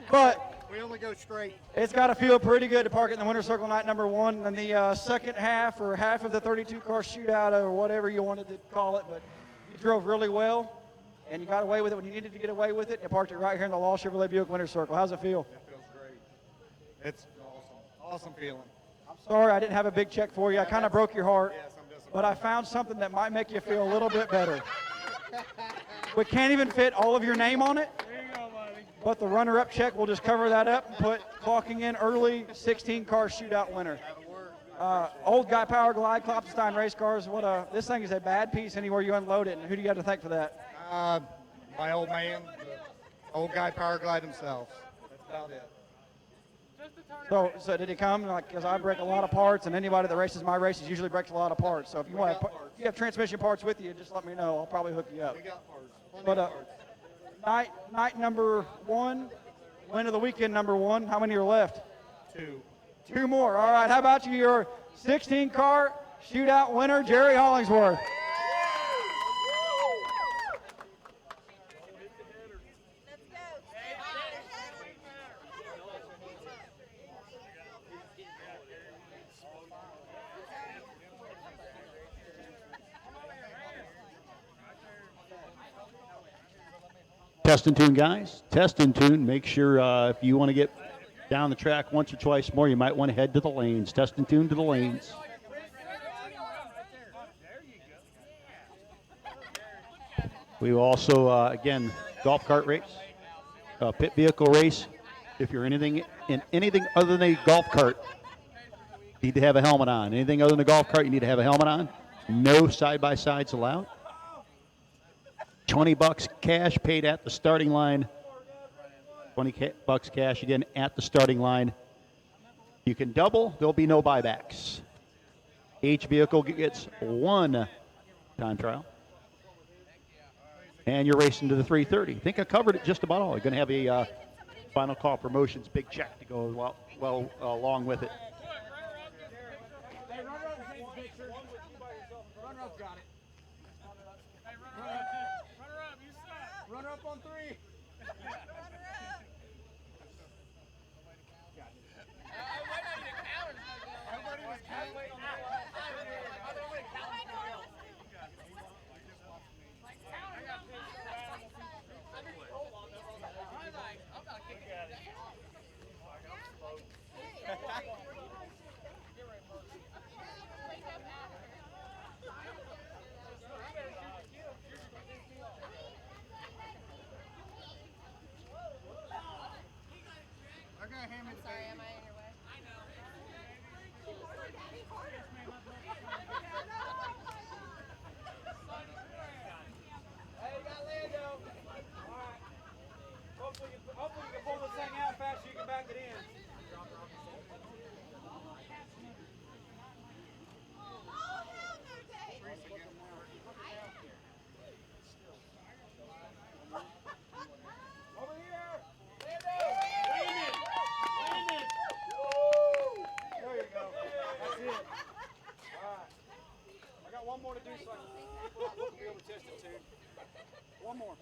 But We only go straight. it's got to feel pretty good to park it in the winner's circle night number one. And the second half or half of the 32-car shootout or whatever you wanted to call it, but you drove really well, and you got away with it when you needed to get away with it. You parked it right here in the Law Chevrolet Buick winner's circle. How's it feel? It feels great. It's awesome. Awesome feeling. I'm sorry I didn't have a big check for you. I kind of broke your heart. Yes, I'm disappointed. But I found something that might make you feel a little bit better. We can't even fit all of your name on it. But the runner-up check will just cover that up and put clocking in early 16-car shootout winner. Old Guy Power Glide, Kloppenstein race cars. This thing is a bad piece anywhere you unload it. And who do you got to thank for that? My old man, the old guy Power Glide himself. That's about it. So did he come? Because I break a lot of parts, and anybody that races my races usually breaks a lot of parts. So if you want, if you have transmission parts with you, just let me know. I'll probably hook you up. We got parts. Plenty But of parts. night number one, win of the weekend number one. How many are left? 2. 2 more. All right. How about you? Your 16-car shootout winner, Jerry Hollingsworth. Test and tune, guys. Test and tune. Make sure if you want to get down the track once or twice more, you might want to head to the lanes. Test and tune to the lanes. We will also, again, golf cart race, pit vehicle race. If you're in anything other than a golf cart, you need to have a helmet on. Anything other than a golf cart, you need to have a helmet on. No side-by-sides allowed. $20 cash paid at the starting line. $20 cash again at the starting line. You can double. There'll be no buybacks. Each vehicle gets 1 time trial. And you're racing to the 330. I think I covered it just about all. You're going to have a final call promotions big check to go well along with it. Hey, runner-up takes a picture. Runner-up got it. Runner-up, you suck. Runner-up on 3. Sorry, am I in your way? I know. Hey, you got Lando. All right. Hopefully you can pull this thing out fast so you can back it in. Over here. There you go. That's it. All right. I got one more to do so I can be able to test it too. One more.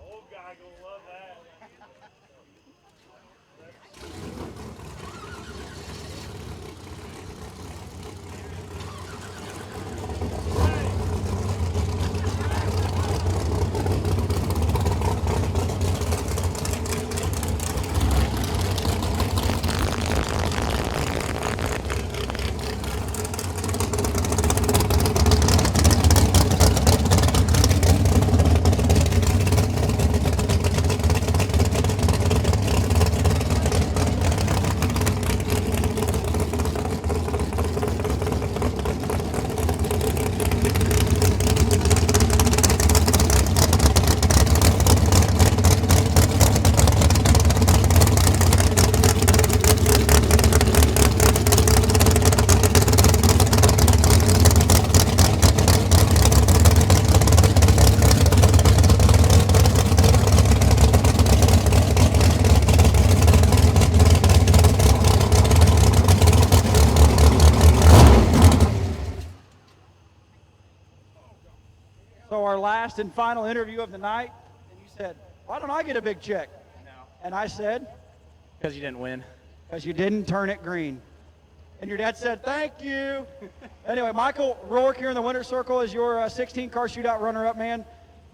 Old guy gonna love that. So our last and final interview of the night, and you said, why don't I get a big check? No. And I said, Because you didn't win. because you didn't turn it green. And your dad said, thank you. Anyway, Michael Rourke here in the winner's circle is your 16-car shootout runner-up, man.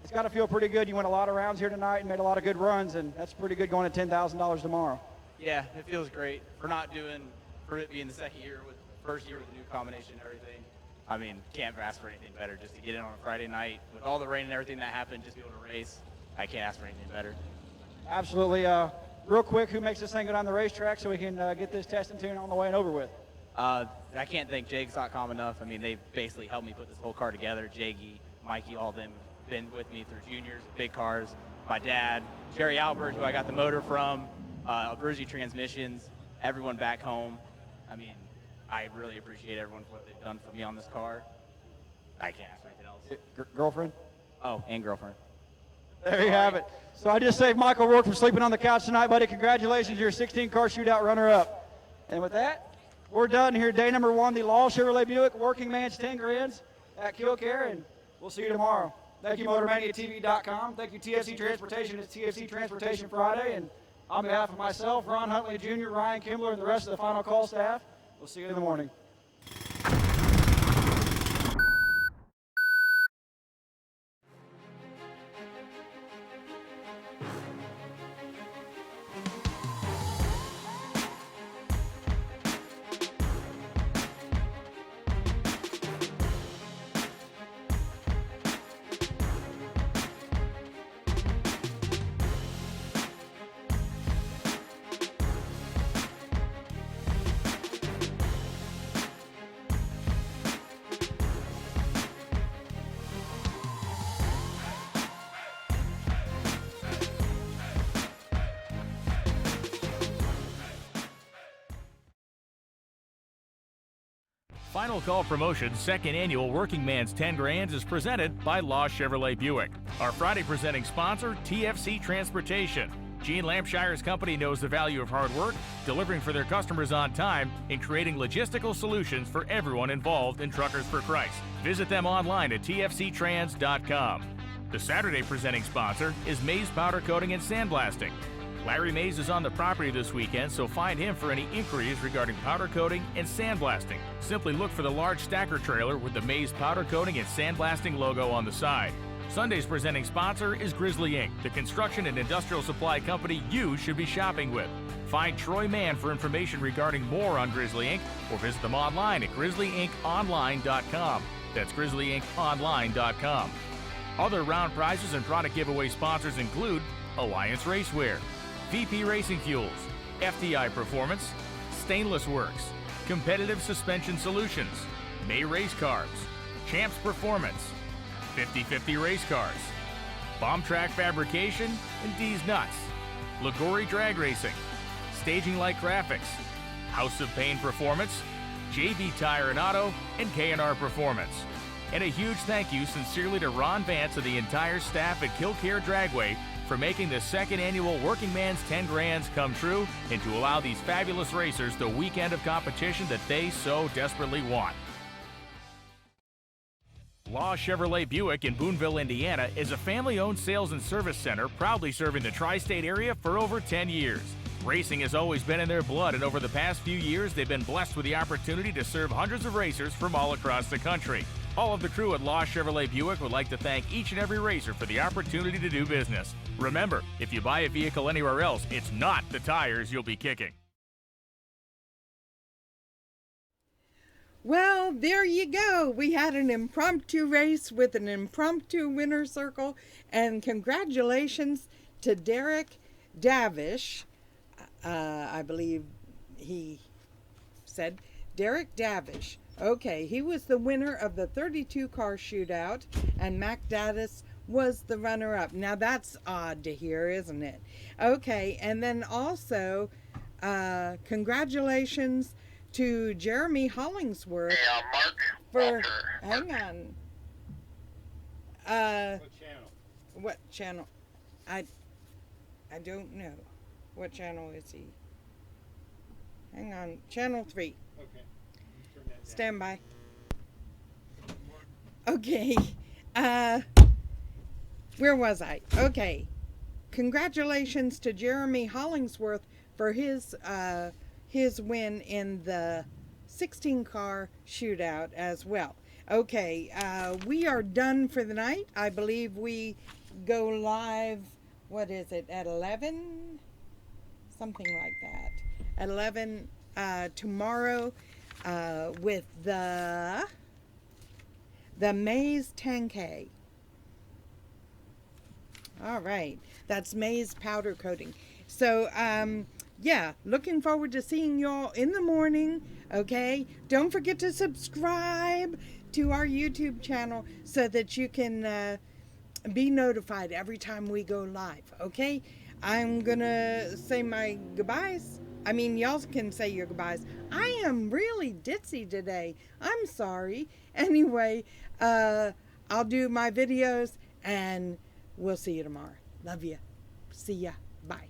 It's got to feel pretty good. You went a lot of rounds here tonight and made a lot of good runs, and that's pretty good going to $10,000 tomorrow. Yeah, it feels great for it being the second year with the first year with the new combination and everything. I mean, can't ask for anything better. Just to get in on a Friday night with all the rain and everything that happened, just be able to race. I can't ask for anything better. Absolutely. Real quick, who makes this thing go down the racetrack so we can get this test and tune on the way and over with? I can't thank Jags.com enough. I mean, they basically helped me put this whole car together. Jaggy, Mikey, all of them been with me through juniors, big cars. My dad, Jerry Albert, who I got the motor from, Bruzy Transmissions, everyone back home. I mean, I really appreciate everyone for what they've done for me on this car. I can't ask for anything else. Girlfriend? Oh, and girlfriend. There you have it. So I just saved Michael Rourke from sleeping on the couch tonight, buddy. Congratulations, you're a 16-car shootout runner-up. And with that, we're done here. Day number 1, the Law Chevrolet Buick Working Man's 10 Grands at Kil Kare, and we'll see you tomorrow. Thank you, MotorManiaTV.com. Thank you, TFC Transportation. It's TFC Transportation Friday. And on behalf of myself, Ron Huntley Jr., Ryan Kimbler, and the rest of the Final Call staff, we'll see you in the morning. Final Call Promotions' second annual Working Man's 10 Grands is presented by Law Chevrolet Buick. Our Friday presenting sponsor, TFC Transportation. Gene Lampshire's company knows the value of hard work, delivering for their customers on time, and creating logistical solutions for everyone involved in Truckers for Christ. Visit them online at tfctrans.com. The Saturday presenting sponsor is Mays Powder Coating and Sandblasting. Larry Mays is on the property this weekend, so find him for any inquiries regarding powder coating and sandblasting. Simply look for the large stacker trailer with the Mays Powder Coating and Sandblasting logo on the side. Sunday's presenting sponsor is Grizzly Inc., the construction and industrial supply company you should be shopping with. Find Troy Mann for information regarding more on Grizzly Inc., or visit them online at grizzlyinkonline.com. That's grizzlyinkonline.com. Other round prizes and product giveaway sponsors include Alliance Racewear, VP Racing Fuels, FDI Performance, Stainless Works, Competitive Suspension Solutions, May Race Cars, Champs Performance, 50/50 Race Cars, Bomb Track Fabrication, and D's Nuts, Ligori Drag Racing, Staging Light Graphics, House of Pain Performance, JB Tire and Auto, and K&R Performance. And a huge thank you sincerely to Ron Vance and the entire staff at Kil Kare Dragway for making the second annual Working Man's 10 Grands come true and to allow these fabulous racers the weekend of competition that they so desperately want. Law Chevrolet Buick in Boonville, Indiana is a family-owned sales and service center proudly serving the tri-state area for over 10 years. Racing has always been in their blood, and over the past few years, they've been blessed with the opportunity to serve hundreds of racers from all across the country. All of the crew at Law Chevrolet Buick would like to thank each and every racer for the opportunity to do business. Remember, if you buy a vehicle anywhere else, it's not the tires you'll be kicking. Well, there you go. We had an impromptu race with an impromptu winner's circle, and congratulations to Derek Davish. I believe he said Derek Davish. Okay, he was the winner of the 32-car shootout, and Mac Daddis was the runner-up. Now, that's odd to hear, isn't it? Okay, and then also, congratulations to Jeremy Hollingsworth for, hang on. What channel? What channel? I don't know. What channel is he? Hang on, channel 3. Okay. Stand by. Okay. where was I? Okay. Congratulations to Jeremy Hollingsworth for his win in the 16-car shootout as well. Okay, we are done for the night. I believe we go live, what is it, at 11? Something like that. At 11 tomorrow with the Maze 10K. All right, that's maize powder coating. So, yeah, looking forward to seeing y'all in the morning, okay? Don't forget to subscribe to our YouTube channel so that you can be notified every time we go live, okay? I'm gonna say my goodbyes. I mean, y'all can say your goodbyes. I am really ditzy today. I'm sorry. Anyway, I'll do my videos and we'll see you tomorrow. Love you. See ya. Bye.